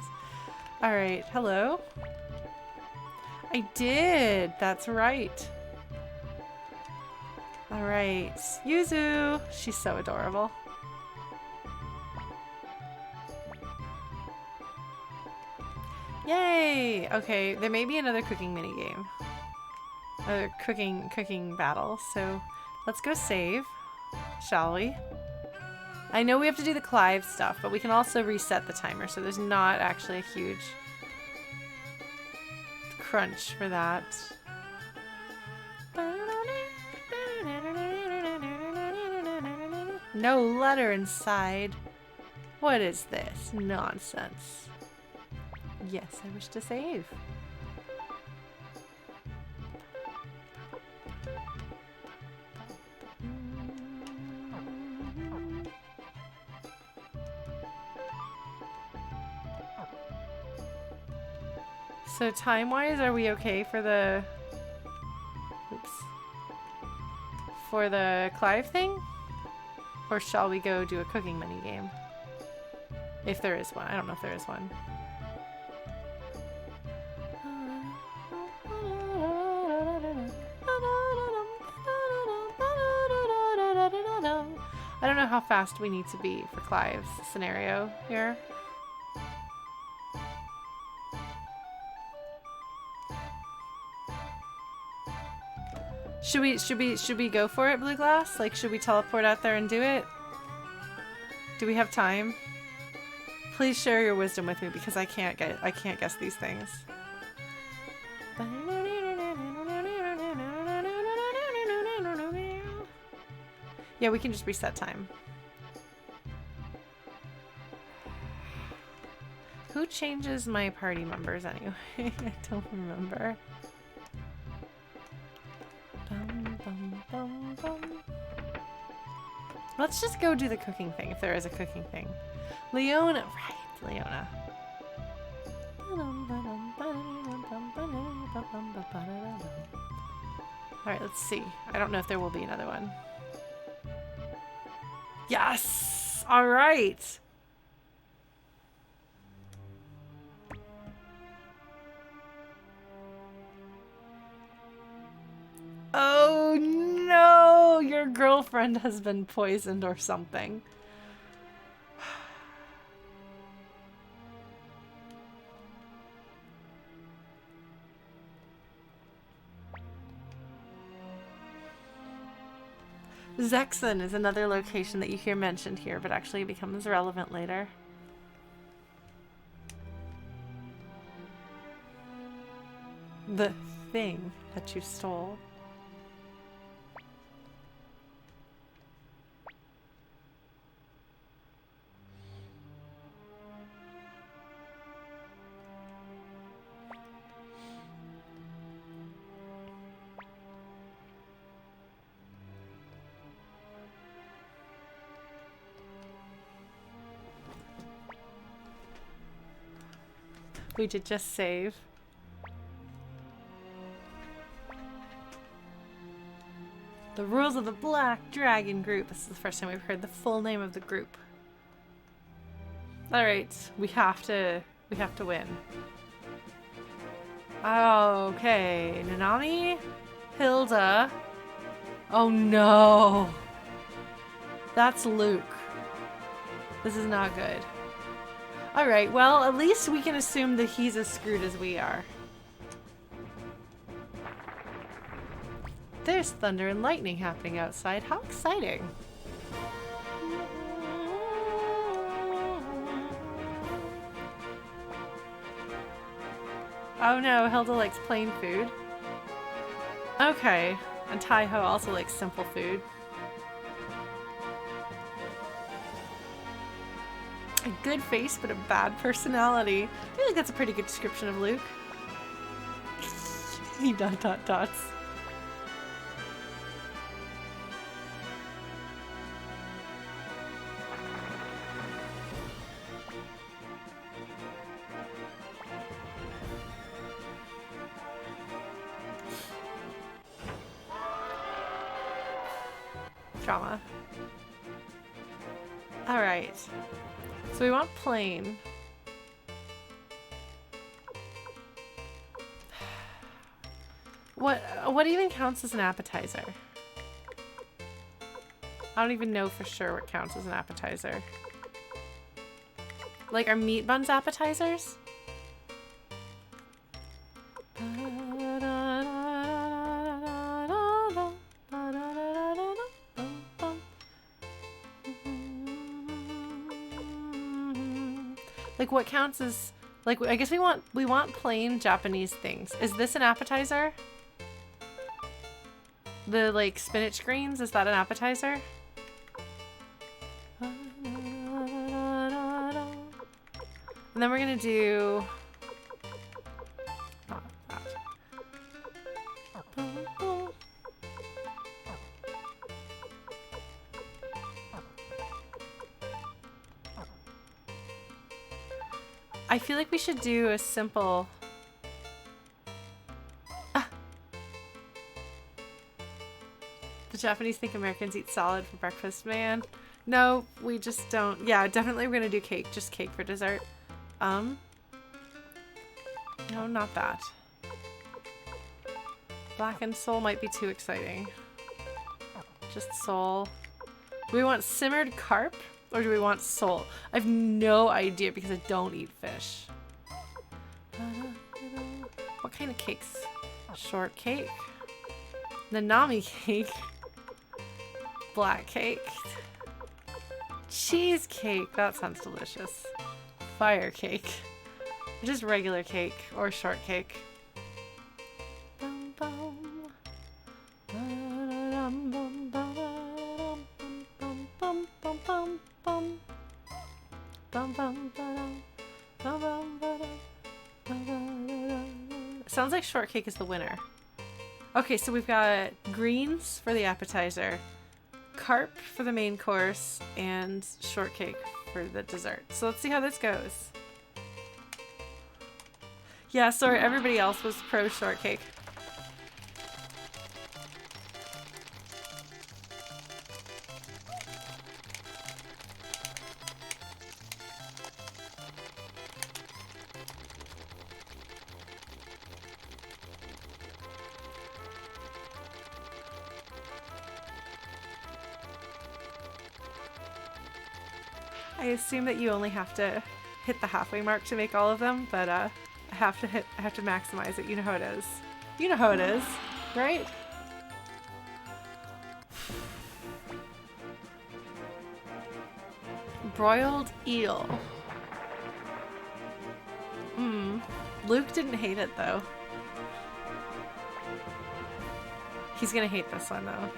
Alright, hello. I did! That's right. Alright. Yuzu! She's so adorable. Yay! Okay, there may be another cooking minigame. Another cooking battle, so let's go save, shall we? I know we have to do the Clive stuff, but we can also reset the timer, so there's not actually a huge crunch for that. No letter inside. What is this nonsense? Yes, I wish to save. So time-wise, are we okay for the... Oops. For the Clive thing? Or shall we go do a cooking mini game? If there is one. I don't know if there is one. I don't know how fast we need to be for Clive's scenario here. Should we go for it, Blue Glass? Like, should we teleport out there and do it? Do we have time? Please share your wisdom with me because I can't guess these things. Yeah, we can just reset time. Who changes my party members anyway? I don't remember. Let's just go do the cooking thing if there is a cooking thing. Leona, right, Leona. Alright, let's see. I don't know if there will be another one. Yes! Alright! Oh no! Your girlfriend has been poisoned or something. Zexon is another location that you hear mentioned here, but actually becomes relevant later. The thing that you stole. We did just save. The rules of the Black Dragon Group. This is the first time we've heard the full name of the group. Alright, we have to win. Okay, Nanami, Hilda. Oh no. That's Luke. This is not good. Alright, well, at least we can assume that he's as screwed as we are. There's thunder and lightning happening outside. How exciting! Oh no, Hilda likes plain food. Okay, and Taiho also likes simple food. A good face, but a bad personality. I feel like that's a pretty good description of Luke. He ... dots. Drama. Alright. So we want plain. What even counts as an appetizer? I don't even know for sure what counts as an appetizer. Like, are meat buns appetizers? Like, what counts as, like, I guess we want plain Japanese things. Is this an appetizer? The, like, spinach greens, is that an appetizer? And then we're gonna do... I feel like we should do a simple The Japanese think Americans eat salad for breakfast, man. No, we just don't. Yeah, definitely we're gonna do cake. Just cake for dessert. No, not that. Blackened sole might be too exciting. Just sole. Do we want simmered carp or do we want sole? I have no idea because I don't eat fish. What kind of cakes? Shortcake, nanami cake, black cake, cheesecake. That sounds delicious. Fire cake, just regular cake or shortcake. Sounds like shortcake is the winner. Okay, so we've got greens for the appetizer, carp for the main course, and shortcake for the dessert. So let's see how this goes. Yeah, sorry, everybody else was pro shortcake. I assume that you only have to hit the halfway mark to make all of them, but I have to maximize it. You know how it is. You know how it is, right? Broiled eel. Luke didn't hate it though. He's gonna hate this one though.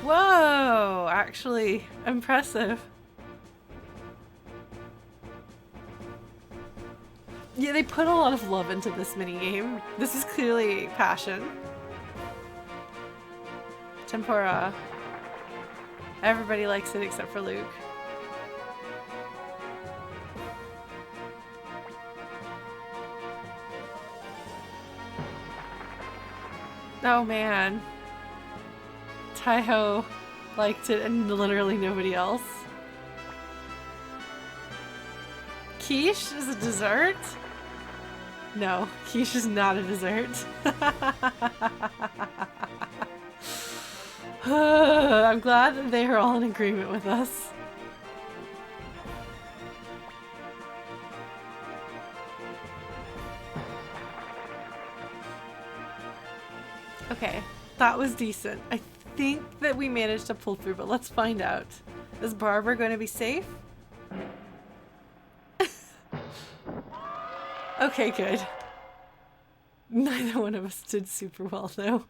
Whoa! Actually, impressive. Yeah, they put a lot of love into this minigame. This is clearly passion. Tempura. Everybody likes it except for Luke. Oh man. Taiho liked it and literally nobody else. Quiche is a dessert? No, quiche is not a dessert. I'm glad that they are all in agreement with us. Okay, that was decent. I think that we managed to pull through, but let's find out. Is Barbara going to be safe? Okay, good. Neither one of us did super well, though.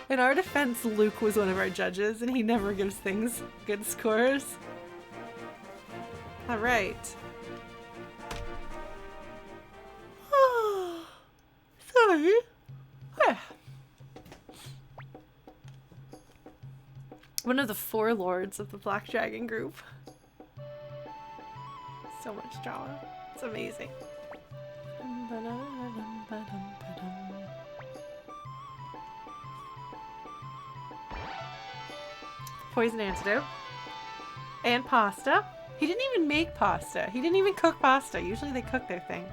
In our defense, Luke was one of our judges, and he never gives things good scores. Alright. Sorry. One of the 4 lords of the Black Dragon group. So much drama. It's amazing. Poison antidote. And pasta. He didn't even make pasta. He didn't even cook pasta. Usually they cook their thing.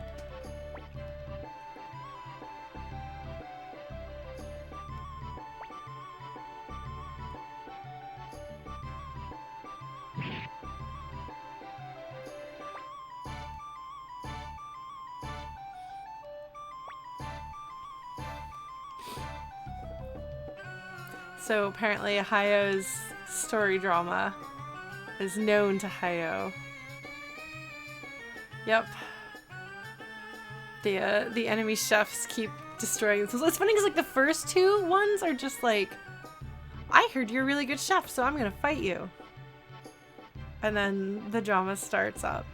So apparently Hayo's story drama is known to Hayo. Yep. The enemy chefs keep destroying themselves. It's funny because like the first 2 ones are just like, I heard you're a really good chef, so I'm gonna fight you. And then the drama starts up.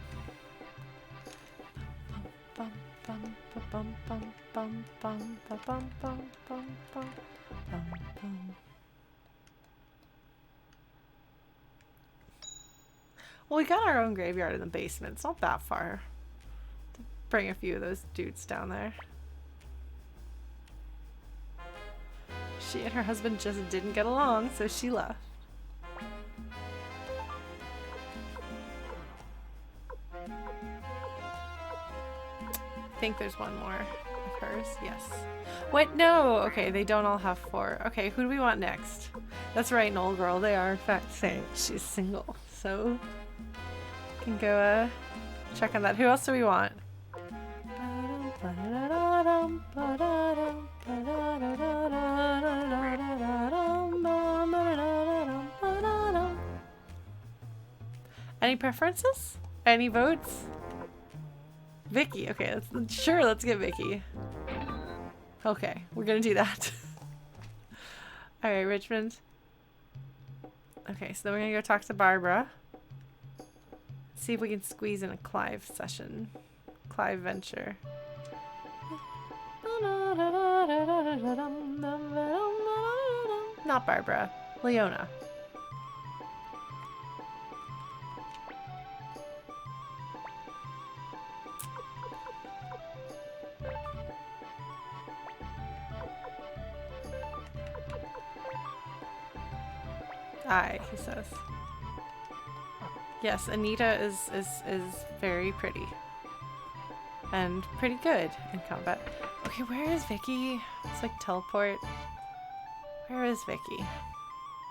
Well, we got our own graveyard in the basement. It's not that far to bring a few of those dudes down there. She and her husband just didn't get along, so she left. I think there's one more of hers. Yes. What? No! Okay, they don't all have 4. Okay, who do we want next? That's right, an old girl. They are, in fact, saying she's single. So, can go check on that. Who else do we want? Any preferences? Any votes? Vicky. Okay, let's get Vicky. Okay, we're gonna do that. Alright, Richmond. Okay, so then we're gonna go talk to Barbara. See if we can squeeze in a Clive session. Clive venture. Not Barbara. Leona. Aye, he says. Yes, Anita is very pretty. And pretty good in combat. Okay, where is Vicky? It's like teleport. Where is Vicky?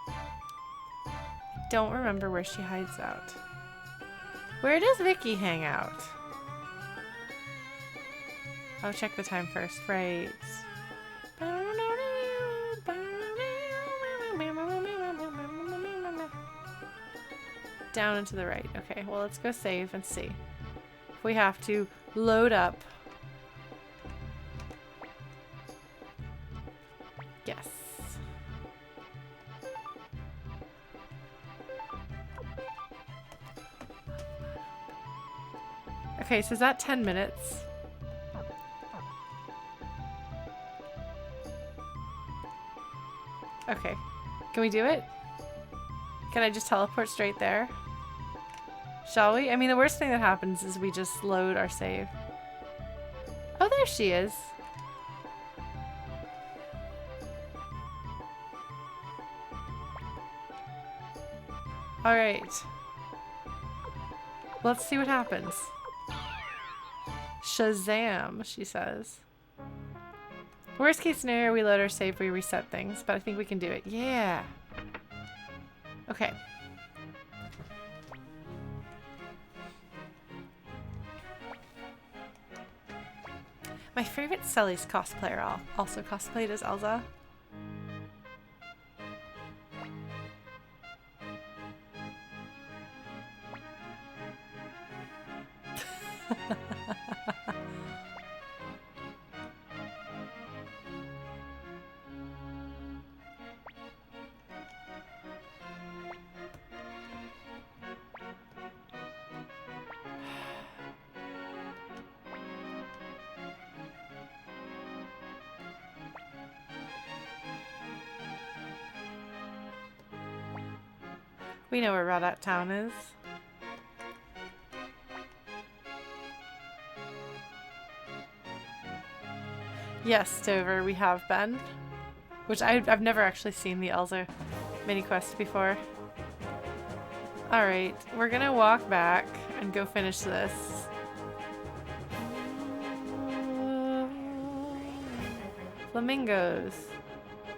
I don't remember where she hides out. Where does Vicky hang out? I'll check the time first. Right. Down and to the right. Okay, well, let's go save and see if we have to load up. Yes. Okay, so is that 10 minutes? Okay. Can we do it? Can I just teleport straight there? Shall we? I mean, the worst thing that happens is we just load our save. Oh, there she is. Alright. Let's see what happens. Shazam, she says. Worst case scenario, we load our save, we reset things, but I think we can do it. Yeah. Okay. My favorite Sully's cosplayer also cosplayed as Elsa. We know where Radat Town is. Yes, Dover, we have been. Which I've never actually seen the Elsa mini quest before. Alright, we're gonna walk back and go finish this. Flamingos.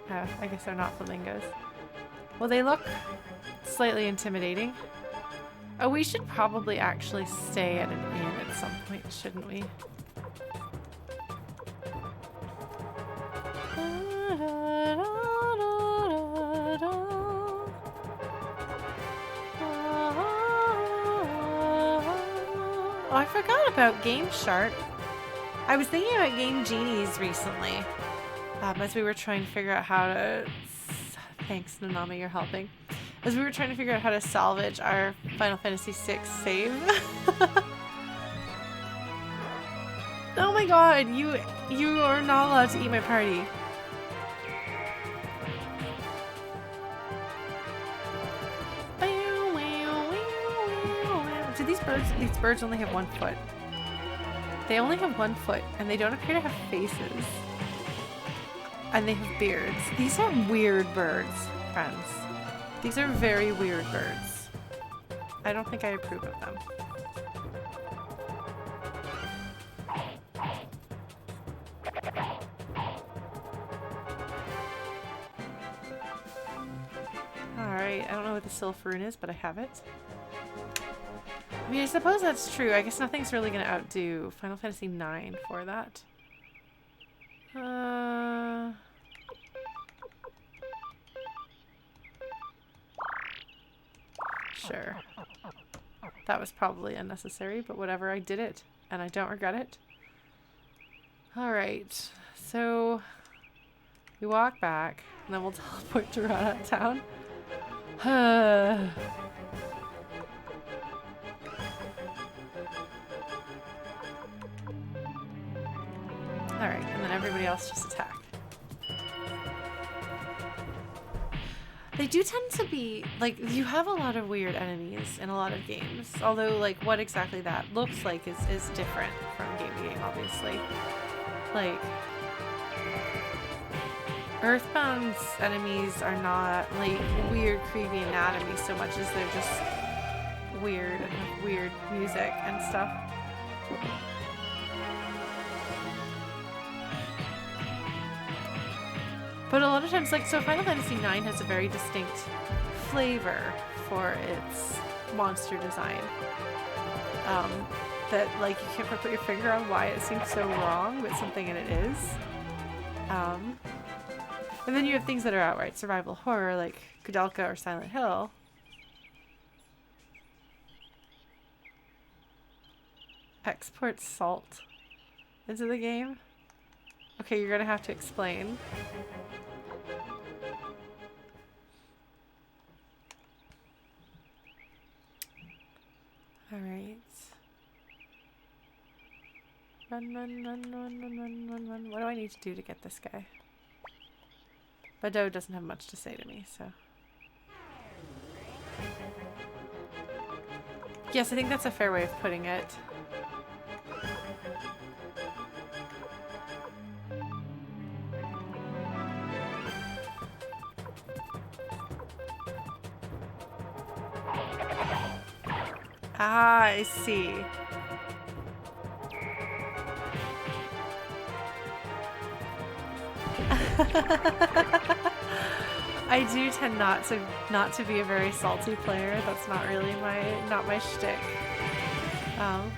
Oh, I guess they're not flamingos. Well, they look slightly intimidating. Oh, we should probably actually stay at an inn at some point, shouldn't we? Oh, I forgot about Game Shark. I was thinking about Game Genies recently, as we were trying to figure out how to... Thanks, Nanami, you're helping. As we were trying to figure out how to salvage our Final Fantasy VI save. Oh my god, you are not allowed to eat my party. Do these birds only have 1 foot? They only have 1 foot, and they don't appear to have faces. And they have beards. These are weird birds, friends. These are very weird birds. I don't think I approve of them. Alright, I don't know what the Silph is, but I have it. I mean, I suppose that's true. I guess nothing's really going to outdo Final Fantasy IX for that. Sure. That was probably unnecessary, but whatever, I did it, and I don't regret it. Alright, so we walk back, and then we'll teleport to Rat Town. Alright, and then everybody else just attack. They do tend to be, like, you have a lot of weird enemies in a lot of games. Although, like, what exactly that looks like is different from game to game, obviously. Like, Earthbound's enemies are not, like, weird, creepy anatomy so much as they're just weird and have weird music and stuff. But a lot of times, like, so Final Fantasy IX has a very distinct flavor for its monster design. That, like, you can't quite put your finger on why it seems so wrong, but something in it is. And then you have things that are outright survival horror, like Kudelka or Silent Hill. Export salt into the game? Okay, you're gonna have to explain. Alright. Run, run, run, run, run, run, run, run. What do I need to do to get this guy? Bado doesn't have much to say to me, so. Yes, I think that's a fair way of putting it. Ah, I see. I do tend not to be a very salty player. That's not really my shtick. I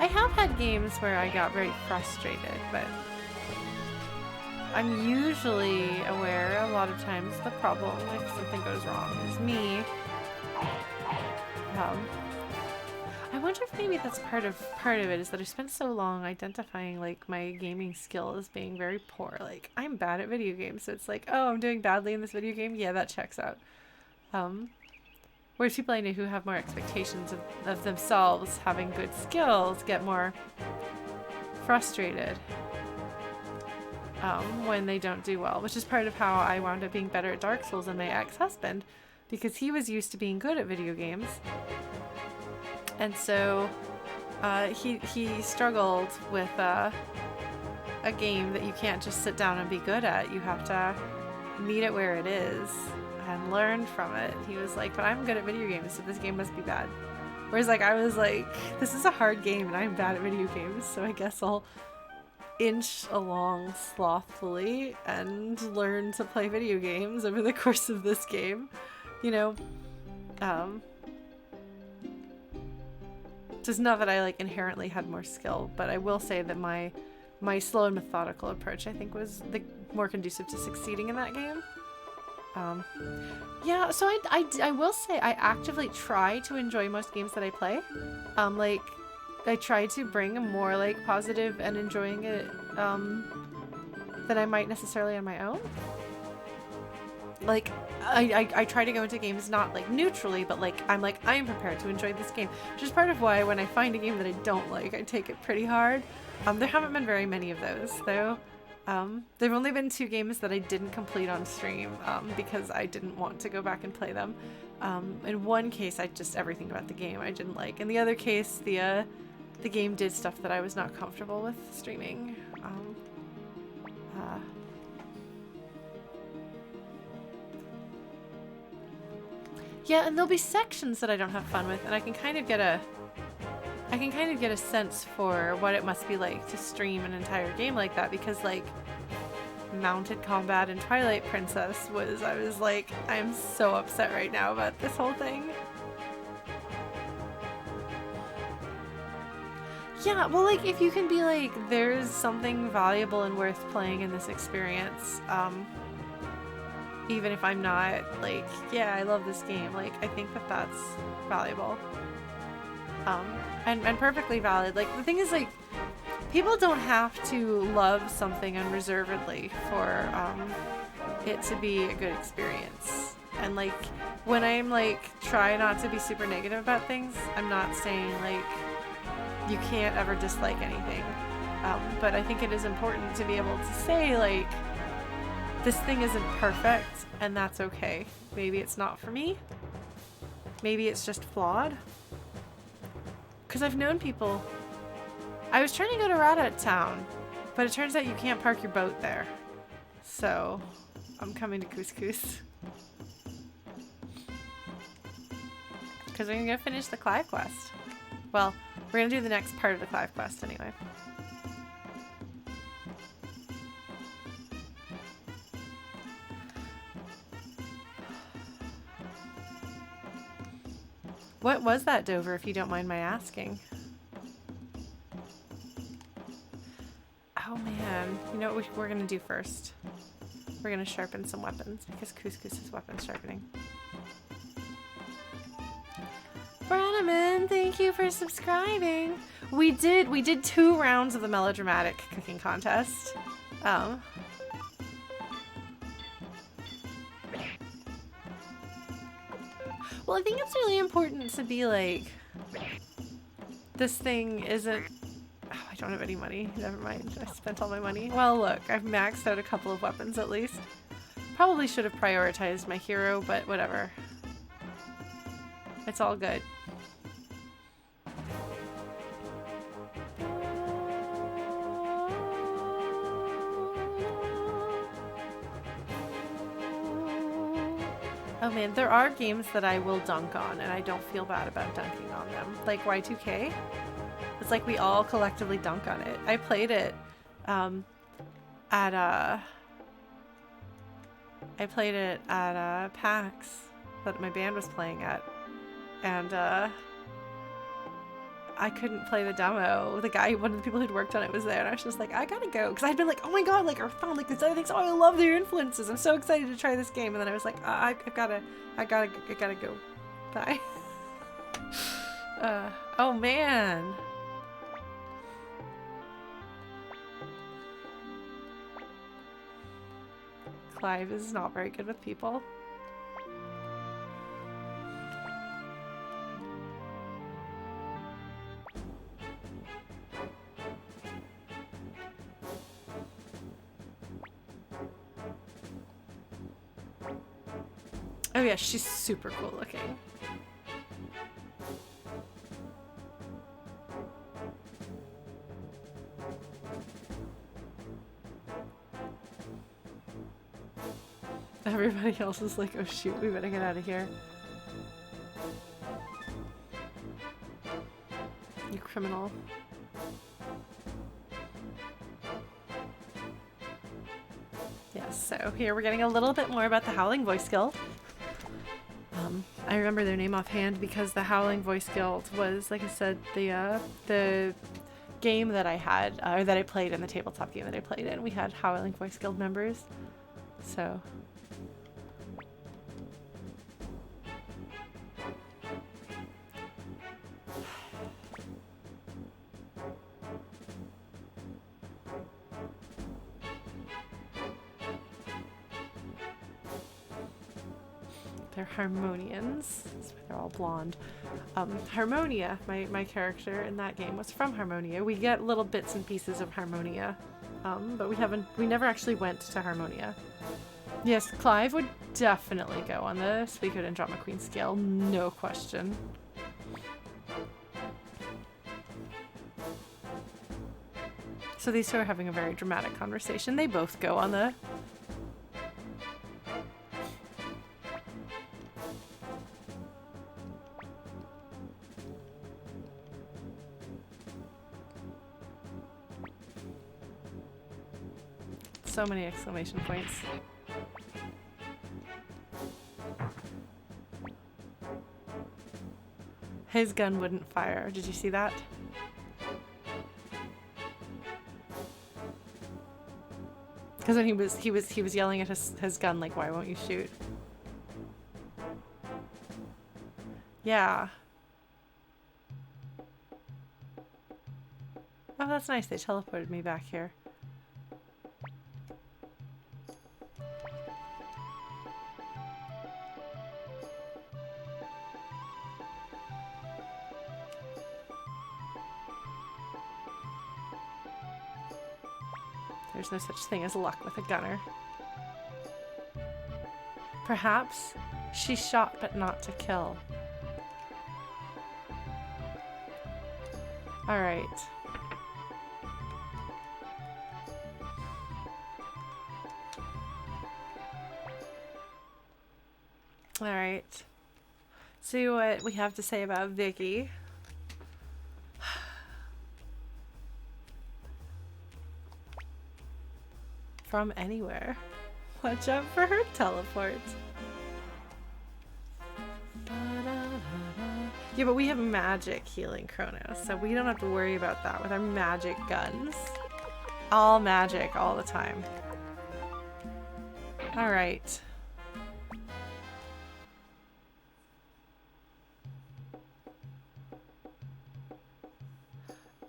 have had games where I got very frustrated, but I'm usually aware a lot of times the problem if something goes wrong is me. I wonder if maybe that's part of it is that I spent so long identifying like my gaming skill as being very poor. Like I'm bad at video games, so it's like, oh, I'm doing badly in this video game. Yeah, that checks out. Whereas people I know who have more expectations of themselves having good skills get more frustrated when they don't do well, which is part of how I wound up being better at Dark Souls than my ex-husband, because he was used to being good at video games. And so he struggled with a game that you can't just sit down and be good at. You have to meet it where it is and learn from it. He was like, but I'm good at video games, so this game must be bad. Whereas like I was like, this is a hard game and I'm bad at video games, so I guess I'll inch along slothfully and learn to play video games over the course of this game. You know, just not that I like inherently had more skill, but I will say that my slow and methodical approach I think was the more conducive to succeeding in that game. Yeah, so I will say I actively try to enjoy most games that I play. Like I try to bring a more like positive and enjoying it than I might necessarily on my own. Like I try to go into games not like neutrally, but like I'm prepared to enjoy this game, which is part of why when I find a game that I don't like, I take it pretty hard. There haven't been very many of those though. There've only been 2 games that I didn't complete on stream because I didn't want to go back and play them. In one case, everything about the game I didn't like. In the other case, the game did stuff that I was not comfortable with streaming. Yeah, and there'll be sections that I don't have fun with, and I can kind of get a sense for what it must be like to stream an entire game like that, because like mounted combat in Twilight Princess I was like, I am so upset right now about this whole thing. Yeah, well, like, if you can be like, there's something valuable and worth playing in this experience, even if I'm not, like, yeah, I love this game, like, I think that that's valuable. And perfectly valid. Like, the thing is, like, people don't have to love something unreservedly for, it to be a good experience. And, like, when I'm, like, try not to be super negative about things, I'm not saying, like, you can't ever dislike anything. But I think it is important to be able to say, like, this thing isn't perfect, and that's okay. Maybe it's not for me. Maybe it's just flawed. Because I've known people... I was trying to go to Rata Town, but it turns out you can't park your boat there. So, I'm coming to Couscous. Because we're going to go finish the Clive quest. Well, we're going to do the next part of the Clive quest anyway. What was that, Dover, if you don't mind my asking? Oh man, you know what we're gonna do first? We're gonna sharpen some weapons, because Couscous is weapon sharpening. Branaman, thank you for subscribing. We did 2 rounds of the melodramatic cooking contest. Well, I think it's really important to be like, this thing isn't... Oh, I don't have any money. Never mind. I spent all my money. Well, look, I've maxed out a couple of weapons at least. Probably should have prioritized my hero, but whatever. It's all good. Oh man, there are games that I will dunk on, and I don't feel bad about dunking on them. Like Y2K. It's like we all collectively dunk on it. I played it at PAX that my band was playing at, and I couldn't play the demo. The guy, one of the people who'd worked on it, was there, and I was just like, I gotta go, because I'd been like, oh my god, like I found like this other thing. Oh, I love their influences. I'm so excited to try this game, and then I was like, I gotta go. Bye. Oh man. Clive is not very good with people. Oh yeah, she's super cool looking. Everybody else is like, oh shoot, we better get out of here. You criminal. Yes, so here we're getting a little bit more about the Howling Voice Guild. I remember their name offhand because the Howling Voice Guild was, like I said, the game that I had, or that I played in, the tabletop game that I played in. We had Howling Voice Guild members, so... They're Harmonians. They're all blonde. Harmonia, my character in that game was from Harmonia. We get little bits and pieces of Harmonia, but we never actually went to Harmonia. Yes, Clive would definitely go on the Suikoden Drama Queen scale, no question. So these two are having a very dramatic conversation. They both go on the... So many exclamation points. His gun wouldn't fire. Did you see that? Because then he was yelling at his gun like, why won't you shoot? Yeah. Oh, that's nice. They teleported me back here. There's no such thing as luck with a gunner. Perhaps she shot but not to kill. Alright. Alright. See what we have to say about Vicky. From anywhere. Watch out for her teleport. Yeah, but we have magic healing Chronos, so we don't have to worry about that with our magic guns. All magic all the time. Alright.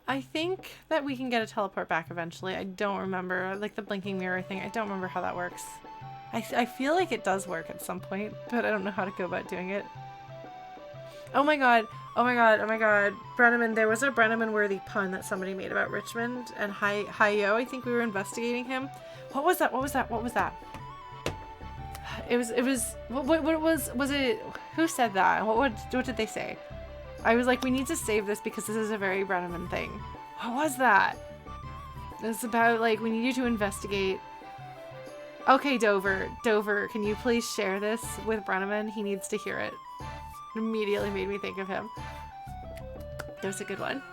I think that we can get a teleport back eventually. I don't remember, like the blinking mirror thing, I don't remember how that works. I feel like it does work at some point, but I don't know how to go about doing it. Oh my god, oh my god, oh my god. Brenneman, there was a Brenneman-worthy pun that somebody made about Richmond and Hi-Yo. I think we were investigating him. What was that? What was that? What was that? It was, what was it, who said that? What did they say? I was like, we need to save this because this is a very Brenneman thing. What was that? It's about, like, we need you to investigate. Okay, Dover, can you please share this with Brenneman? He needs to hear it. It immediately made me think of him. That was a good one.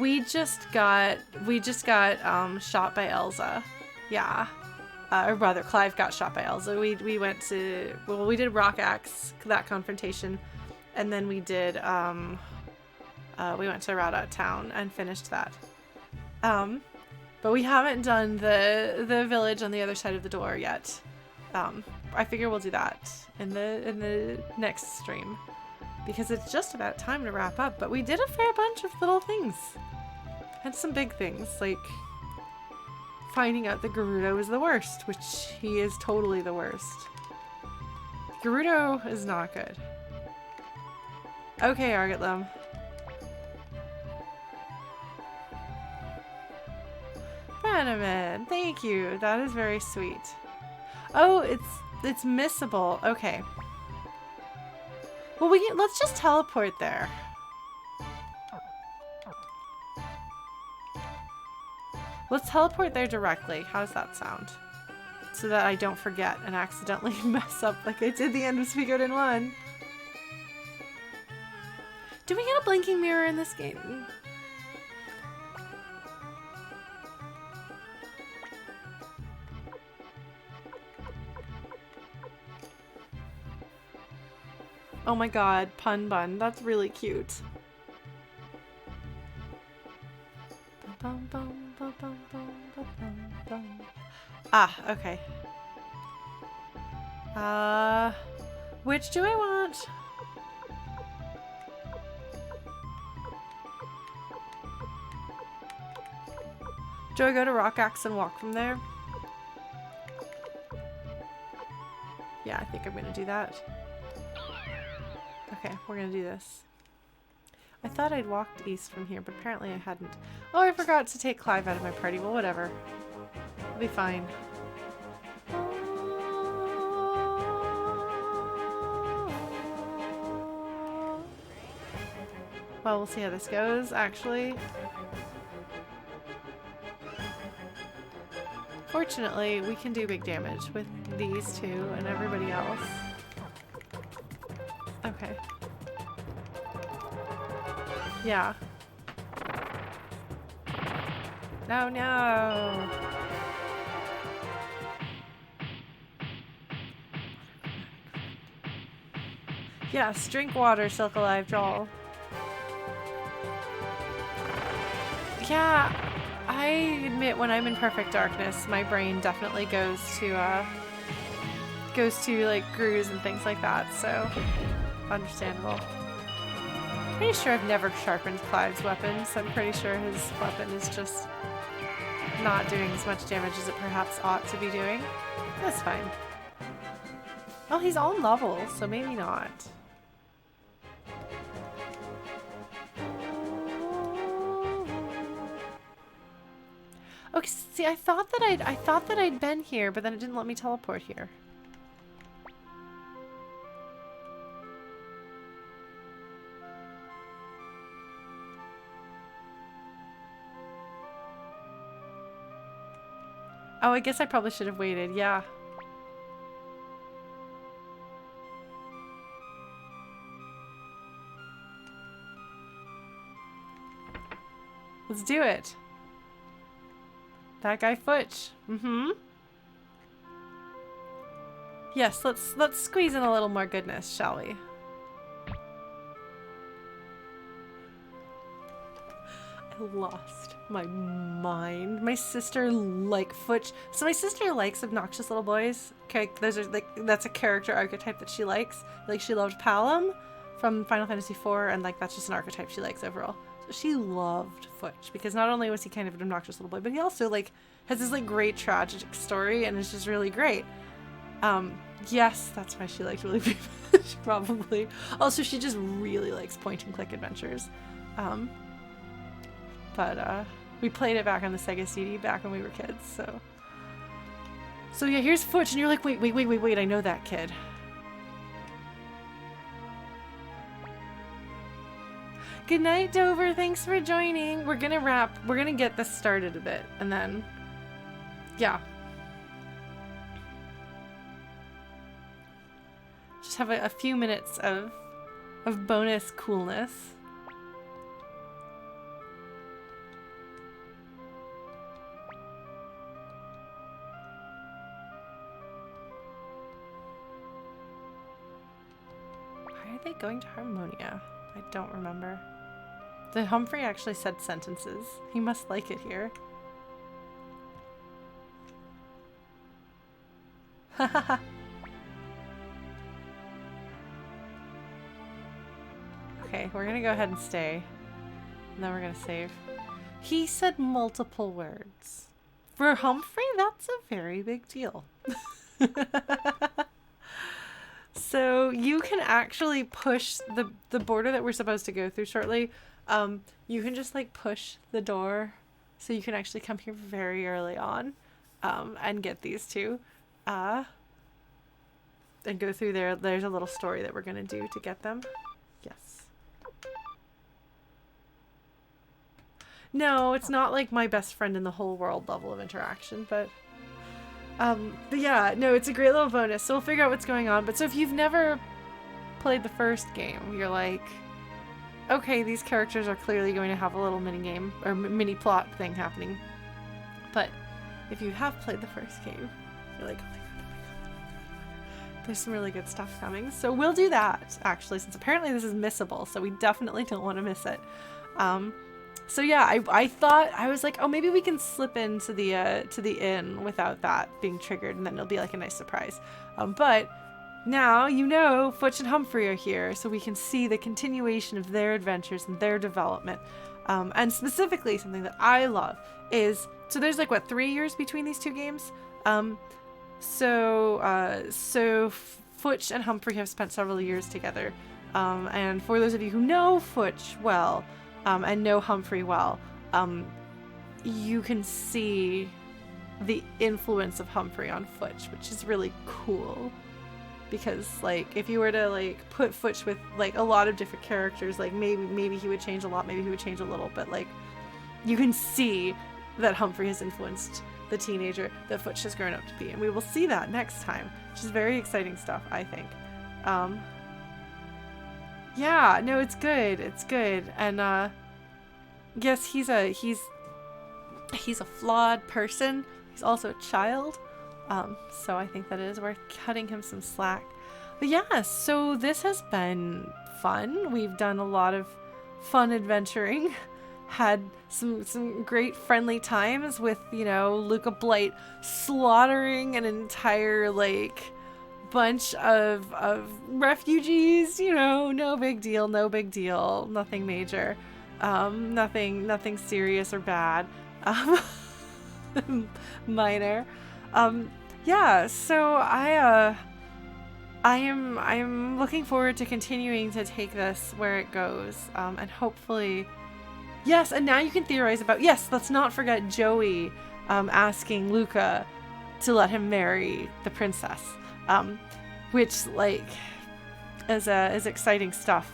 We just got shot by Elsa. Yeah. Or rather, Clive got shot by Elsa. We went to, well, we did Rock Axe, that confrontation, and then we did, we went to Rada Town and finished that. But we haven't done the village on the other side of the door yet. I figure we'll do that in the next stream, because it's just about time to wrap up. But we did a fair bunch of little things, and some big things, like finding out that Gorudo is the worst, which he is totally the worst. Gorudo is not good. Okay, Argatlum. Brenneman, thank you. That is very sweet. Oh, it's missable. Okay. Well, let's just teleport there. Let's teleport there directly. How does that sound? So that I don't forget and accidentally mess up like I did the end of Suikoden II. Do we get a blinking mirror in this game? Oh my god, Pun Bun. That's really cute. Ah, okay. Which do I want? Do I go to Rock Axe and walk from there? Yeah, I think I'm gonna do that. Okay, we're gonna do this. I thought I'd walked east from here, but apparently I hadn't. Oh, I forgot to take Clive out of my party. Well, whatever. It'll be fine. Well, we'll see how this goes, actually. Fortunately, we can do big damage with these two and everybody else. Okay. Yeah. No, no. Yes, drink water, Silk Alive Joel. Yeah, I admit when I'm in perfect darkness, my brain definitely goes to like grooves and things like that, so understandable. Pretty sure I've never sharpened Clive's weapons. I'm pretty sure his weapon is just not doing as much damage as it perhaps ought to be doing. That's fine. Oh, he's on level, so maybe not. Okay, see, I thought that I'd been here, but then it didn't let me teleport here. Oh, I guess I probably should have waited, yeah. Let's do it. That guy Futch. Mm-hmm. Yes, let's squeeze in a little more goodness, shall we? I lost my mind. My sister Futch. So my sister likes obnoxious little boys. Okay, those are like that's a character archetype that she likes. Like she loved Palom from Final Fantasy IV, and like that's just an archetype she likes overall. So she loved Futch because not only was he kind of an obnoxious little boy, but he also like has this like great tragic story and is just really great. Yes, that's why she liked Willy Futch, probably. Also, she just really likes point and click adventures. But we played it back on the Sega CD back when we were kids, so yeah, here's Futch, and you're like, wait, I know that kid. Good night, Dover. Thanks for joining. We're gonna wrap. We're gonna get this started a bit, and then, yeah. Just have a few minutes of bonus coolness. Why are they going to Harmonia? I don't remember. The Humphrey actually said sentences. He must like it here. Hahaha. Okay, we're gonna go ahead and stay. And then we're gonna save. He said multiple words. For Humphrey, that's a very big deal. So you can actually push the border that we're supposed to go through shortly. You can just like push the door, so you can actually come here very early on, and get these two, and go through there. There's a little story that we're gonna do to get them. Yes. No, it's not like my best friend in the whole world level of interaction, but yeah, no, it's a great little bonus. So we'll figure out what's going on. But so if you've never played the first game, you're like, okay, these characters are clearly going to have a little mini game or mini plot thing happening. But if you have played the first game, you're like, oh my god, there's some really good stuff coming. So we'll do that, actually, since apparently this is missable, so we definitely don't want to miss it. So yeah, I thought, I was like, oh, maybe we can slip into the inn without that being triggered, and then it'll be like a nice surprise. But now, you know, Futch and Humphrey are here, so we can see the continuation of their adventures and their development. And specifically, something that I love is, so there's like, what, 3 years between these two games? So Futch and Humphrey have spent several years together. And for those of you who know Futch well, and know Humphrey well, you can see the influence of Humphrey on Futch, which is really cool. Because, like, if you were to, like, put Futch with, like, a lot of different characters, like, maybe he would change a lot, maybe he would change a little, but, like, you can see that Humphrey has influenced the teenager that Futch has grown up to be. And we will see that next time, which is very exciting stuff, I think. Yeah, no, it's good. It's good. And yes, he's a flawed person. He's also a child. So I think that it is worth cutting him some slack. But yeah, so this has been fun. We've done a lot of fun adventuring. Had some great friendly times with, Luca Blight slaughtering an entire, bunch of refugees, no big deal, nothing major, nothing serious or bad, minor. Yeah, so I am looking forward to continuing to take this where it goes, and hopefully, yes, and now you can theorize about, yes, let's not forget Joey asking Luca to let him marry the princess, which, is exciting stuff.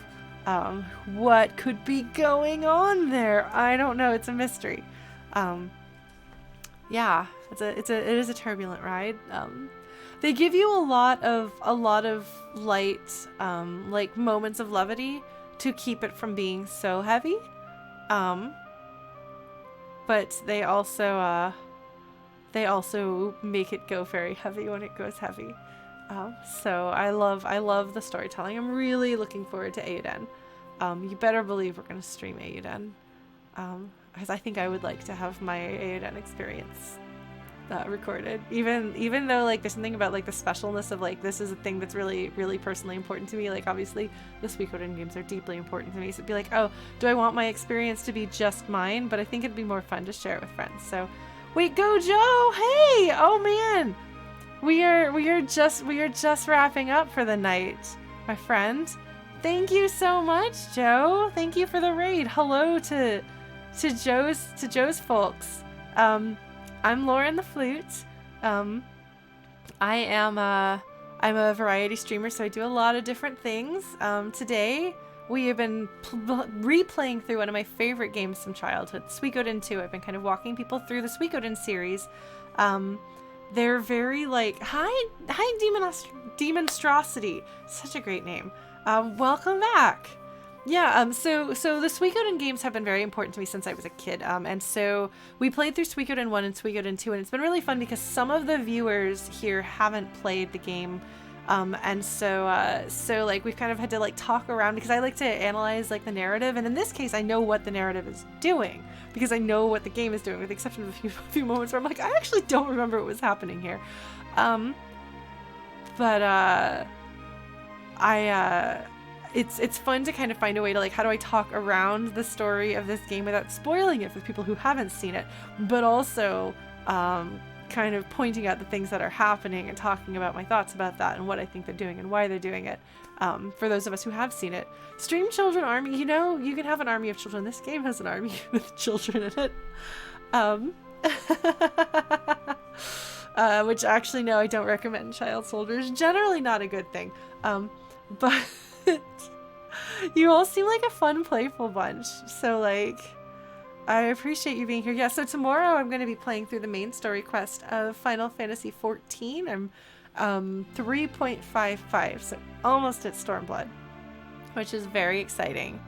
What could be going on there? I don't know. It's a mystery. Yeah, it is a turbulent ride. They give you a lot of light, moments of levity to keep it from being so heavy. But they also make it go very heavy when it goes heavy. So I love the storytelling. I'm really looking forward to Aiden. You better believe we're gonna stream Aiden. Because I think I would like to have my Aiden experience recorded. Even though there's something about the specialness of this is a thing that's really, really personally important to me. Obviously the Suikoden games are deeply important to me. So it'd be oh, do I want my experience to be just mine? But I think it'd be more fun to share it with friends. So wait, go Joe! Hey! Oh man! We are just wrapping up for the night, my friend. Thank you so much, Joe. Thank you for the raid. Hello to Joe's folks. I'm Lauren the Flute. I'm a variety streamer, so I do a lot of different things. Today we have been replaying through one of my favorite games from childhood, Suikoden II. I've been kind of walking people through the Suikoden series. They're very hi Demonstrosity. Such a great name. Welcome back. Yeah, so the Suikoden games have been very important to me since I was a kid. And so we played through Suikoden 1 and Suikoden 2, and it's been really fun because some of the viewers here haven't played the game. And so we've kind of had to talk around, because I like to analyze the narrative, and in this case I know what the narrative is doing because I know what the game is doing, with the exception of a few moments where I'm I actually don't remember what was happening here. It's fun to kind of find a way to how do I talk around the story of this game without spoiling it for people who haven't seen it, but also kind of pointing out the things that are happening and talking about my thoughts about that and what I think they're doing and why they're doing it. For those of us who have seen it, Stream Children Army, you can have an army of children. This game has an army with children in it. Which actually, no, I don't recommend child soldiers. Generally not a good thing. But you all seem like a fun, playful bunch. So I appreciate you being here. Yeah, so tomorrow I'm going to be playing through the main story quest of Final Fantasy XIV. I'm 3.55, so almost at Stormblood, which is very exciting.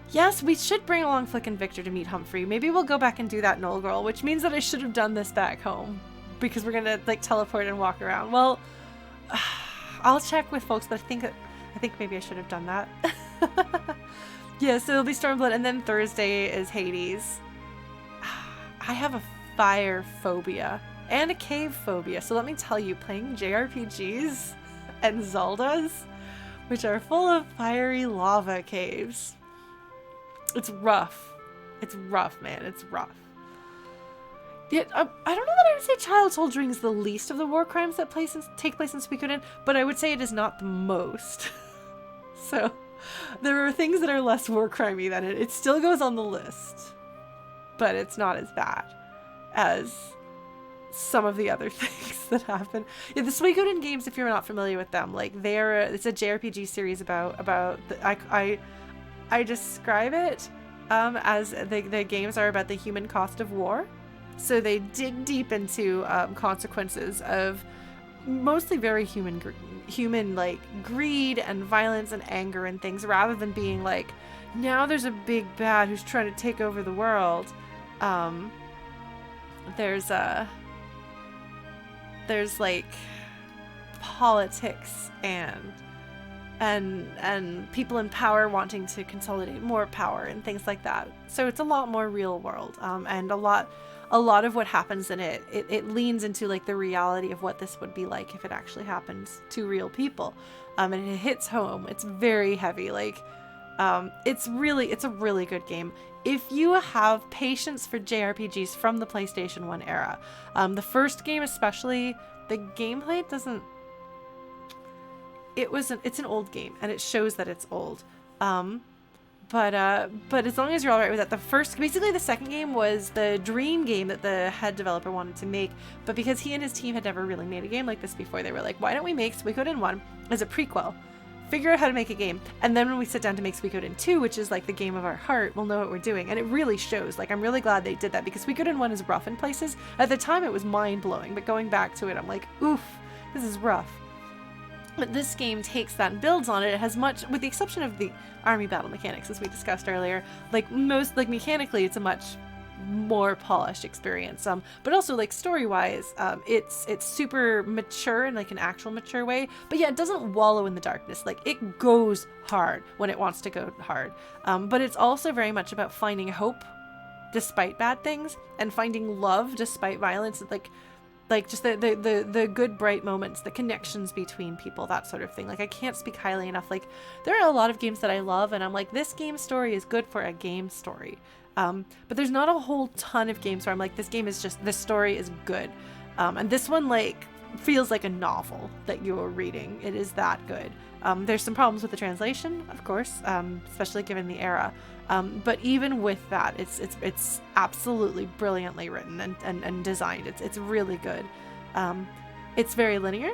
Yes, we should bring along Flick and Victor to meet Humphrey. Maybe we'll go back and do that in Old Girl, which means that I should have done this back home, because we're going to teleport and walk around. Well, I'll check with folks, but I think maybe I should have done that. Yeah, so it'll be Stormblood, and then Thursday is Hades. I have a fire phobia and a cave phobia, so let me tell you, playing JRPGs and Zeldas, which are full of fiery lava caves, it's rough. It's rough, man. It's rough. Yeah, I don't know that I would say child soldiering is the least of the war crimes that take place in Suikoden, but I would say it is not the most. So there are things that are less war crimey than it. It still goes on the list, but it's not as bad as some of the other things that happen. Yeah, the Suikoden games, if you're not familiar with them, it's a JRPG series about I describe it as the games are about the human cost of war. So they dig deep into consequences of mostly very human like greed and violence and anger and things, rather than being like, now there's a big bad who's trying to take over the world. There's like politics and people in power wanting to consolidate more power and things like that. So it's a lot more real world, and a lot of what happens in it leans into like the reality of what this would be like if it actually happens to real people, and it hits home. It's very heavy. Like, it's a really good game. If you have patience for JRPGs from the PlayStation 1 era, the first game especially, the gameplay doesn't. It's an old game, and it shows that it's old. But as long as you're all right with that, the second game was the dream game that the head developer wanted to make, but because he and his team had never really made a game like this before, they were like, why don't we make Suikoden 1 as a prequel? Figure out how to make a game, and then when we sit down to make Suikoden 2, which is like the game of our heart, we'll know what we're doing. And it really shows. Like, I'm really glad they did that, because Suikoden 1 is rough in places. At the time, it was mind-blowing, but going back to it, I'm like, oof, this is rough. But this game takes that and builds on it. It has much, with the exception of the army battle mechanics, as we discussed earlier, mechanically, it's a much more polished experience. But also, like, story-wise, it's super mature in like an actual mature way. But yeah, it doesn't wallow in the darkness. Like, it goes hard when it wants to go hard. But it's also very much about finding hope despite bad things, and finding love despite violence. Like just the good bright moments, the connections between people, that sort of thing. Like, I can't speak highly enough. Like, there are a lot of games that I love, and I'm like, this game story is good for a game story. But there's not a whole ton of games where I'm like, this story is good. And this one, like, feels like a novel that you're reading. It is that good. There's some problems with the translation, of course, especially given the era. But even with that, it's absolutely brilliantly written and designed. It's really good. It's very linear,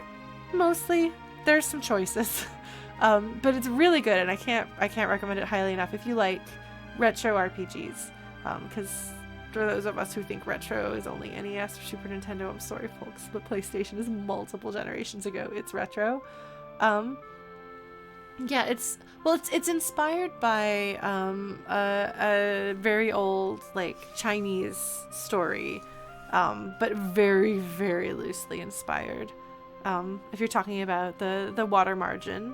mostly. There's some choices, but it's really good, and I can't recommend it highly enough if you like retro RPGs. Because for those of us who think retro is only NES or Super Nintendo, I'm sorry, folks. The PlayStation is multiple generations ago. It's retro. Yeah, it's inspired by a very old, like, Chinese story, but very, very loosely inspired. If you're talking about the water margin,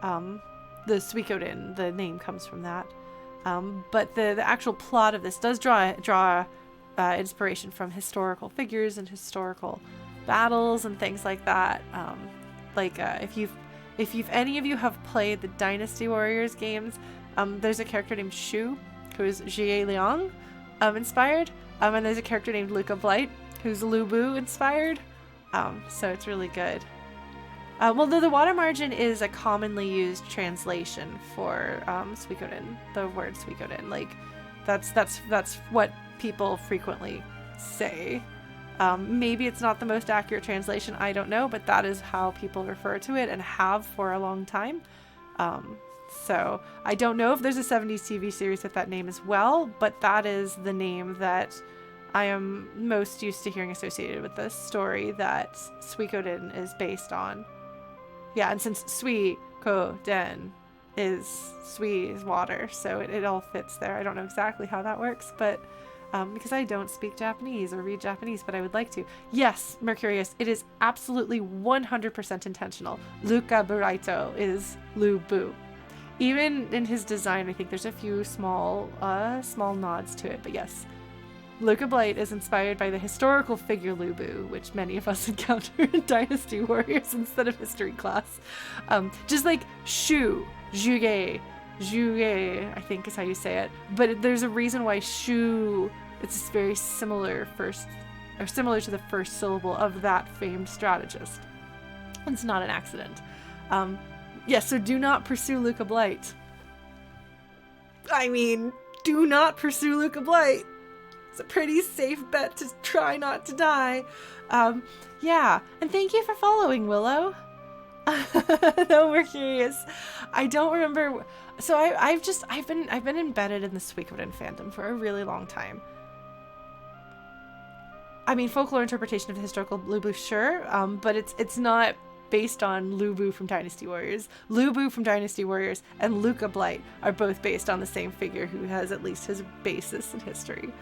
the Suikoden, the name comes from that. But the actual plot of this does draw inspiration from historical figures and historical battles and things like that. If any of you have played the Dynasty Warriors games, there's a character named Shu, who is Jie Liang inspired, and there's a character named Luca Blight, who's Lu Bu inspired. So it's really good. Well, the water margin is a commonly used translation for Suikoden, the word Suikoden. Like, that's what people frequently say. Maybe it's not the most accurate translation, I don't know, but that is how people refer to it and have for a long time. So I don't know if there's a 70s TV series with that name as well, but that is the name that I am most used to hearing associated with the story that Suikoden is based on. Yeah, and since Suikoden Sui is water, so it all fits there. I don't know exactly how that works, but because I don't speak Japanese or read Japanese, but I would like to. Yes, Mercurius, it is absolutely 100% intentional. Luca Buraito is Lu Bu. Even in his design, I think there's a few small nods to it, but yes. Luca Blight is inspired by the historical figure Lu Bu, which many of us encounter in Dynasty Warriors instead of history class. Just like Shu, Juge, I think is how you say it. But there's a reason why Shu, it's very similar to the first syllable of that famed strategist. It's not an accident. Yes, so do not pursue Luca Blight. I mean, do not pursue Luca Blight. It's a pretty safe bet to try not to die. Yeah, and thank you for following, Willow. No, we're curious. I don't remember. So I've been embedded in the Suikoden fandom for a really long time. I mean, folklore interpretation of the historical Lubu, sure, but it's not based on Lubu from Dynasty Warriors. Lubu from Dynasty Warriors and Luca Blight are both based on the same figure who has at least his basis in history.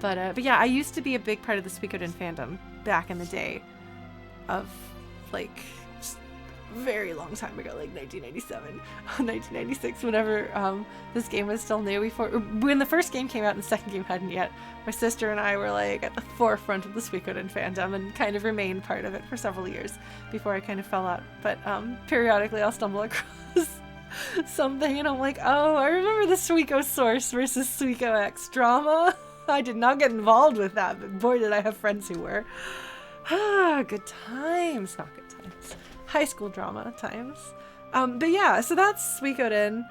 But yeah, I used to be a big part of the Suikoden fandom back in the day of, like, very long time ago, like 1997, 1996, whenever this game was still new. When the first game came out and the second game hadn't yet, my sister and I were like at the forefront of the Suikoden fandom and kind of remained part of it for several years before I kind of fell out. But periodically I'll stumble across something and I'm like, oh, I remember the Suiko Source versus Suiko X drama. I did not get involved with that, but boy did I have friends who were. Good times, not good times. High school drama times. But yeah, so that's Suikoden.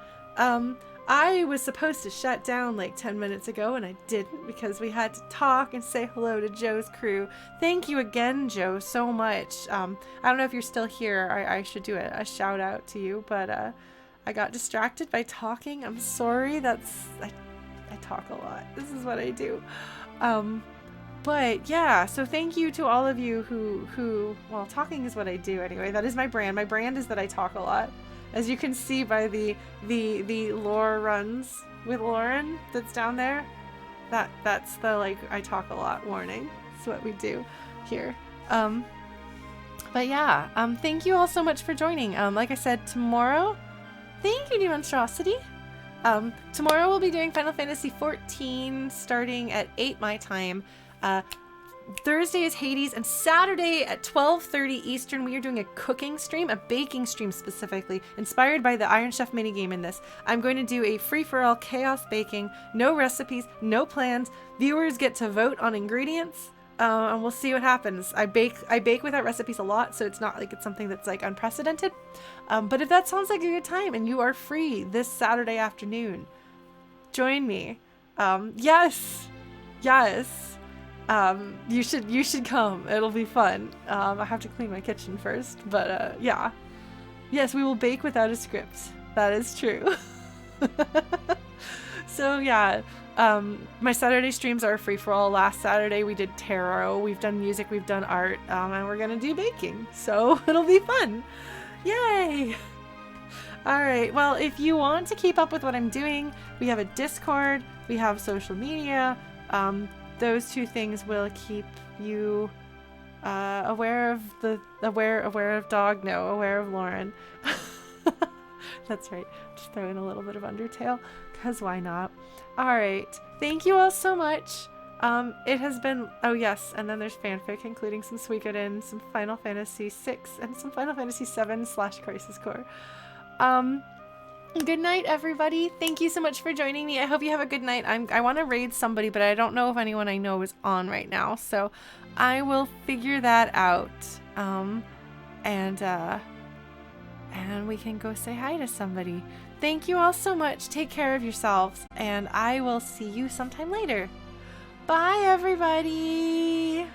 I was supposed to shut down like 10 minutes ago and I didn't because we had to talk and say hello to Joe's crew. Thank you again, Joe, so much. I don't know if you're still here. I should do a shout out to you, but I got distracted by talking. I'm sorry. I talk a lot. This is what I do. But yeah, so thank you to all of you who, well, talking is what I do anyway. That is my brand. My brand is that I talk a lot. As you can see by the lore runs with Lauren that's down there, that's the, like, I talk a lot warning. That's what we do here. But yeah, thank you all so much for joining. Like I said, tomorrow, thank you, Demonstrosity. Tomorrow we'll be doing Final Fantasy XIV starting at 8 my time. Thursday is Hades, and Saturday at 12:30 Eastern we are doing a cooking stream, a baking stream specifically, inspired by the Iron Chef minigame in this. I'm going to do a free-for-all chaos baking, no recipes, no plans. Viewers get to vote on ingredients, and we'll see what happens. I bake without recipes a lot, so it's not like it's something that's like unprecedented. But if that sounds like a good time and you are free this Saturday afternoon, join me. Yes. You should come. It'll be fun. I have to clean my kitchen first, but yeah. Yes, we will bake without a script. That is true. So yeah, my Saturday streams are free for all. Last Saturday we did tarot, we've done music, we've done art, and we're gonna do baking. So it'll be fun. Yay! Alright, well, if you want to keep up with what I'm doing, we have a Discord, we have social media. Those two things will keep you aware of Lauren. That's right. Just throw in a little bit of Undertale, because why not? Alright, thank you all so much. It has been, oh yes, and then there's fanfic, including some Suikoden, some Final Fantasy VI, and some Final Fantasy VII/Crisis Core. Good night, everybody. Thank you so much for joining me. I hope you have a good night. I want to raid somebody, but I don't know if anyone I know is on right now, so I will figure that out. And we can go say hi to somebody. Thank you all so much. Take care of yourselves, and I will see you sometime later. Bye, everybody.